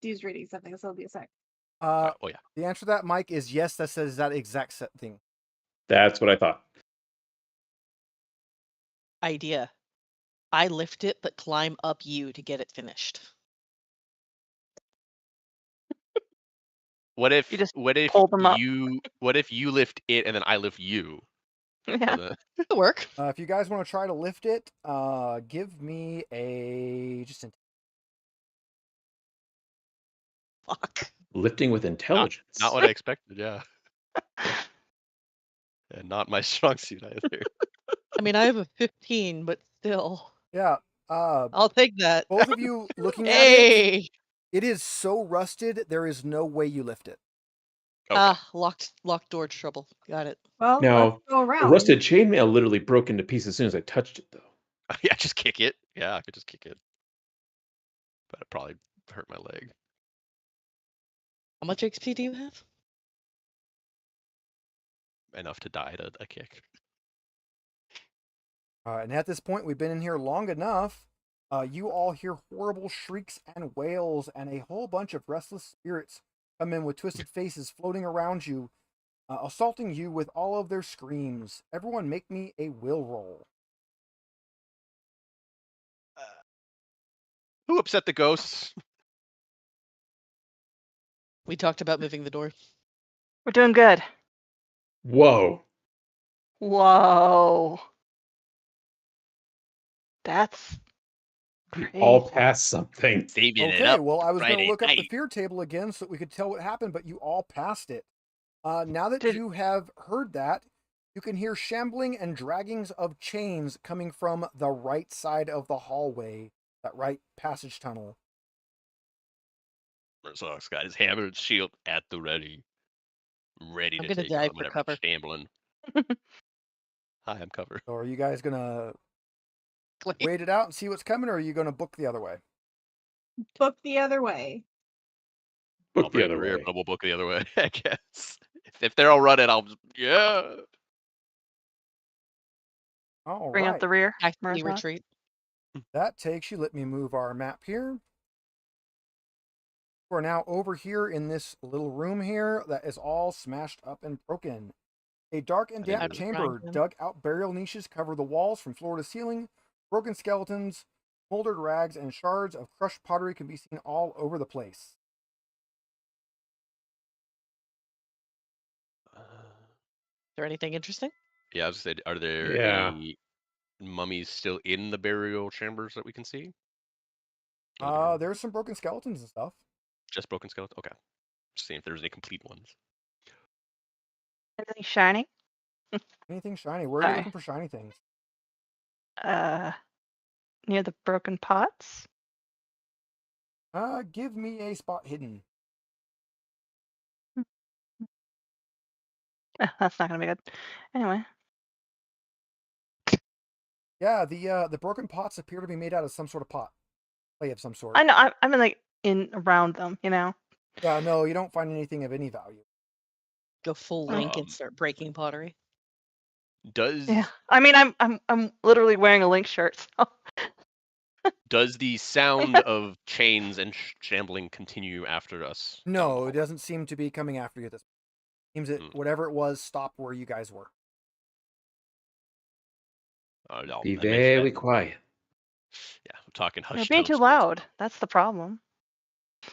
Steve's reading something, so it'll be a sec. Oh yeah. The answer to that, Mike, is yes. That says that exact set thing. That's what I thought. Idea. I lift it, but climb up you to get it finished. What if You just what if pull them up. you lift it and then I lift you? Yeah. It'll work. If you guys want to try to lift it, give me a Fuck. Lifting with intelligence. Not what I expected. Yeah. And not my strong suit either. I mean, I have a 15, but still. Yeah. I'll take that. Both of you looking at it, Hey. it is so rusted. There is no way you lift it. Okay. Locked door trouble. Got it. Well, Now, let's go The around. rusted chainmail literally broke into pieces as soon as I touched it, though. Yeah, just kick it. Yeah, I could just kick it. But it probably hurt my leg. How much XP do you have? Enough to die to a kick. And at this point, we've been in here long enough. You all hear horrible shrieks and wails, and a whole bunch of restless spirits come in with twisted faces floating around you, assaulting you with all of their screams. Everyone make me a will roll. Who upset the ghosts? We talked about moving the door. We're doing good. Whoa. Whoa. That's You crazy. all passed something. Saving it Okay, up. well, I was going to Friday look up the night. fear table again so that we could tell what happened, but you all passed it. Now that Did- you have heard that, you can hear shambling and draggings of chains coming from the right side of the hallway, that right passage tunnel. Mirzak's got his hammer and shield at the ready. Ready I'm to gonna take dive on for whatever cover. shambling. Hi, I'm covered. So are you guys going to Wait. wait it out and see what's coming, or are you going to book the other way? Book the other way. I'll Book bring the the other rear, way. but we'll book the other way, I guess. If they're all running, I'll just, yeah. All Bring right. up the rear. Actively Mirzak. retreat. That takes you. Let me move our map here. We're now over here in this little room here that is all smashed up and broken. A dark and I didn't damp know. chamber. Grind. Dug out burial niches cover the walls from floor to ceiling. Broken skeletons, moldered rags, and shards of crushed pottery can be seen all over the place. there anything interesting? Yeah, I was gonna say, are there Yeah. any mummies still in the burial chambers that we can see? In the burial- There's some broken skeletons and stuff. Just broken skeleton? Okay. Just seeing if there's any complete ones. Anything shiny? Anything shiny? Where are you Sorry. looking for shiny things? Near the broken pots. Give me a spot hidden. That's not gonna be good. Anyway, Yeah, the broken pots appear to be made out of some sort of pot, clay of some sort. I know. I'm in like in around them. You know. Yeah, no, you don't find anything of any value. Go full Link and Um, start breaking pottery. Does Yeah. I mean, I'm literally wearing a Link shirt. So. does the sound of chains and shambling continue after us? down the No, hall? it doesn't seem to be coming after you at this point. Seems that whatever it was stopped where you guys were. No, Be I mentioned very that. quiet. Yeah, I'm talking You're hushed being too tones. loud. That's the problem.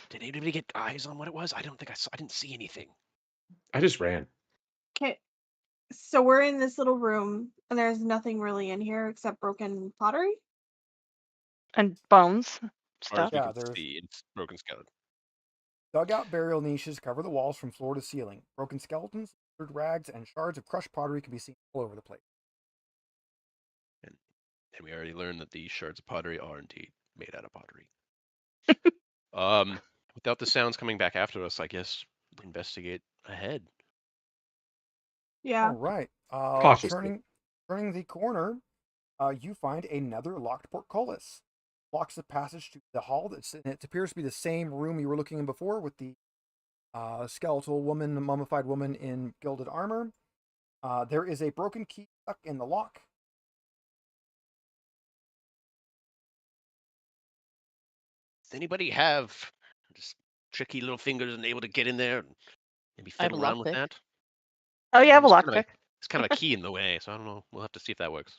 Did anybody get eyes on what it was? I don't think I saw. I didn't see anything. I just ran. Okay. So we're in this little room, and there's nothing really in here except broken pottery. And bones, As far as stuff. we Yeah, can there's see, it's broken skeleton. dugout burial niches cover the walls from floor to ceiling. Broken skeletons, littered rags, and shards of crushed pottery can be seen all over the place. And we already learned that these shards of pottery are indeed made out of pottery. Without the sounds coming back after us, I guess we'll investigate ahead. Yeah. All right. Cautiously. Turning the corner, you find another locked portcullis. Blocks the passage to the hall. It appears to be the same room you were looking in before, with the skeletal woman, mummified woman in gilded armor. There is a broken key stuck in the lock. Does anybody have just tricky little fingers and able to get in there and maybe I have fiddle a around with lockpick. that? Oh, you have a It's kind of lockpick. it's kind of a key in the way, so I don't know. We'll have to see if that works.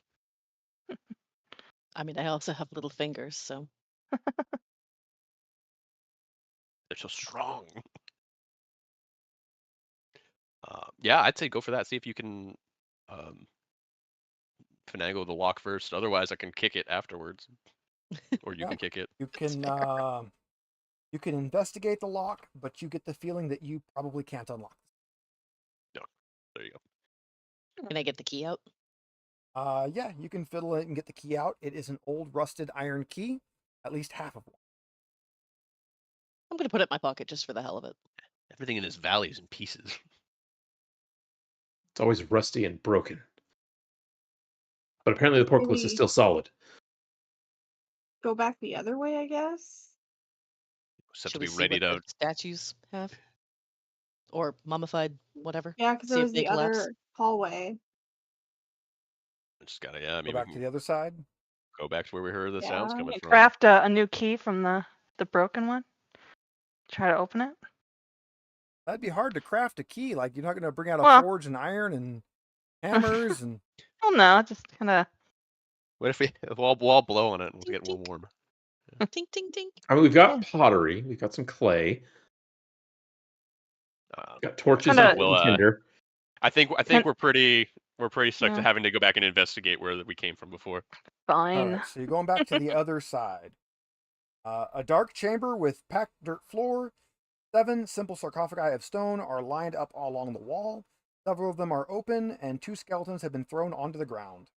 I mean, I also have little fingers, so They're so strong. Yeah, I'd say go for that. See if you can finagle the lock first. Otherwise, I can kick it afterwards, or you Yeah. can kick it. You can investigate the lock, but you get the feeling that you probably can't unlock. No, there you go. can I get the key out? Yeah, you can fiddle it and get the key out. It is an old rusted iron key, at least half of one. I'm gonna put it in my pocket just for the hell of it. Everything in this valley is in pieces. It's always rusty and broken. But apparently the portcullis is Maybe still solid. go back the other way, I guess. Just have Should to we be see ready what to. the statues have? Or mummified, whatever. Yeah, because See there if was they the collapse. other hallway. Just gotta. Yeah, I Go mean, back we to can the other side. go back to where we heard the sounds Yeah. coming You from. craft a new key from the broken one. Try to open it. That'd be hard to craft a key. Like, you're not going to bring out a Well- forge and iron and hammers and. Well, no, just kind of. What if we'll all blow on it and we'll get a little warm? Tink, tink, tink. I mean, we've got pottery. We've got some clay. We've got torches Kinda- and We'll, tinder. I think Can- we're pretty stuck to Yeah. having to go back and investigate where we came from before. Fine. All right, so you're going back to the other side. A dark chamber with packed dirt floor. 7 simple sarcophagi of stone are lined up all along the wall. Several of them are open, and 2 skeletons have been thrown onto the ground.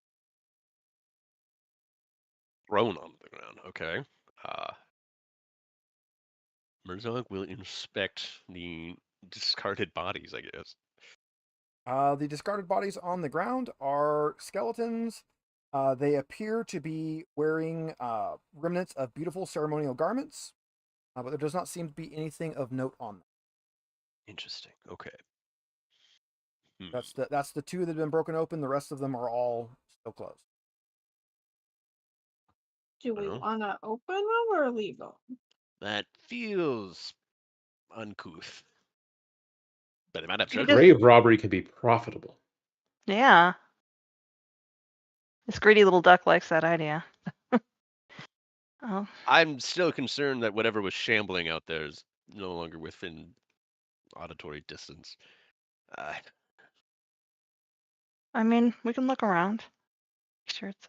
Thrown onto the ground. Okay. Merzog will inspect the discarded bodies, I guess. The discarded bodies on the ground are skeletons. They appear to be wearing remnants of beautiful ceremonial garments, but there does not seem to be anything of note on them. Interesting. Okay. That's the 2 that have been broken open. The rest of them are all still closed. Do we Well. want to open them or leave them? That feels uncouth. But it might have You treasure. Grave robbery could be profitable. Yeah. This greedy little duck likes that idea. Oh. I'm still concerned that whatever was shambling out there is no longer within auditory distance. I mean, we can look around. Make sure it's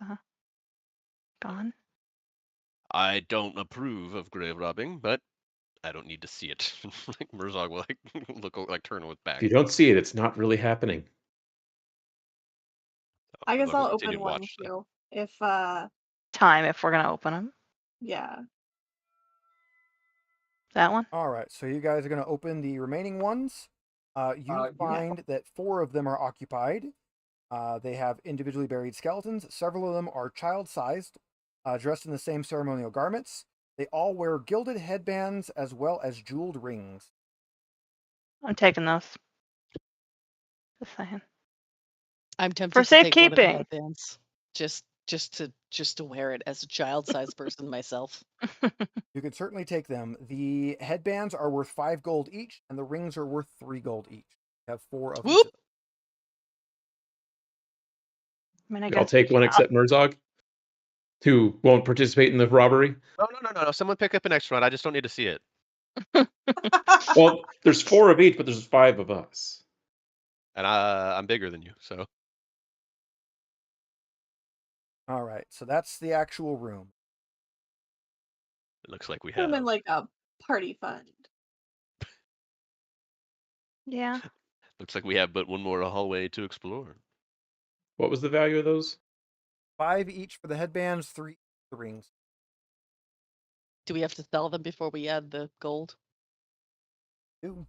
gone. I don't approve of grave robbing, but I don't need to see it. Like Murzog will like turn with back. If you don't see it, it's not really happening. I guess Murzog will I'll continue open to one watch the- too. If Time if we're gonna open them. yeah. That one. All right, so you guys are going to open the remaining ones. You find that 4 of them are occupied. They have individually buried skeletons. Several of them are child-sized, dressed in the same ceremonial garments. They all wear gilded headbands as well as jeweled rings. I'm taking those. Just saying. I'm tempted For to take one of the safekeeping. headbands. Just to wear it as a child-sized person myself. You can certainly take them. The headbands are worth 5 gold each, and the rings are worth 3 gold each. You have 4 of Whoop! each. I mean, I I'll guess take one except Murzog, who won't participate in the robbery. No. Someone pick up an extra one. I just don't need to see it. Well, there's 4 of each, but there's 5 of us. And I'm bigger than you, so. All right, so that's the actual room. It looks like we Put them have. in like a party fund. Yeah. Looks like we have but one more hallway to explore. What was the value of those? 5 each for the headbands, 3 for the rings. Do we have to sell them before we add the gold? Ooh.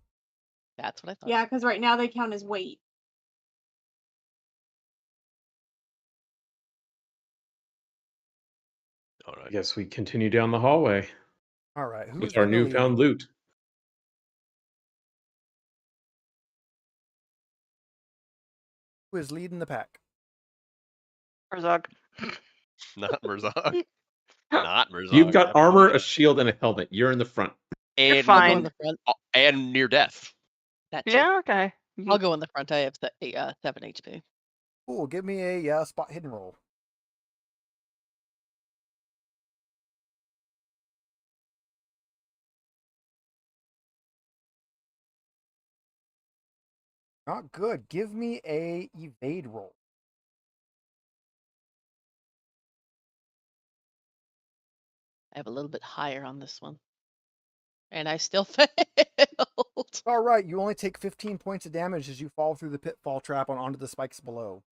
That's what I thought. Yeah, because right now they count as weight. All I right. guess we continue down the hallway All right, who's with our in the lead? newfound loot. Who is leading the pack? Murzog. Not Murzog. Not Murzog. You've got Absolutely armor, a not. shield, and a helmet. You're in the front. You're And I'll go in fine. the front. and near death. That too. Yeah. Okay. I'll go in the front. I have 7 HP. Cool, give me a spot hidden roll. Not good. Give me a evade roll. I have a little bit higher on this one. And I still failed. All right, you only take 15 points of damage as you fall through the pitfall trap onto the spikes below.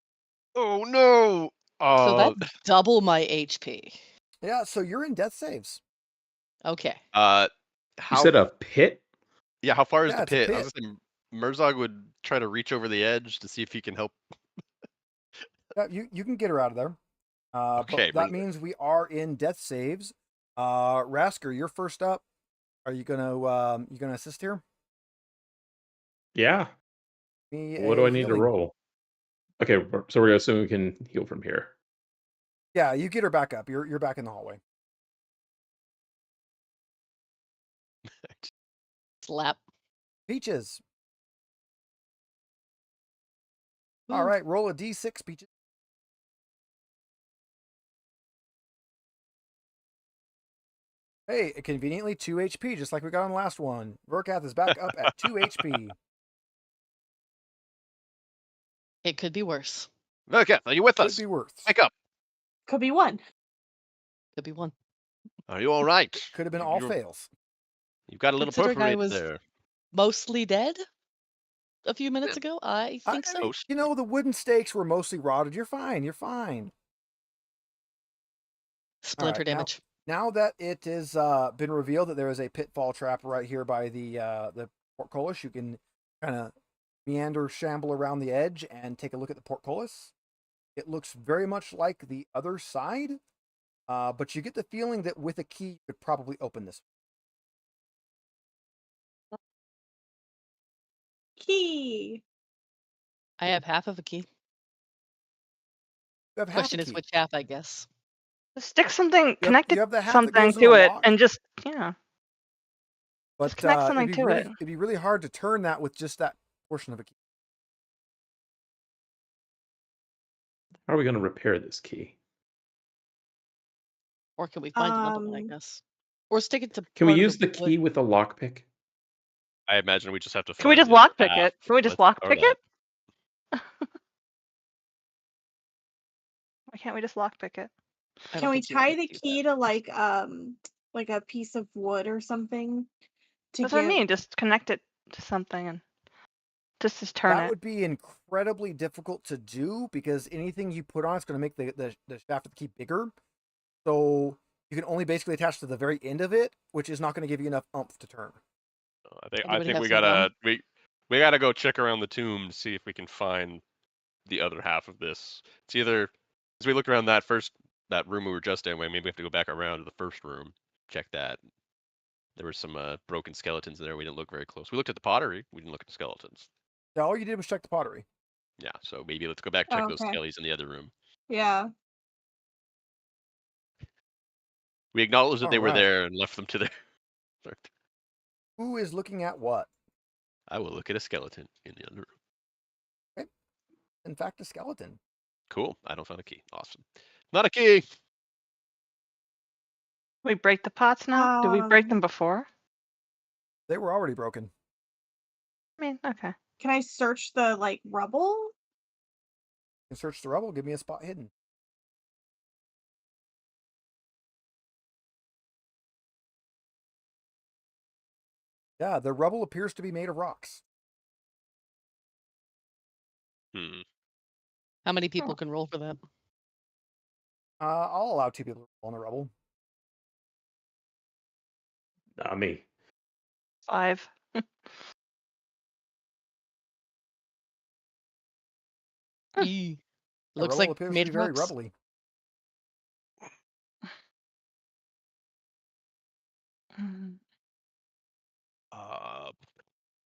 Oh no! So that's double my HP. Yeah, so you're in death saves. Okay. How You said a pit? yeah, how far is Yeah, the it's a pit? I pit. was thinking Murzog would try to reach over the edge to see if he can help. Yeah, you can get her out of there. Okay, but bring that it. means we are in death saves. Rasker, you're first up. Are you gonna assist here? Yeah. Me What do a I need to healing roll? Okay, so we're assuming we can heal from here. Yeah, you get her back up. You're back in the hallway. Slap. Peaches. Ooh. All right, roll a d6, Peaches. Hey, conveniently 2 HP, just like we got on the last one. Verkath is back up at 2 HP. It could be worse. Okay, are you with Could us? be worse. Wake up. Could be one. Could be one. Are you all right? Could have been all You're- fails. You've got a little Considering I perforated was- there. Mostly dead a few minutes ago? I think so. mean, you know, the wooden stakes were mostly rotted. You're fine. You're fine. Splinter Alright, now- damage. Now that it has been revealed that there is a pitfall trap right here by the portcullis, you can kind of meander, shamble around the edge, and take a look at the portcullis. It looks very much like the other side, but you get the feeling that with a key, you could probably open this. Key. I have half of a key. You have half a Question is key. which half, I guess. Just stick something connected you have the half that something goes in to the it lock. and just yeah. But connect something to it. It'd be really hard to turn that with just that portion of a key. How are we going to repair this key? Or can we find another one, I guess? Or stick it to Can we part of use the wood. key with a lockpick? I imagine we just have to. Can we find just the lockpick path. it? Can we just Let's start lockpick that. it? Why can't we just lockpick it? I Can don't we think you want tie me the to do key to like a piece of wood or something to That's give? what I mean. Just connect it to something and just turn That it. would be incredibly difficult to do because anything you put on it's going to make the shaft of the key bigger. So you can only basically attach to the very end of it, which is not going to give you enough oomph to turn. I Anybody think have we some gotta gum? we gotta go check around the tomb to see if we can find the other half of this. It's either as we look around that room we were just in, maybe we have to go back around to the first room, check that. There were some broken skeletons in there. We didn't look very close. We looked at the pottery. We didn't look at the skeletons. Yeah, all you did was check the pottery. Yeah, so maybe let's go back check those Okay. skellies in the other room. Yeah. We acknowledged that All they were right. there and left them to their. Who is looking at what? I will look at a skeleton in the other room. Okay. In fact, a skeleton. Cool. I don't find a key. Awesome. Not a key. We break the pots now? Did we break them before? They were already broken. I mean, okay. Can I search the rubble? You can search the rubble. Give me a spot hidden. Yeah, the rubble appears to be made of rocks. How many people can roll for that? I'll allow 2 people to roll on the rubble. Not me. 5. Eee. The Looks rubble like appears to made be of very rocks. rubbly.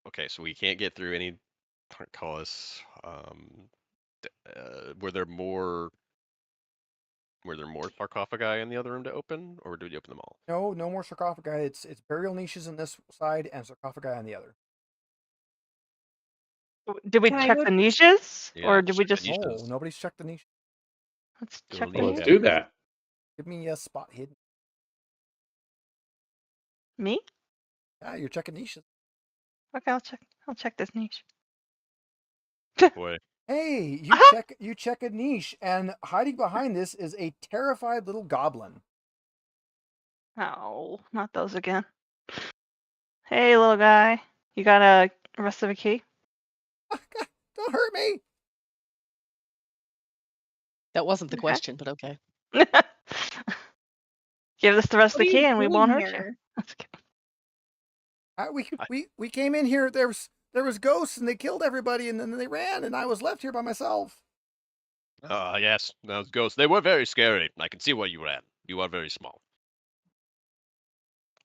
Okay, so we can't get through any portcullis. Were there more sarcophagi in the other room to open, or did we open them all? No more sarcophagi. It's burial niches on this side and sarcophagi on the other. Did we Can I check go- the niches? Yeah, Or did we check the just... niches. Oh, nobody's checked the niche. Let's Go check the leave Well, it let's niches. do that. Give me a spot hidden. Me? Yeah, you're checking niches. Okay, I'll check this niche. Boy, Hey, you check a niche, and hiding behind this is a terrified little goblin. Oh, not those again. Hey, little guy. You got a rest of a key? Don't hurt me. That wasn't the Okay. question, but okay. Give us the rest of What the are you key and we doing won't hurt you. here? That's okay. We came in here. There was ghosts, and they killed everybody, and then they ran, and I was left here by myself. yes, those ghosts. They were very scary. I can see why you ran. You are very small.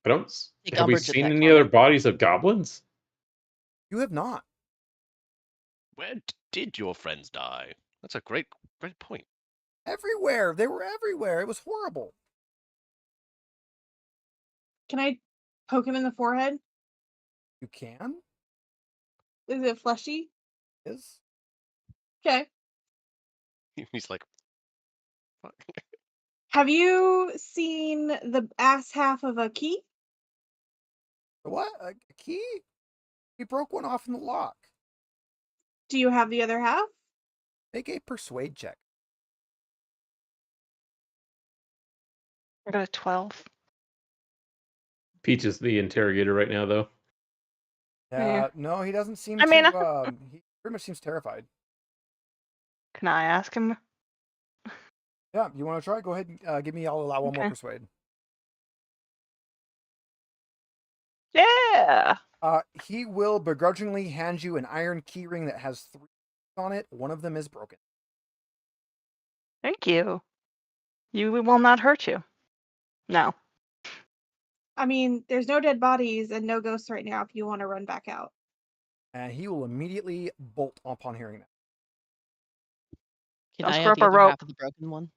I don't. Take Have we umbrage at seen that any other comment. bodies of goblins? You have not. Where did your friends die? That's a great point. Everywhere. They were everywhere. It was horrible. Can I poke him in the forehead? You can? Is it fleshy? Is? Okay. He's like, fuck. Have you seen the ass half of a key? What? A key? We broke one off in the lock. Do you have the other half? Make a persuade check. I got a 12. Peach is the interrogator right now, though. Yeah. No, he doesn't seem I mean, to. He pretty much seems terrified. Can I ask him? Yeah, you want to try? Go ahead and give me. I'll allow one more Okay. persuade. Yeah. He will begrudgingly hand you an iron keyring that has 3 on it. One of them is broken. Thank you. We will not hurt you. No. I mean, there's no dead bodies and no ghosts right now if you want to run back out. And he will immediately bolt upon hearing that. Can Don't I screw have up the a other rope. half of the broken one?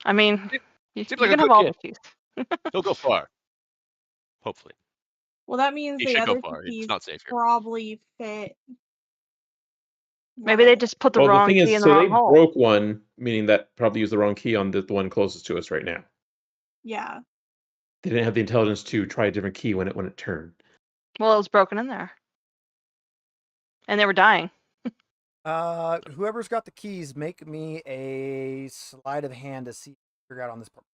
I mean, you Seems like can a have good all kid. the keys. He'll go far. Hopefully. Well, that means He the should go other far. keys It's not safe here. probably fit. Maybe they just put the Well, the wrong thing key is, in the so wrong they hole. broke one, meaning that probably used the wrong key on the one closest to us right now. Yeah. They didn't have the intelligence to try a different key when it turned. Well, it was broken in there. And they were dying. Whoever's got the keys, make me a sleight of hand to see figure out on this part.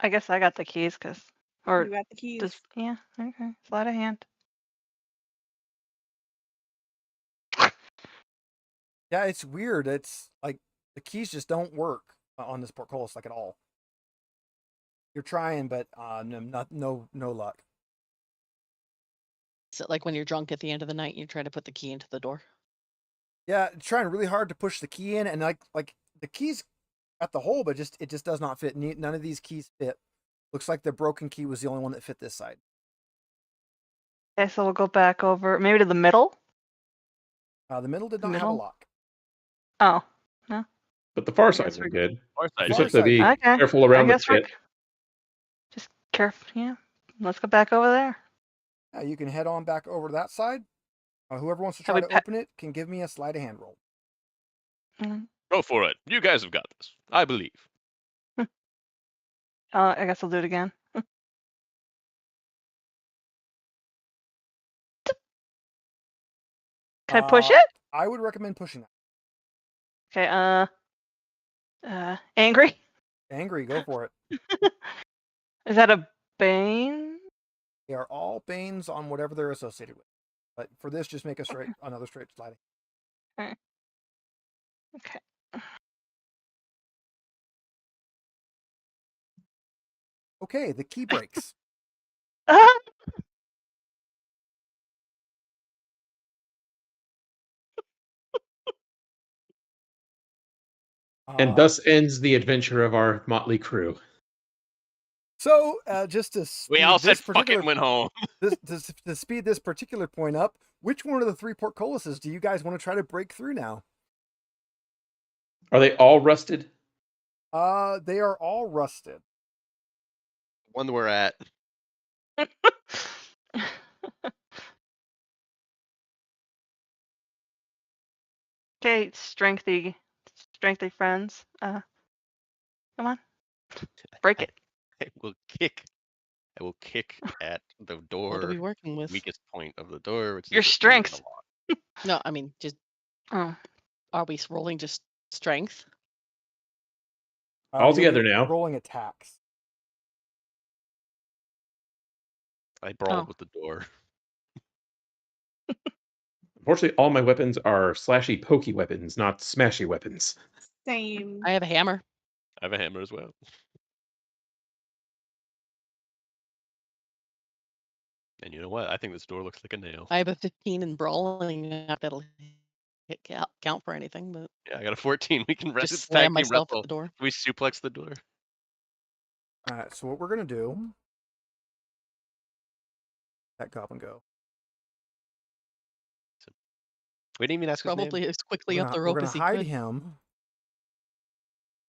I guess I got the keys, or You got the keys. yeah, okay, sleight of hand. Yeah, it's weird. It's like the keys just don't work on this portcullis like at all. You're trying, but no luck. Is it like when you're drunk at the end of the night and you try to put the key into the door? Yeah, trying really hard to push the key in, and like the keys at the hole, but it just does not fit. None of these keys fit. Looks like the broken key was the only one that fit this side. Okay, so we'll go back over maybe to the middle. The middle did not have a Middle? lock. Oh, no. But the far I sides guess are good. Far You side just far have to be side- Okay. careful I around the guess we're pit. just careful. Yeah, let's go back over there. You can head on back over to that side. Whoever wants to Have try we to open it can give me a sleight of hand roll. Mhm. Go for it. You guys have got this. I believe. I guess I'll do it again. Can I push it? I would recommend pushing that. Okay. Angry. Angry, go for it. Is that a bane? They are all banes on whatever they're associated with. But for this, just make another straight sliding. Okay. Okay, the key breaks. And thus ends the adventure of our motley crew. So, just to We all speed said this fucking particular went home. to speed this particular point up, which one of the three portcullises do you guys want to try to break through now? Are they all rusted? They are all rusted. One we're at. Okay, strengthy friends. Come on, break it. I will kick at the door. What are we working with? Weakest point of the door, which is Your the key in strength. the lock. No, I mean, just Oh, are we rolling just strength? All You'll be together now. Rolling attacks. I brawled with the door. Unfortunately, all my weapons are slashy, pokey weapons, not smashy weapons. Same. I have a hammer. I have a hammer as well. And you know what? I think this door looks like a nail. I have a 15 in brawling. Not that'll count for anything, but Yeah, I got a 14. We can just slam myself at the door. We suplex the door. All right, so what we're gonna do? Let Goblin go. We didn't even ask his Probably name. as quickly up the We're rope gonna as he hide could. him,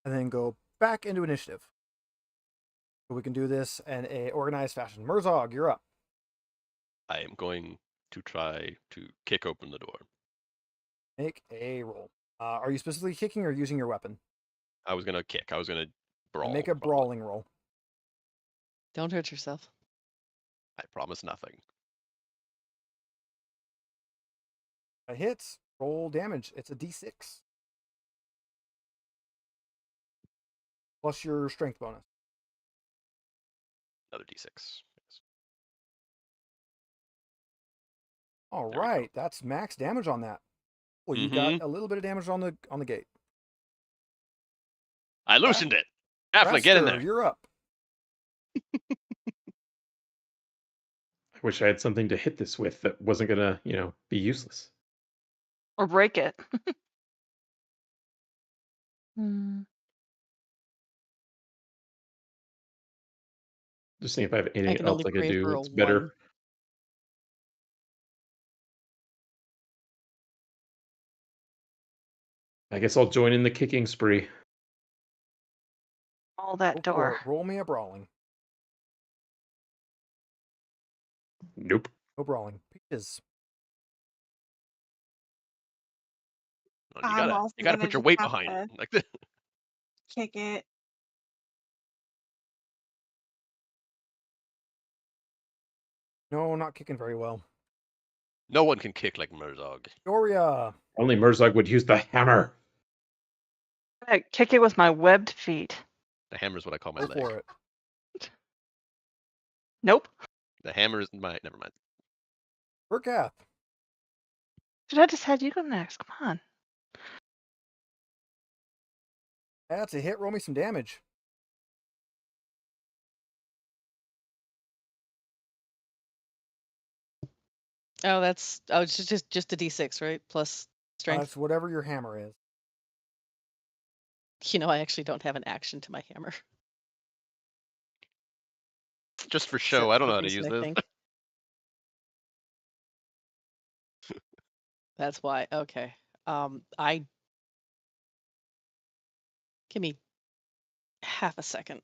and then go back into initiative. So we can do this in a organized fashion. Murzog, you're up. I am going to try to kick open the door. Make a roll. Are you specifically kicking or using your weapon? I was gonna kick. I was gonna brawl. Make a brawling roll. Don't hurt yourself. I promise nothing. That hits. Roll damage. It's a d6 plus your strength bonus. Another d6. Yes. All There we right, that's max damage on that. Well, you got a little bit of damage on the gate. I loosened it. Halfling, get in there. You're up. I wish I had something to hit this with that wasn't gonna, be useless. or break it. Just seeing if I have anything can else only I could pray do for a that's better. one. I guess I'll join in the kicking spree. All that Go for door. it. Roll me a brawling. Nope. No brawling. Peaches. You I'm gotta also put gonna your just weight have behind to it. Like this. kick it. No, not kicking very well. No one can kick like Murzog. Doria. Only Murzog would use the hammer. I kick it with my webbed feet. The hammer's what I call my Go leg. for it. Nope. The hammer is my. Never mind. Burkath. Dude, I just had you go next. Come on. That's a hit. Roll me some damage. Oh, it's just a d6, right? Plus strength. That's whatever your hammer is. I actually don't have an action to my hammer. Just for show, I don't know how to use I this. think. That's why. Okay. Give me half a second.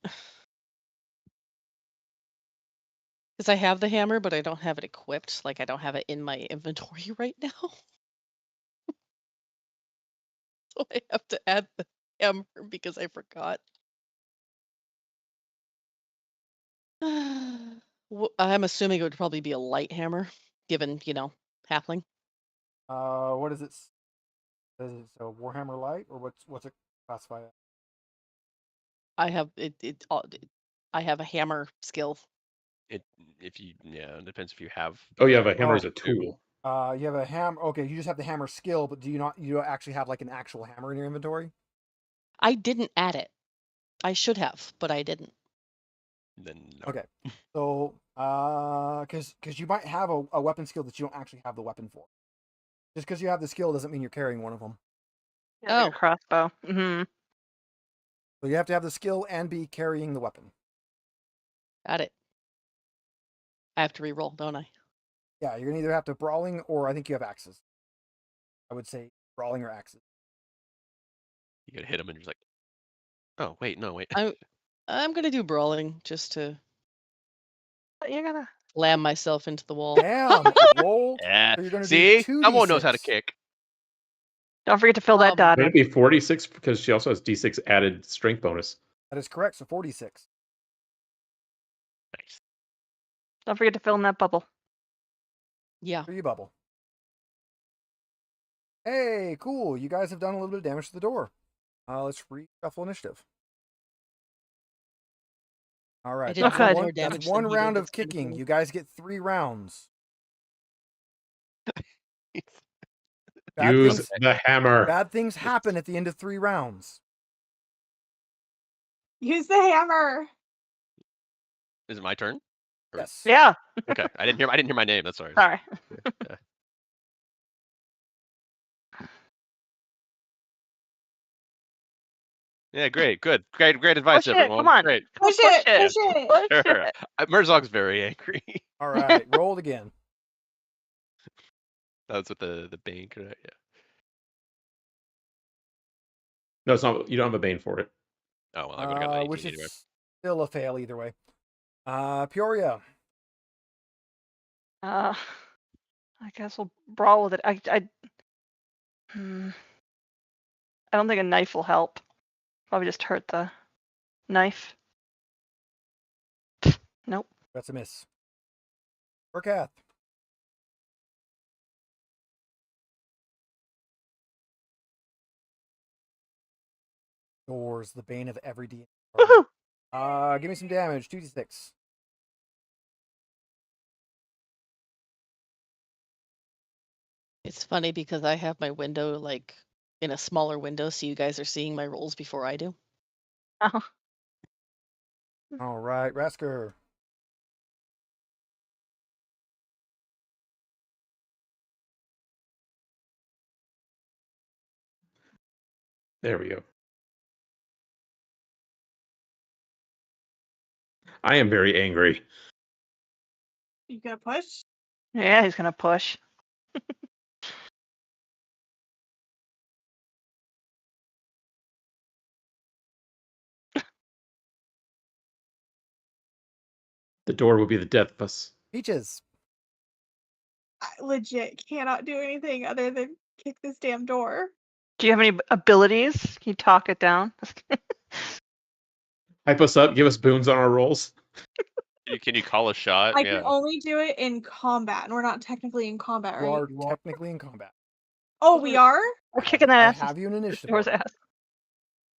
Because I have the hammer, but I don't have it equipped. Like, I don't have it in my inventory right now. So I have to add the hammer because I forgot. I'm assuming it would probably be a light hammer, given, halfling. What is it? Is it a Warhammer Light, or what's it classified as? I have I have a hammer skill. It depends if you have. Oh, you have a hammer Oh. as a tool. You have a hammer. Okay, you just have the hammer skill, but you don't actually have like an actual hammer in your inventory? I didn't add it. I should have, but I didn't. Then no. Okay. So, because you might have a weapon skill that you don't actually have the weapon for. Just because you have the skill doesn't mean you're carrying one of them. Yeah, like a crossbow. Mm-hmm. So you have to have the skill and be carrying the weapon. Got it. I have to re-roll, don't I? Yeah, you're gonna either have to brawling or I think you have axes. I would say brawling or axes. You gotta hit him and you're just like, oh wait, no wait. I'm gonna do brawling just to You're gonna. slam myself into the wall. Damn! Roll. Yeah. So you're gonna See, do 2d6. someone knows how to kick. Don't forget to fill that dot Would in. it be 46 because she also has D6 added strength bonus? That is correct. So 46. Nice. Don't forget to fill in that bubble. Yeah. For you, Bubble. Hey, cool. You guys have done a little bit of damage to the door. Let's reshuffle initiative. All right. I did Okay. That's more one, damage that's than one he did. round of That's kinda kicking. funny. You guys get 3 rounds. Bad Use things, the hammer. bad things happen at the end of 3 rounds. Use the hammer. Is it my turn? Or- Yes. Yeah. Okay. I didn't hear my name. That's sorry. Sorry. Yeah. Yeah, great, good, great advice, Push it, everyone. come on. Great. Push it. Push it. Push Sure. it. Murzog's very angry. All right. Roll it again. That's with the bank, right? Yeah. No, it's not. You don't have a bane for it. Oh well, I would have got an 18 Which is anyway. still a fail either way. Peoria. I guess we'll brawl with it. I don't think a knife will help. Probably just hurt the knife. Nope. That's a miss. Burkath. Doors, the bane of every D. Woohoo! Give me some damage. 2d6. It's funny because I have my window like in a smaller window, so you guys are seeing my rolls before I do. Oh, All right, Rasker. There we go. I am very angry. You gonna push? yeah, he's gonna push. The door will be the death of us. Peaches. I legit cannot do anything other than kick this damn door. Do you have any abilities? Can you talk it down? Hype us up. Give us boons on our rolls. Can you call a shot? I Yeah. can only do it in combat, and we're not technically in combat, You right? are technically in combat. Oh, we are? We're kicking that I ass. have you in initiative. Door's order.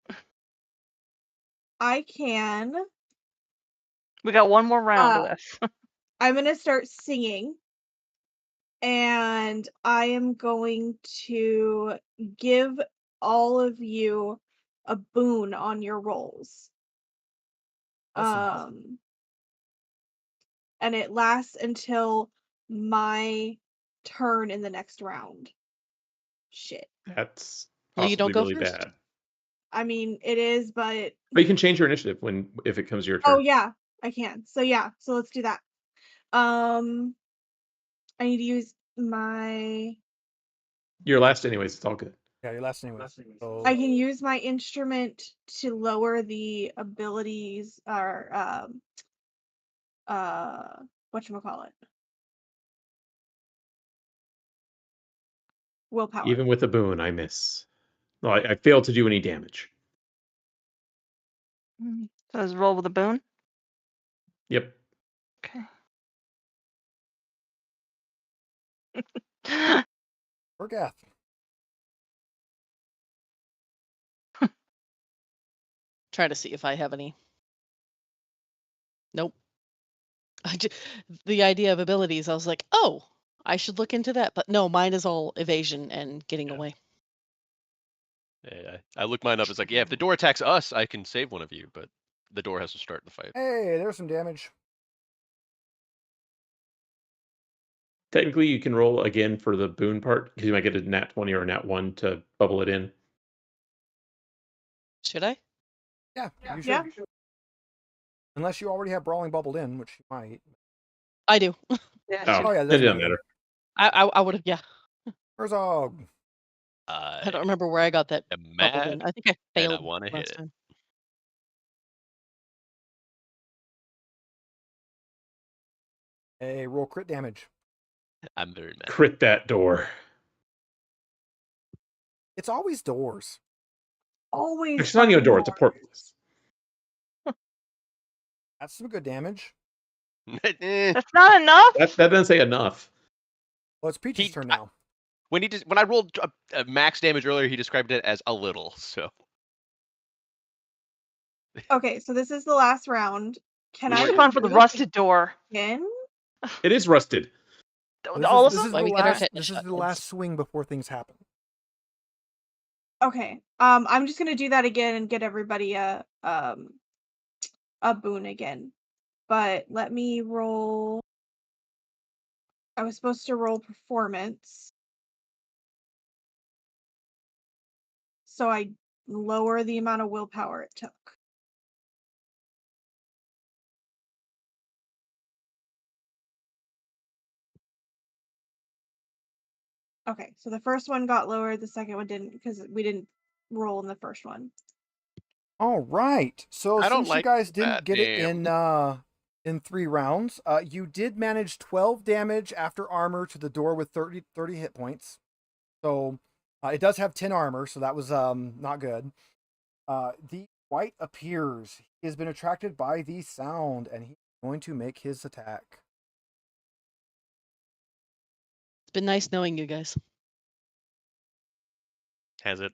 ass. I can. We got one more round of Uh, this. I'm gonna start singing, and I am going to give all of you a boon on your rolls. Awesome. And it lasts until my turn in the next round. Shit. That's Well, you don't possibly go really first. bad. I mean, it is, but But you can change your initiative if it comes your turn. oh yeah, I can. So yeah, so let's do that. I need to use my. Your last, anyways. It's all good. Yeah, your last anyway. So I can use my instrument to lower the abilities or whatchamacallit? Willpower. Even with a boon, I miss. Well, I failed to do any damage. So let's roll with a boon. Yep. Okay. Vergath. Try to see if I have any. Nope. The idea of abilities, I was like, oh, I should look into that. But no, mine is all evasion and getting away. Yeah, I looked mine up. It's like, yeah, if the door attacks us, I can save one of you, but the door has to start the fight. Hey, there's some damage. Technically, you can roll again for the boon part because you might get a nat 20 or a nat 1 to bubble it in. Should I? Yeah, you should. Yeah. Unless you already have Brawling bubbled in, which you might. I do. Yeah, Oh, Oh, yeah, it doesn't doesn't matter. matter. I would have. Yeah. Herzog. I don't remember where I got that. I'm bubbled mad, in. I think I and I failed want to hit last it. time. Hey, roll crit damage. I'm very mad. Crit that door. It's always doors. Always. It's not even a door. It's a fucking portal. That's some good damage. Eh. that's not enough. That doesn't say enough. Well, it's Peach's turn now. When I rolled a max damage earlier, he described it as a little. So Okay, so this is the last round. Can We I were- We've gone for the do it rusted door. again? It is rusted. All of This them. is Why the we get our last. tetanus This is shot, the kids. last swing before things happen. Okay. I'm just gonna do that again and get everybody a boon again. But let me roll. I was supposed to roll performance. So I lower the amount of willpower it took. Okay, so the first one got lowered, the second one didn't because we didn't roll in the first one. All right. So I don't since you like guys didn't that, get it damn. in 3 rounds, you did manage 12 damage after armor to the door with 30 hit points. So it does have 10 armor, so that was not good. The white appears. He has been attracted by the sound, and he's going to make his attack. It's been nice knowing you guys. has it?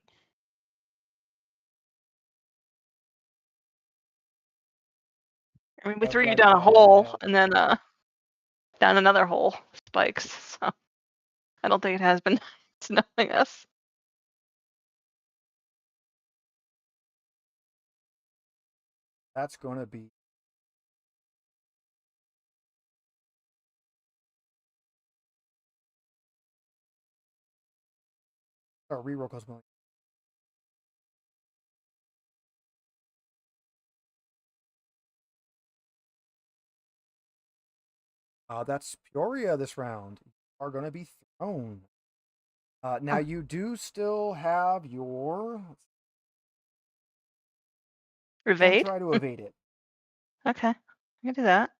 I mean, we I've threw you got down a it. hole and then down another hole. Spikes. So I don't think it has been nice knowing us. That's going to be. Oh, reroll Cosmo. That's Peoria this round. You are going to be thrown. Now, you do still have your. Evade. Try to evade it. Okay, I can do that.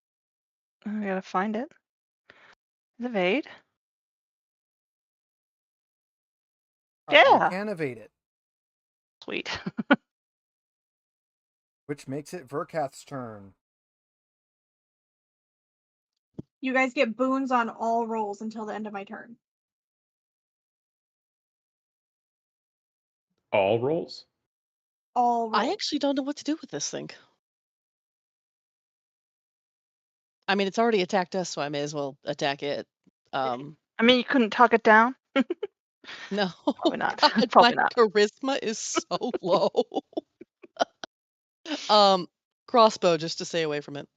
I gotta find it. Evade. You Yeah. can evade it, Sweet. which makes it Verkath's turn. You guys get boons on all rolls until the end of my turn. All rolls? All rolls. I actually don't know what to do with this thing. I mean, it's already attacked us, so I may as well attack it. I mean, you couldn't talk it down. No, Probably not. God, Probably my not. charisma is so low. Crossbow, just to stay away from it.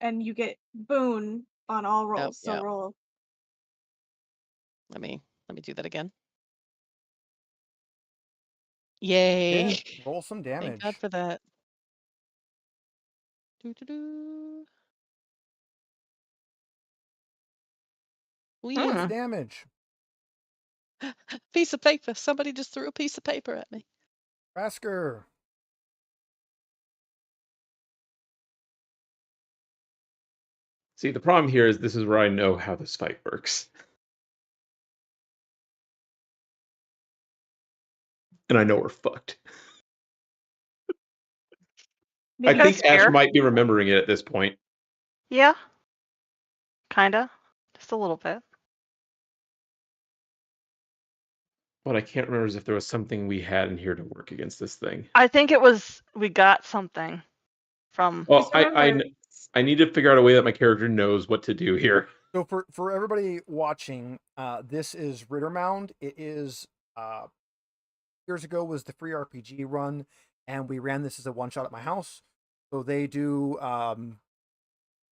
And you get boon on all rolls. So yep. roll. Let me do that again. Yay! Yeah, roll some Thank damage. God for that. Doo-doo-doo. Whee! What's damage? Piece of paper. Somebody just threw a piece of paper at me. Rasker. See, the problem here is this is where I know how this fight works. And I know we're fucked. I Because think Ash fair. might be remembering it at this point. Yeah. Kinda. Just a little bit. What I can't remember is if there was something we had in here to work against this thing. I think it was we got something from. Well, just remember, I need to figure out a way that my character knows what to do here. So for everybody watching, this is Rittermound. It is years ago was the free RPG run, and we ran this as a one shot at my house. So they do.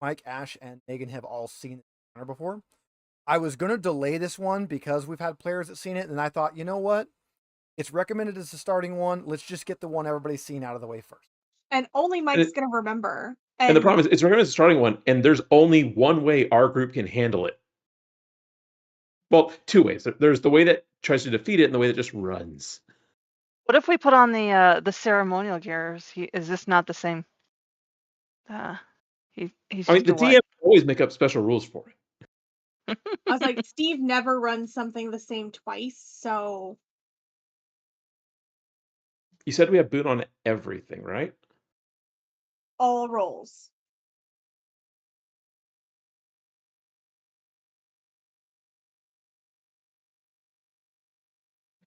Mike, Ash, and Megan have all seen it before. I was gonna delay this one because we've had players that seen it, and I thought, you know what? It's recommended as the starting one. Let's just get the one everybody's seen out of the way first. and only Mike's gonna remember. And the problem is, it's recommended as the starting one, and there's only one way our group can handle it. Well, two ways. There's the way that tries to defeat it, and the way that just runs. What if we put on the ceremonial gears? Is this not the same? He's I mean, just the a what? DM always make up special rules for it. I was like, Steve never runs something the same twice, so You said we have boon on everything, right? all rolls.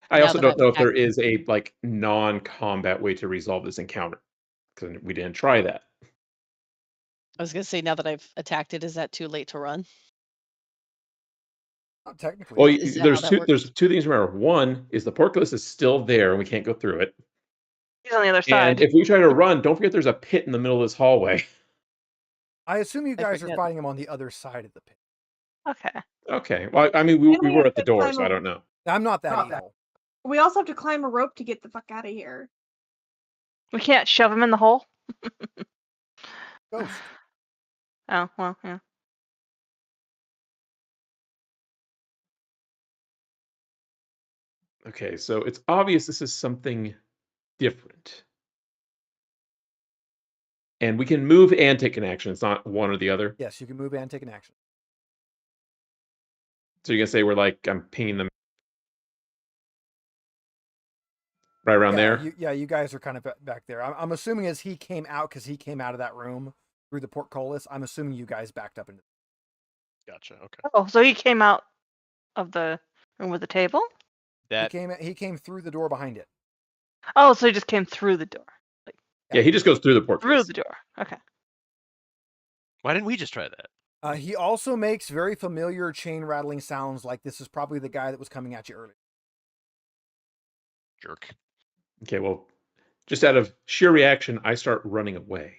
I Now also that don't I've know if there attacked- is a like non-combat way to resolve this encounter, because we didn't try that. I was gonna say, now that I've attacked it, is that too late to run? Not technically. Well, Is that there's how that two. There's two things to remember. One is the portcullis is still there, and we can't go through it. He's on the other And side. if we try to run, don't forget there's a pit in the middle of this hallway. I assume you guys are forget. fighting him on the other side of the pit. Okay. Okay. Well, I mean, And we we were have at the to door, climb so I over. don't know. I'm not that evil. We also have to climb a rope to get the fuck out of here. We can't shove him in the hole. Ghost. Oh well, yeah. Okay, so it's obvious this is something different. And we can move and take an action. It's not one or the other. Yes, you can move and take an action. So you're going to say we're like, I'm pinging them right around there? You guys are kind of back there. I'm assuming as he came out, because he came out of that room through the portcullis, I'm assuming you guys backed up into. Gotcha. Okay. Oh, so he came out of the room with the table? That He came through the door behind it. Oh, so he just came through the door. Yeah, he just goes through the portcullis. Through the door. Okay. Why didn't we just try that? He also makes very familiar chain rattling sounds, like this is probably the guy that was coming at you earlier. Jerk. Okay, well, just out of sheer reaction, I start running away.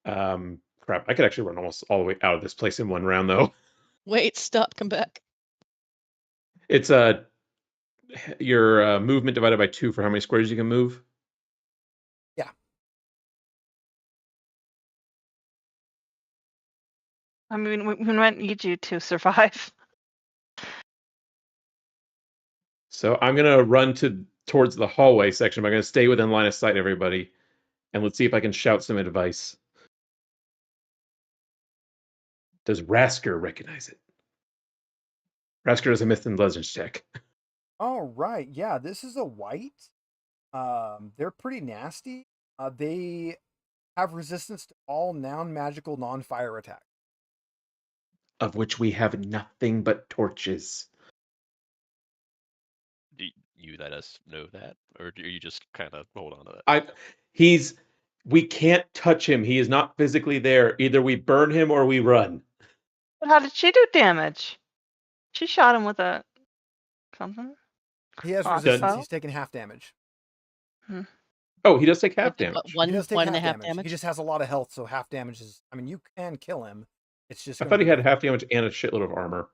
Crap, I could actually run almost all the way out of this place in one round, though. Wait, stop, come back. It's your movement divided by 2 for how many squares you can move. Yeah. I mean, we might need you to survive. So I'm gonna run towards the hallway section. But I'm gonna stay within line of sight, everybody, and let's see if I can shout some advice. Does Rasker recognize it? Rasker does a myth and legends check. All right, yeah, this is a white. They're pretty nasty. They have resistance to all non-magical, non-fire attacks. Of which we have nothing but torches. Do you let us know that, or do you just kind of hold on to that? We can't touch him. He is not physically there. Either we burn him or we run. But how did she do damage? She shot him with a something. He has Oh, resistance. oh. He's taking half damage. Oh, he does take half Something, damage. What, He does take one half and a half damage. damage. He just has a lot of health, so half damage is. I mean, you can kill him. It's just. I gonna thought he be had really- half damage and a shitload of armor.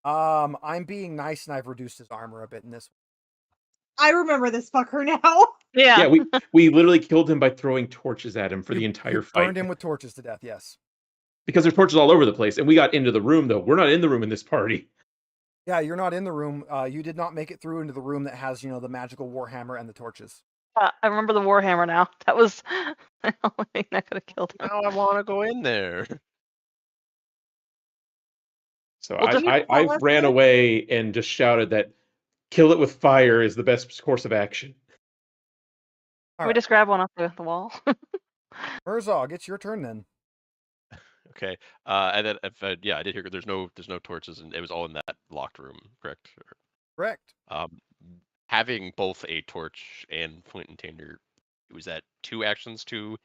I'm being nice, and I've reduced his armor a bit in this one. I remember this fucker now. Yeah. Yeah, we literally killed him by throwing torches at him for the You entire fight. burned him with torches to death. Yes. Because there's torches all over the place, and we got into the room though. We're not in the room in this party. Yeah, you're not in the room. You did not make it through into the room that has, the magical warhammer and the torches. I remember the Warhammer now. That was the only thing that could have killed him. Now I want to go in there. So Well, just- I ran away and just shouted that kill it with fire is the best course of action. Can we just grab one off the wall? Herzog, it's your turn then. Okay. And then yeah, I did hear there's no torches, and it was all in that locked room, correct? Correct. Having both a torch and flint and tinder, was that 2 actions to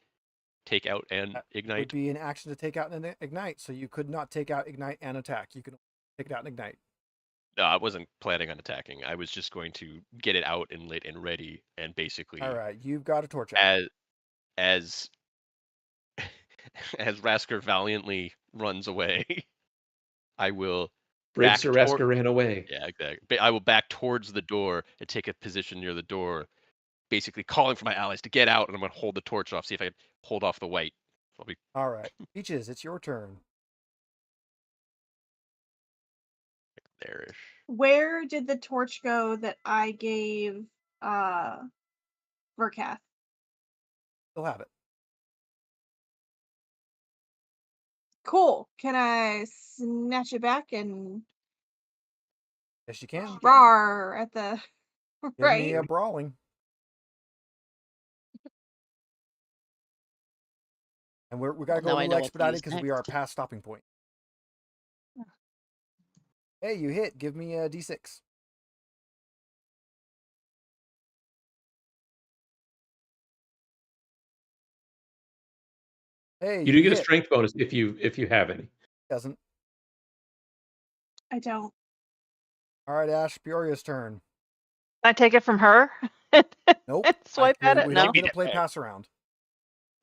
take out and That ignite? would be an action to take out and ignite, so you could not take out, ignite, and attack. You can take it out and ignite. No, I wasn't planning on attacking. I was just going to get it out and lit and ready, and basically All right, you've got a torch out. as Rasker valiantly runs away, I will Brave back Sir toward- Rasker ran away. Yeah, exactly. I will back towards the door and take a position near the door, basically calling for my allies to get out, and I'm going to hold the torch off, see if I can hold off the white. I'll be All right, Peaches, it's your turn. there-ish. Where did the torch go that I gave Verkath? Still have it. Cool. Can I snatch it back and Yes, you can. roar at the Give right? me a brawling. And we got to go Now a I little know what to expedited use because we are next. past stopping point. Hey, you hit. Give me a d6. Hey, You do get a hit. strength bonus if you have any. Doesn't. I don't. All right, Ash, Peoria's turn. Can I take it from her? Nope. Swipe at it? We No. don't get to play pass around.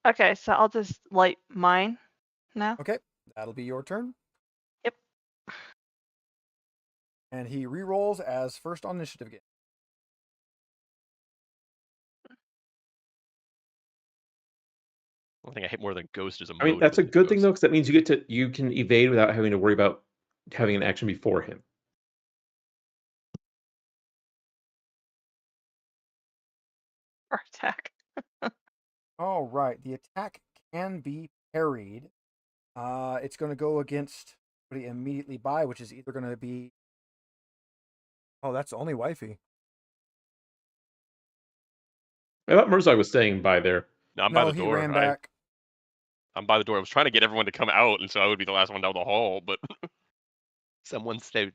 Okay, so I'll just light mine now. Okay, that'll be your turn. Yep. And he re-rolls as first on initiative again. I don't think I hit more than Ghost as a I mean, mode that's a with good thing Ghost. though, because that means you can evade without having to worry about having an action before him. Or attack. All right, the attack can be parried. It's going to go against somebody immediately by, which is either going to be. Oh, that's only wifey. I thought Murzog was staying by there. No, I'm by No, the he door. ran back. I'm by the door. I was trying to get everyone to come out, and so I would be the last one down the hall, but someone stayed.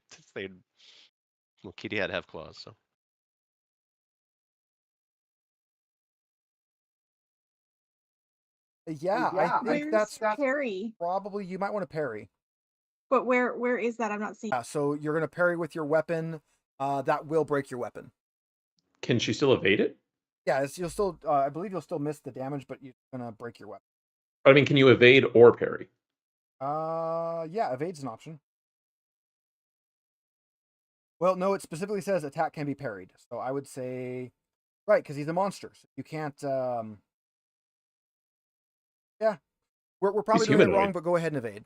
Well, Kitty had to have claws, so. Yeah, I think Where's that's parry? probably you might want to parry. But where is that? I'm not seeing. Yeah, so you're going to parry with your weapon. That will break your weapon. Can she still evade it? Yeah, you'll still. I believe you'll still miss the damage, but you're going to break your weapon. But I mean, can you evade or parry? Yeah, evade's an option. Well, no, it specifically says attack can be parried. So I would say, right, because he's a monster. So you can't. Yeah, we're probably doing it humanoid. wrong, but go ahead and evade.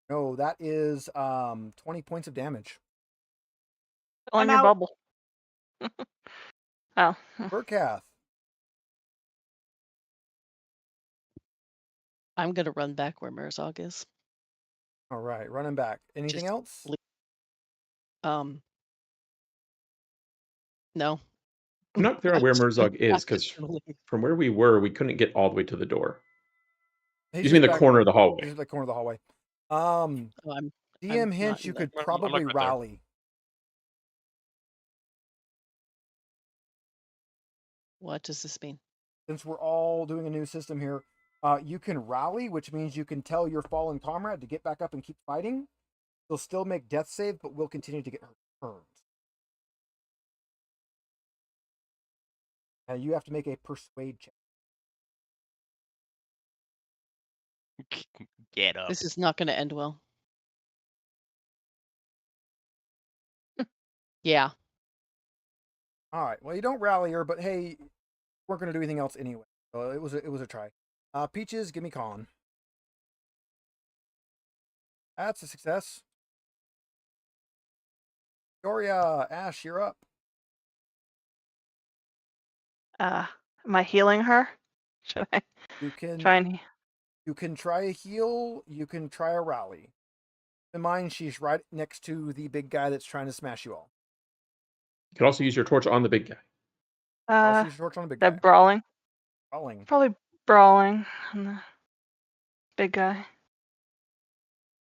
No, that is 20 points of damage. On I'm your out. bubble. Oh. Verkath. I'm gonna run back where Merzog is. All right, running back. Anything Just else? Um, No. I'm not clear on where Murzog is, because Externally. from where we were, we couldn't get all the way to the door. He's You mean just the back- corner of the hallway? He's at the corner of the hallway. Oh, I'm DM not hint, in you the- could I'm probably right there. rally. What does this mean? Since we're all doing a new system here, you can rally, which means you can tell your fallen comrade to get back up and keep fighting. They'll still make death save, but will continue to get hurt. And you have to make a persuade check. Get up. This is not going to end well. Yeah. All right. Well, you don't rally her, but hey, we're going to do anything else anyway. So it was a try. Peaches, give me con. That's a success. Doria, Ash, you're up. Am I healing her? Should I You can try and? You can try a heal. You can try a rally. In mind, she's right next to the big guy that's trying to smash you all. You can also use your torch on the big guy. Also, use your torch on the big They're guy. brawling. Brawling. Probably brawling on the big guy.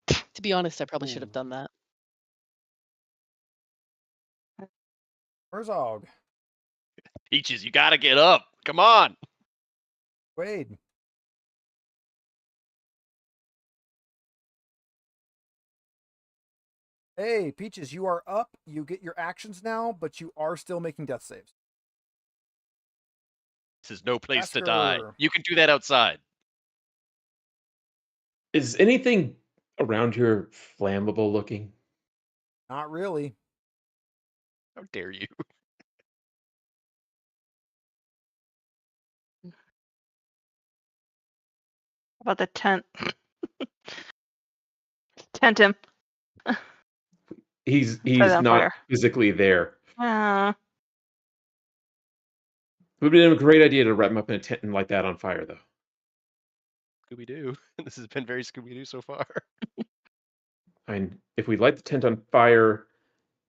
To be honest, I probably should have Ooh. done that. Murzog. Peaches, you gotta get up. Come on. Wade. Hey, Peaches, you are up. You get your actions now, but you are still making death saves. This is no place to die. Asker. You can do that outside. Is anything around here flammable looking? Not really. How dare you? How about the tent? Tent him. He's that on not fire. physically there. Uh, It would have been a great idea to wrap him up in a tent and light that on fire, though. Scooby Doo. This has been very Scooby Doo so far. I mean, if we light the tent on fire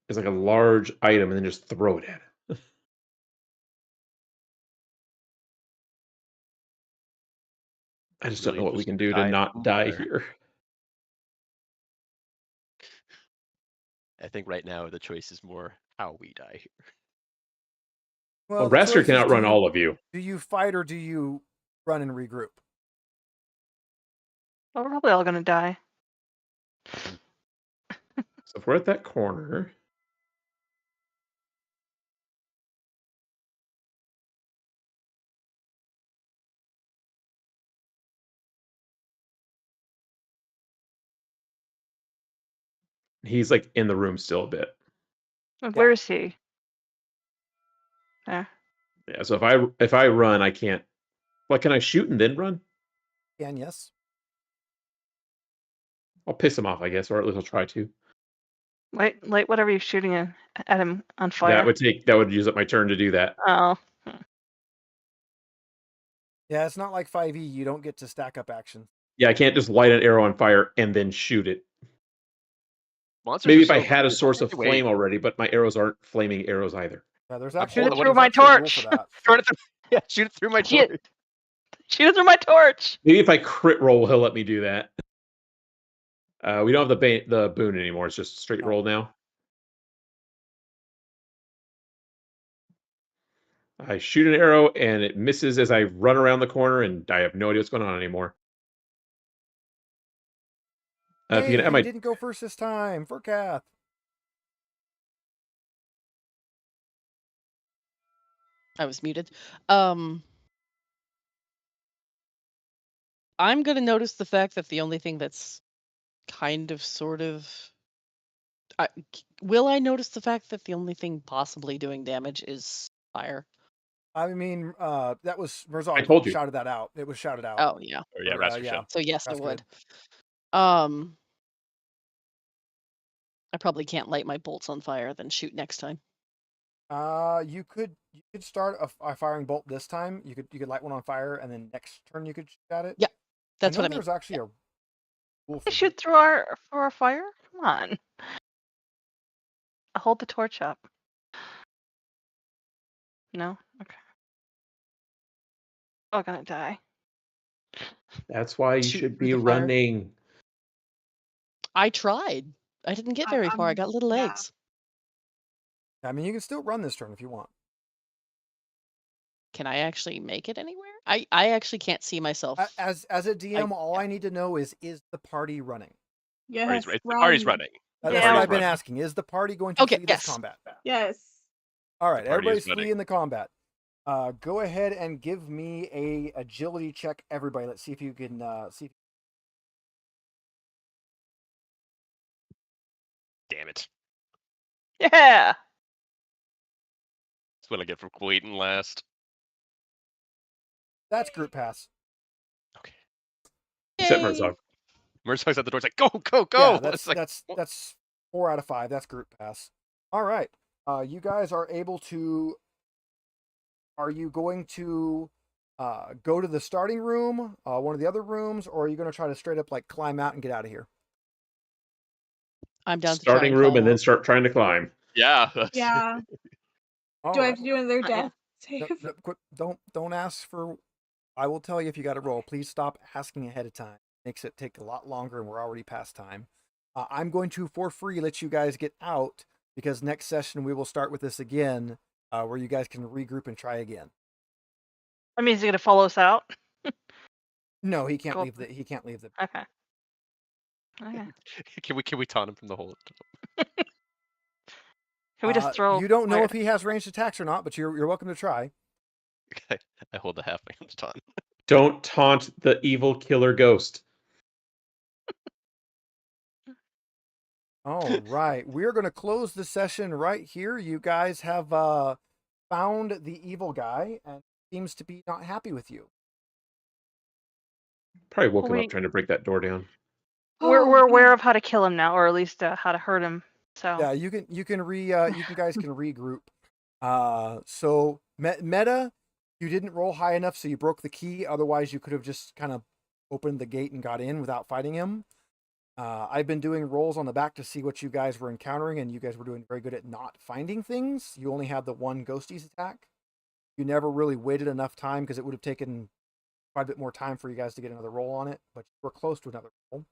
as like a large item and then just throw it at it. I just don't Really know what we just can do to die not from die fire. here. I think right now the choice is more how we die here. Well, the Rasker choice can is, outrun all of you. Do you fight or do you run and regroup? well, we're probably all gonna die. So if we're at that corner, he's like in the room still a bit. Where is he? There. Yeah. So if I run, I can't. What, can I shoot and then run? Can, yes. I'll piss him off, I guess, or at least I'll try to. Light whatever you're shooting at him on fire. That would use up my turn to do that. Oh. Yeah, it's not like 5e. You don't get to stack up actions. Yeah, I can't just light an arrow on fire and then shoot it. Monsters Maybe are if I so had a cool. source of Wait, flame already, but my arrows aren't flaming arrows either. Yeah, there's I'm actually, shoot it through there's my actually a rule torch. for that. Throw it through, yeah, shoot it through my Shit. torch. Shoot it through my torch. Maybe if I crit roll, he'll let me do that. We don't have the boon anymore. It's just straight roll now. I shoot an arrow and it misses as I run around the corner, and I have no idea what's going on anymore. If you Hey, can, he didn't go first this time. For Kath. I was muted. I'm gonna notice the fact that the only thing that's kind of sort of will I notice the fact that the only thing possibly doing damage is fire? I mean, that was Murzog. I told you. Shouted that out. It was shouted out. Oh yeah. Oh yeah, Or, Rasker yeah. should. So yes, I That's would. good. I probably can't light my bolts on fire, then shoot next time. You could start a firing bolt this time. You could light one on fire, and then next turn you could shoot at it. Yeah, that's what I mean. There's actually a rule for Shoot through our fire. Come on. I'll hold the torch up. No? Okay. Oh, I'm gonna die. That's why you Shoot should through be the fire. running. I tried. I didn't get very far. I got little yeah. legs. I mean, you can still run this turn if you want. Can I actually make it anywhere? I actually can't see myself. As a DM, all I need to know is the party running? Yes, The party's run. running. That's Yeah. what party's I've been running. asking. Is the party going to Okay, flee this yes. combat? Yes. All right, The party is everybody's running. fleeing the combat. Go ahead and give me a agility check, everybody. Let's see if you can see. Damn it. Yeah. That's what I get for waiting last. That's group pass. Okay. Except Yay! Merzog. Merzog's at the door. It's like, go, go, go. Yeah, It's like, that's 4 out of 5. That's group pass. All right, you guys are able to. Are you going to go to the starting room, one of the other rooms, or are you going to try to straight up like climb out and get out of here? I'm down to try Starting and room climb and then out. start trying to climb. yeah. Yeah. All Do I right. have to do another Not yet. death save? No, quick, don't ask for. I will tell you if you got to roll. Please stop asking ahead of time. Makes it take a lot longer, and we're already past time. I'm going to, for free, let you guys get out because next session we will start with this again, where you guys can regroup and try again. That means he's gonna follow us out. No, he can't Cool. leave the. He can't leave the. Okay. Okay. Can we taunt him from the hole? Can we just throw? You don't know fire- if he has ranged attacks or not, but you're welcome to try. I hold the halfling to taunt. Don't taunt the evil killer ghost. All right, we're going to close the session right here. You guys have found the evil guy and seems to be not happy with you. Probably woke him Wait. up trying to break that door down. We're Oh, aware God. of how to kill him now, or at least how to hurt him. So Yeah, you guys can regroup. So meta, you didn't roll high enough, so you broke the key. Otherwise, you could have just kind of opened the gate and got in without fighting him. I've been doing rolls on the back to see what you guys were encountering, and you guys were doing very good at not finding things. You only had the one ghosties attack. You never really waited enough time because it would have taken quite a bit more time for you guys to get another roll on it, but we're close to another roll.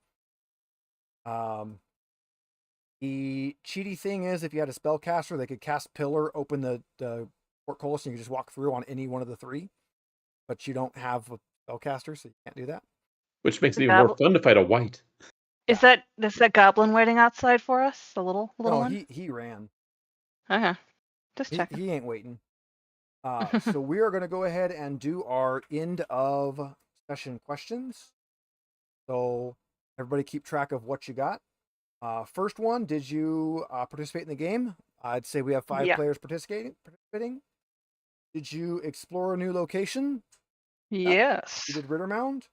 The cheaty thing is if you had a spellcaster, they could cast Pillar, open the portcullis, and you could just walk through on any one of the 3. But you don't have a spellcaster, so you can't do that. Which makes it The even more babble- fun to fight a white. is that goblin waiting outside for us? The little No, one. he ran. Okay. Just He, checking. he ain't waiting. So we are going to go ahead and do our end of session questions. So everybody keep track of what you got. First one, did you participate in the game? I'd say we have 5 Yeah. players participating. Did you explore a new location? Yes. You did Ritter Mound.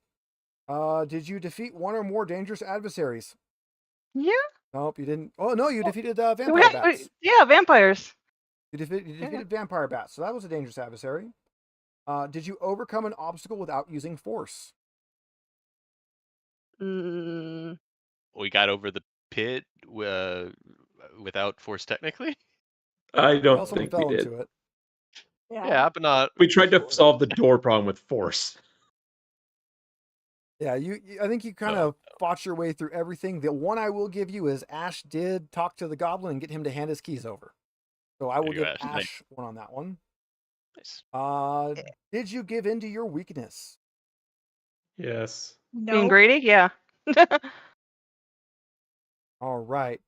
Did you defeat one or more dangerous adversaries? Yeah. Nope, you didn't. Oh no, you defeated vampire We bats. yeah, vampires. You defeated vampire bats, so that was a dangerous adversary. Did you overcome an obstacle without using force? Mm, We got over the pit without force, technically. I don't Well, someone think we fell did. into it. Yeah, but not. We tried to solve the door problem with force. Yeah, I think you kind of fought your way through everything. The one I will give you is Ash did talk to the goblin and get him to hand his keys over. So I will There you give go, Ash. Ash one on that one. Nice. Did you give in to your weakness? Yes. being No. greedy, yeah. All right.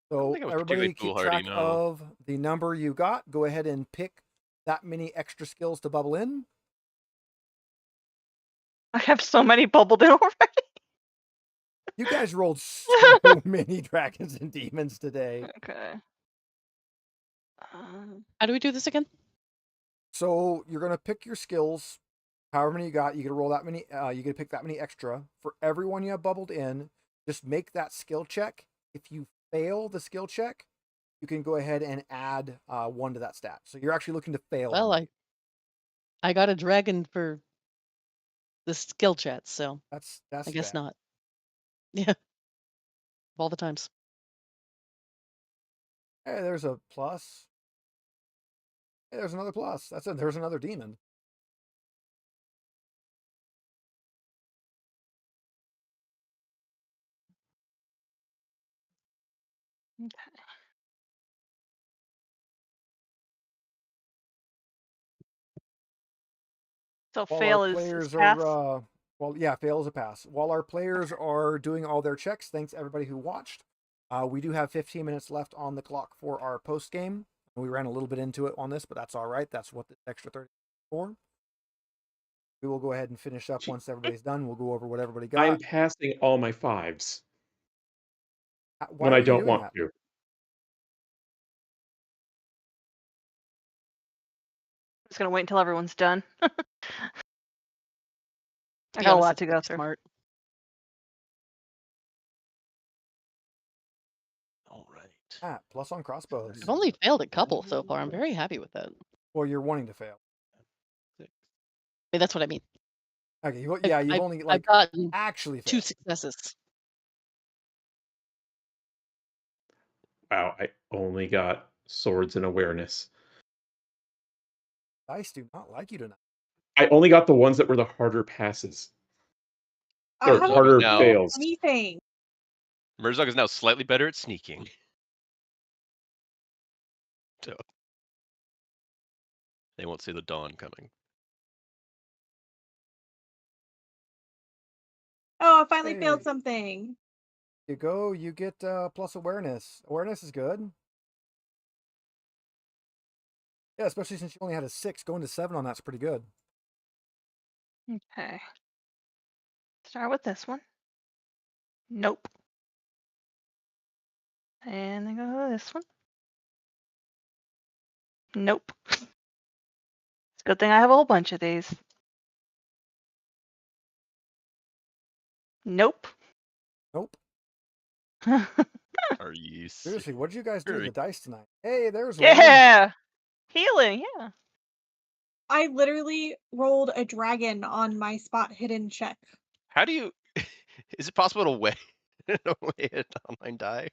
don't So think I was everybody particularly keep foolhardy, track no. of the number you got. Go ahead and pick that many extra skills to bubble in. I have so many bubbled in already. You guys rolled so many dragons and demons today. Okay. How do we do this again? So you're gonna pick your skills, however many you got. You gotta roll that many. You gotta pick that many extra for everyone you have bubbled in. Just make that skill check. If you fail the skill check, you can go ahead and add 1 to that stat. So you're actually looking to fail. Well, I got a dragon for the skill chat, so that's I guess fair. not. Yeah. Of all the times. Hey, there's a plus. Hey, there's another plus. That's it. There's another demon. So While fail our is players pass. are, fail is a pass. While our players are doing all their checks, thanks everybody who watched. We do have 15 minutes left on the clock for our post game. We ran a little bit into it on this, but that's all right. That's what the extra 30 is for. We will go ahead and finish up once everybody's done. We'll go over what everybody got. I'm passing all my 5s Why when are I you don't doing want that? to. I'm just gonna wait until everyone's done. I To be got a honest, lot it's to go pretty through. smart. All right. Plus on crossbows. I've only failed a couple so far. I'm very happy with that. Well, you're wanting to fail. I mean, that's what I mean. Okay, yeah, you've only I've gotten actually 2 failed. successes. Wow, I only got swords and awareness. Dice do not like you tonight. I only got the ones that were the harder passes. I Or haven't harder now- failed fails. anything. Murzog is now slightly better at sneaking. So they won't see the dawn coming. Oh, I finally failed Hey. something. You go, you get plus awareness. Awareness is good. Yeah, especially since you only had a 6. Going to 7 on that's pretty good. Okay. Start with this one. Nope. And then go to this one. Nope. It's a good thing I have a whole bunch of these. Nope. Nope. Are you Seriously, what did you guys do to the Very- dice tonight? Hey, there's one. Yeah. Healing, yeah. I literally rolled a dragon on my spot hidden check. How do you? Is it possible to weigh an online die?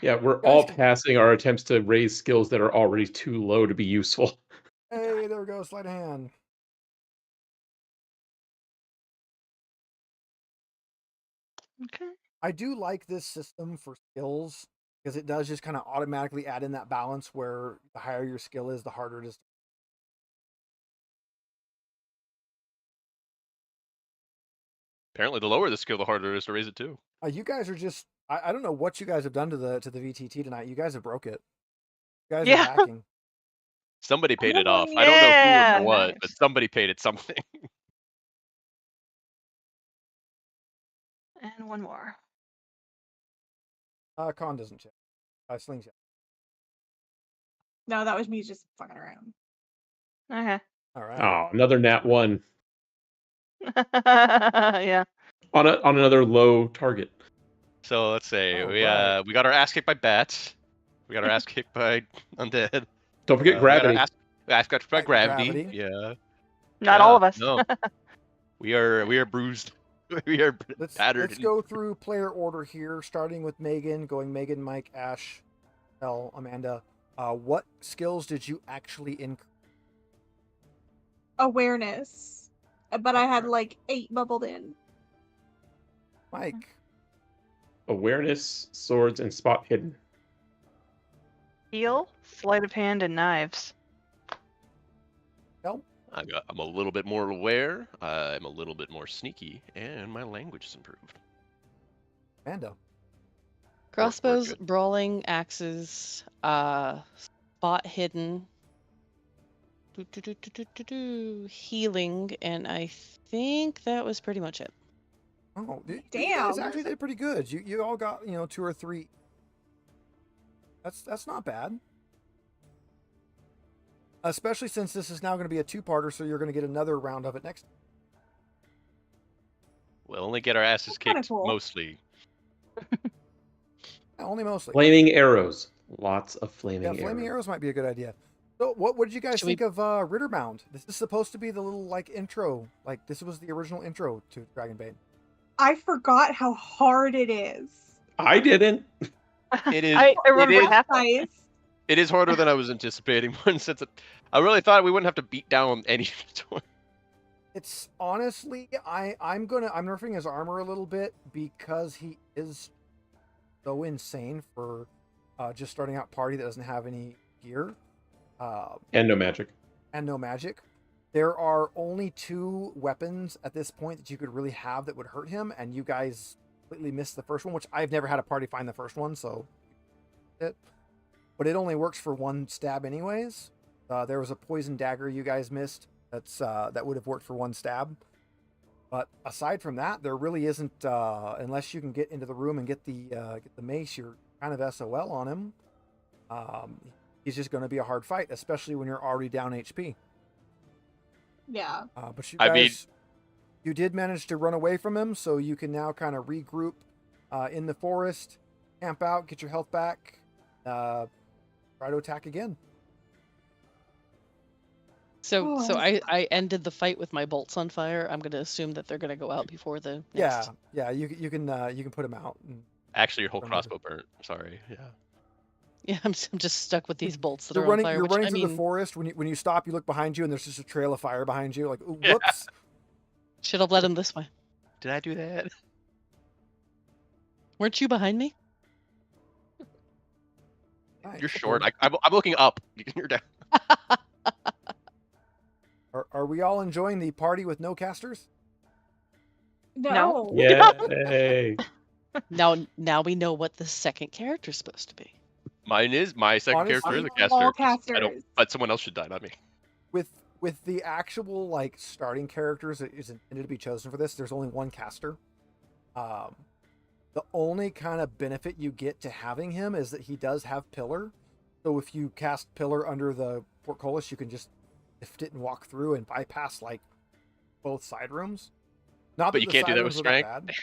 Yeah, we're Guys all can- passing our attempts to raise skills that are already too low to be useful. Hey, there we go. Sleight of hand. Okay. I do like this system for skills because it does just kind of automatically add in that balance where the higher your skill is, the harder it is. Apparently, the lower the skill, the harder it is to raise it too. You guys are just I don't know what you guys have done to the VTT tonight. You guys have broke it. You guys Yeah. are hacking. Somebody paid it Oh, off. I don't know who yeah, or what, nice. but somebody paid it something. And one more. Con doesn't check. Slingshot. No, that was me just fucking around. Okay. All right. Oh, another nat 1 Yeah. on another low target. So let's say Oh, we right. we got our ass kicked by bats. We got our ass kicked by undead. Don't forget We got gravity. our ass kicked by Right, gravity. gravity. Yeah. Not Yeah, all of us. No. we are bruised. we are battered. Let's go through player order here, starting with Megan, going Megan, Mike, Ash, Elle, Amanda. What skills did you actually increase? Awareness. But I had like 8 bubbled in. Mike. Awareness, swords, and spot hidden. Heal, sleight of hand, and knives. Elle? I'm a little bit more aware. I'm a little bit more sneaky, and my language is improved. Amanda. Crossbows, good. brawling, axes, spot hidden, healing, and I think that was pretty much it. Oh, you Damn. guys actually did pretty good. You all got 2 or 3. That's not bad. Especially since this is now going to be a 2-parter, so you're going to get another round of it next. We'll only get our asses That's kinda kicked cool. mostly. Only mostly. Flaming arrows. Lots of flaming Yeah, flaming arrows. arrows might be a good idea. So, what did you guys Should we- think of Ritterbound? This is supposed to be the little intro. This was the original intro to Dragonbane. I forgot how hard it is. I didn't. It is. I remember it is. half. Nice. It is harder than I was anticipating. Since I really thought we wouldn't have to beat down any. It's honestly, I'm nerfing his armor a little bit because he is so insane for just starting out party that doesn't have any gear. And no magic. And no magic. There are only 2 weapons at this point that you could really have that would hurt him, and you guys completely missed the first one, which I've never had a party find the first one, so but it only works for 1 stab anyways. There was a poison dagger you guys missed that would have worked for 1 stab. But aside from that, there really isn't unless you can get into the room and get the mace, you're kind of SOL on him. He's just going to be a hard fight, especially when you're already down HP. Yeah. But you guys, you did manage to run away from him, so you can now kind of regroup in the forest, camp out, get your health back, try to attack again. So I ended the fight with my bolts on fire. I'm going to assume that they're going to go out before the next... Yeah. You can put them out. Actually, your whole crossbow burnt. Sorry. Yeah. Yeah, I'm just stuck with these bolts that You're are running. on fire. You're which, running I through mean, the forest. When you stop, you look behind you, and there's just a trail of fire behind you. Like, ooh, Yeah. whoops! should have led him this way. Did I do that? Weren't you behind me? Right, You're okay. short. I'm looking up. You're down. Are we all enjoying the party with no casters? No. Yay. Now we know what the second character's supposed to be. Mine is my second Honestly, character is a all caster. casters. But someone else should die, not me. With the actual like starting characters that is intended to be chosen for this, there's only 1 caster. The only kind of benefit you get to having him is that he does have pillar. So if you cast pillar under the portcullis, you can just lift it and walk through and bypass like both side rooms. Not But that you the can't do side that with rooms are that strength? bad.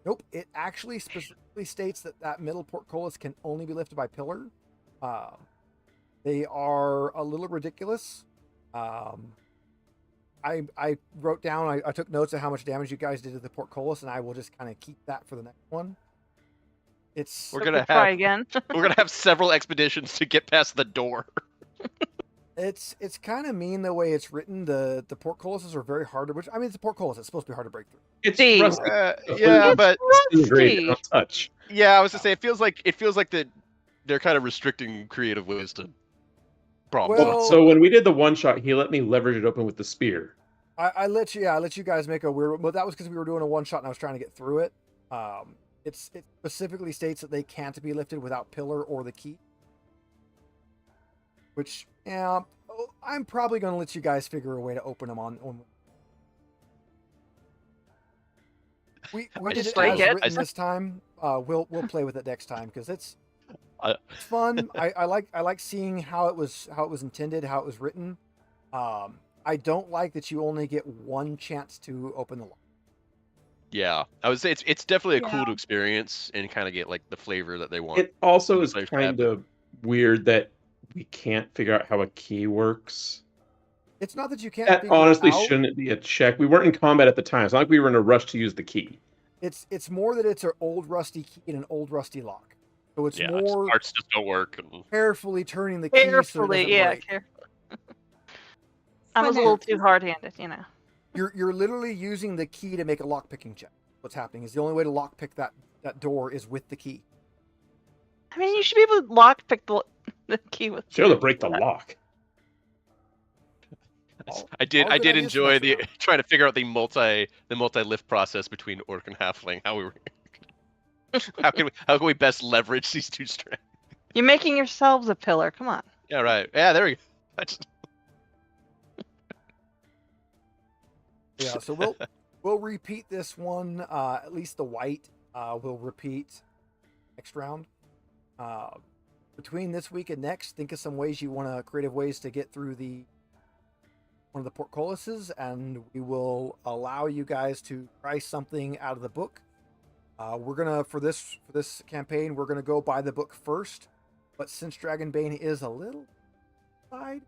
Nope. It actually specifically states that middle portcullis can only be lifted by pillar. They are a little ridiculous. I wrote down, I took notes of how much damage you guys did to the portcullis, and I will just kind of keep that for the next one. It's We're gonna try have again. we're gonna have several expeditions to get past the door. it's kind of mean the way it's written. The portcullises are very hard to, which I mean, it's a portcullis. It's supposed to be hard to break through. It's Steve. rusty. Yeah, It's but Great. rusty. Don't touch. yeah, I was to say it feels like they're kind of restricting creative ways to problem. Well- So when we did the one shot, he let me leverage it open with the spear. I let you guys make a weird, but that was because we were doing a 1 shot and I was trying to get through it. It specifically states that they can't be lifted without pillar or the key. Which, yeah, I'm probably going to let you guys figure a way to open them on. We I did just it as like it. written this time. We'll play with it next time because it's fun. I like seeing how it was intended, how it was written. I don't like that you only get 1 chance to open the lock. Yeah, I would say it's definitely a cool Yeah. to experience and kind of get like the flavor that they want. It also The is players kind have. of weird that we can't figure out how a key works. It's not that you can't. That figure it honestly out. shouldn't be a check. We weren't in combat at the time. It's not like we were in a rush to use the key. It's more that it's an old rusty key and an old rusty lock. So it's Yeah, more parts just don't work. And carefully turning the key so it Carefully, doesn't yeah. break. I was a little Finesse. too hard-handed, you know. You're literally using the key to make a lock picking check. What's happening is the only way to lock pick that door is with the key. I mean, you should be able to lockpick the key with. Should be able to break the lock. I did all good did ideas enjoy next the round. trying to figure out the multi lift process between orc and halfling. How we were how can we best leverage these 2 strengths? You're making yourselves a pillar. Come on. Yeah, right. Yeah, there we go. I just- Yeah, so we'll repeat this one. At least the white will repeat next round. Between this week and next, think of some ways you want to creative ways to get through one of the portcullises, and we will allow you guys to try something out of the book. We're gonna for this campaign, we're gonna go by the book first, but since Dragonbane is a little side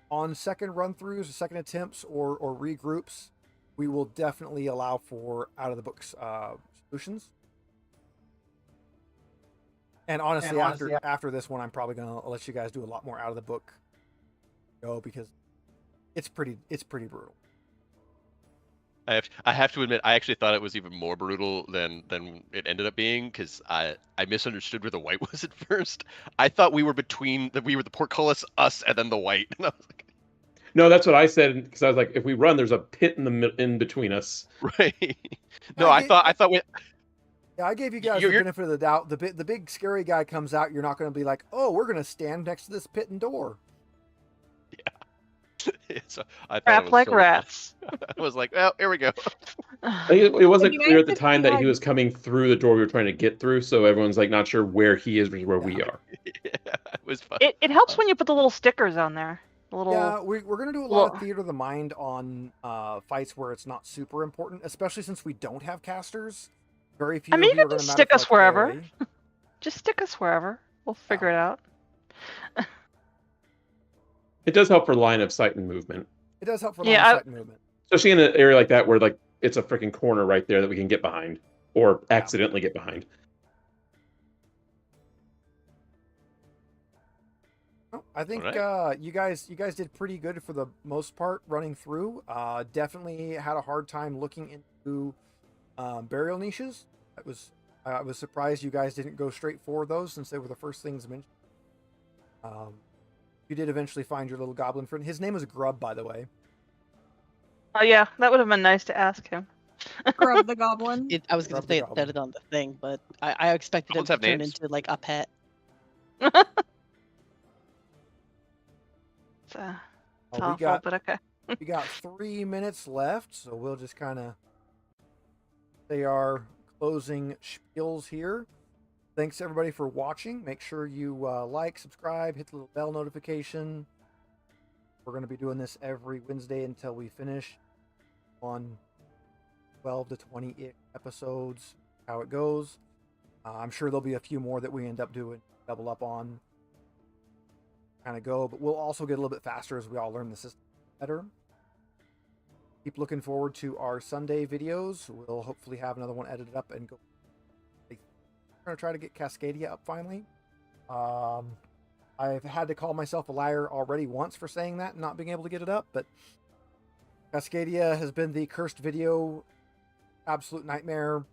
on second run-throughs, or second attempts, or regroups, we will definitely allow for out of the books solutions. And honestly, after this one, I'm probably gonna let you guys do a lot more out of the book go because it's pretty brutal. I have to admit, I actually thought it was even more brutal than it ended up being, because I misunderstood where the white was at first. I thought we were the portcullis, us, and then the white. And I was like, No, that's what I said because I was like, if we run, there's a pit in between us. right. No, I thought we. Yeah, I gave you guys the benefit of the doubt. The big scary guy comes out. You're not going to be like, oh, we're going to stand next to this pit and door. So I thought Crap like rats. I was like, well, here we go. It wasn't clear at the time that he was coming through the door we were trying to get through, so everyone's like not sure where he is versus where we are. Yeah, it was fun. It helps when you put the little stickers on there. Yeah, we're going to do a lot of theater of the mind on fights where it's not super important, especially since we don't have casters. Very few. I mean, you can just stick us wherever. AoE. Just stick us wherever. We'll figure it out. It does help for line of sight and movement. It does help for line of sight and movement. Especially in an area like that where like it's a freaking corner right there that we can get behind or accidentally get behind. I think you guys did pretty good for the most part running through. Definitely had a hard time looking into burial niches. I was surprised you guys didn't go straight for those since they were the first things mentioned. You did eventually find your little goblin friend. His name was Grub, by the way. Oh yeah, that would have been nice to ask him. Grub the goblin. I was going to say it said it on the thing, but I expected it to turn into like a pet. It's awful, but okay. We got 3 minutes left, so we'll just kind of say our closing spiels here. Thanks everybody for watching. Make sure you like, subscribe, hit the little bell notification. We're going to be doing this every Wednesday until we finish on 12 to 20 episodes, how it goes. I'm sure there'll be a few more that we end up doing, double up on, kind of go, but we'll also get a little bit faster as we all learn the system better. Keep looking forward to our Sunday videos. We'll hopefully have another one edited up and go. We're going to try to get Cascadia up finally. I've had to call myself a liar already once for saying that and not being able to get it up, but Cascadia has been the cursed video absolute nightmare.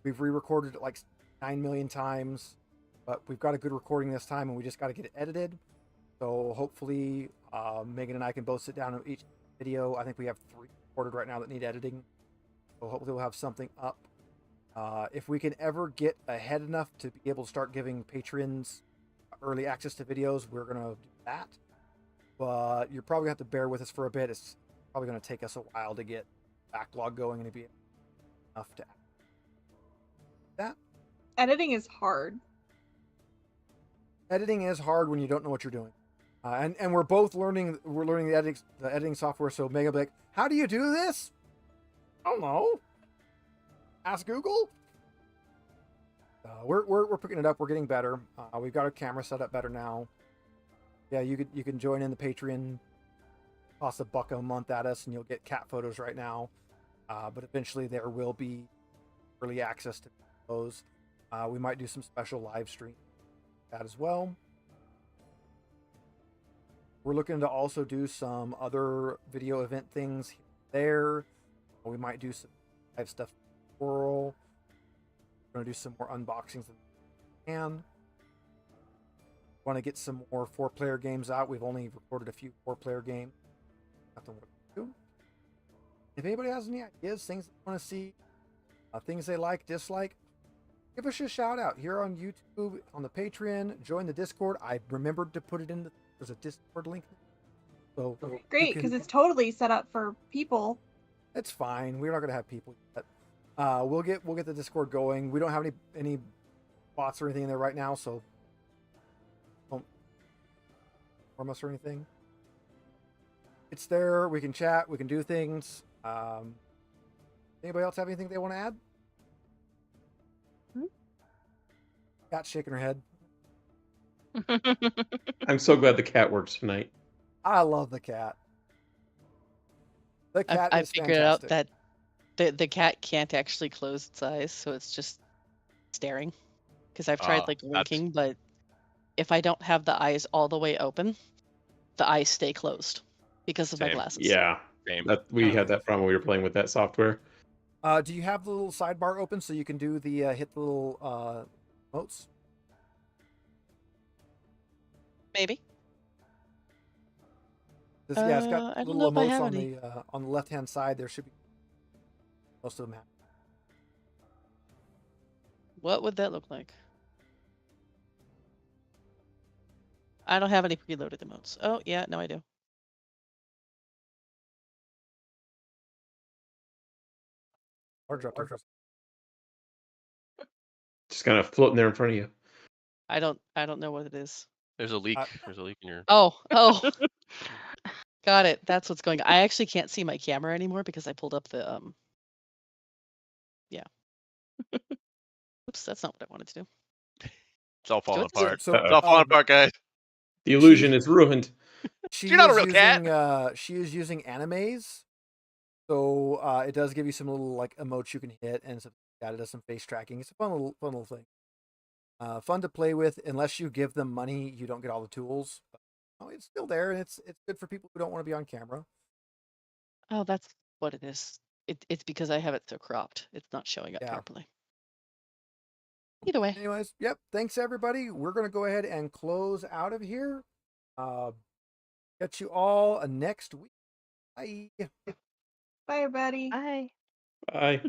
We've re-recorded it like 9 million times, but we've got a good recording this time and we just got to get it edited. So hopefully Megan and I can both sit down on each video. I think we have 3 recorded right now that need editing. So hopefully we'll have something up. If we can ever get ahead enough to be able to start giving patrons early access to videos, we're going to do that. But you're probably going to have to bear with us for a bit. It's probably going to take us a while to get backlog going and to be enough to that. Editing is hard. Editing is hard when you don't know what you're doing. And we're both learning. We're learning the editing software. So Megan will be like, "How do you do this?" I don't know. Ask Google. We're picking it up. We're getting better. We've got our camera set up better now. Yeah, you can join in the Patreon. Toss $1 a month at us, and you'll get cat photos right now. But eventually there will be early access to those. We might do some special live stream that as well. We're looking to also do some other video event things there. We might do some live stuff. We're going to do some more unboxings than we can. Want to get some more 4-player games out. We've only recorded a few 4-player games. Nothing to do. If anybody has any ideas, things they want to see, things they like, dislike, give us a shout out here on YouTube, on the Patreon. Join the Discord. I remembered to put it in. There's a Discord link. So great, because it's totally set up for people. It's fine. We're not going to have people yet. We'll get the Discord going. We don't have any bots or anything in there right now, so don't harm us or anything. It's there. We can chat. We can do things. Anybody else have anything they want to add? Cat's shaking her head. I'm so glad the cat works tonight. I love the cat. The cat I is figured fantastic. out that the cat can't actually close its eyes, so it's just staring. because I've tried like winking, but if I don't have the eyes all the way open, the eyes stay closed because of my Same. glasses. Yeah, Same. we had that problem when we were playing with that software. Do you have the little sidebar open so you can do the hit the little emotes? Maybe. Yeah, it's got I don't little know if I emotes have on any. the left hand side. There should be most of them have. What would that look like? I don't have any preloaded emotes. Oh yeah, no, I do. Or drop there. Just kind of floating there in front of you. I don't know what it is. There's a leak. There's a leak in your. Oh, got it. That's what's going on. I actually can't see my camera anymore because I pulled up the Yeah. Oops, that's not what I wanted to do. It's all falling What's this? apart. So, It's all falling apart, guys. The illusion is ruined. You're not a real cat. She is using animes, so it does give you some little like emotes you can hit, and some, it does some face tracking. It's a fun little thing. Fun to play with. Unless you give them money, you don't get all the tools. But, it's still there, and it's good for people who don't want to be on camera. Oh, that's what it is. It's because I have it so cropped. It's not showing up properly. Either way. Anyways, yep. Thanks everybody. We're gonna go ahead and close out of here. Catch you all next week. Bye. Bye, everybody. Bye. Bye.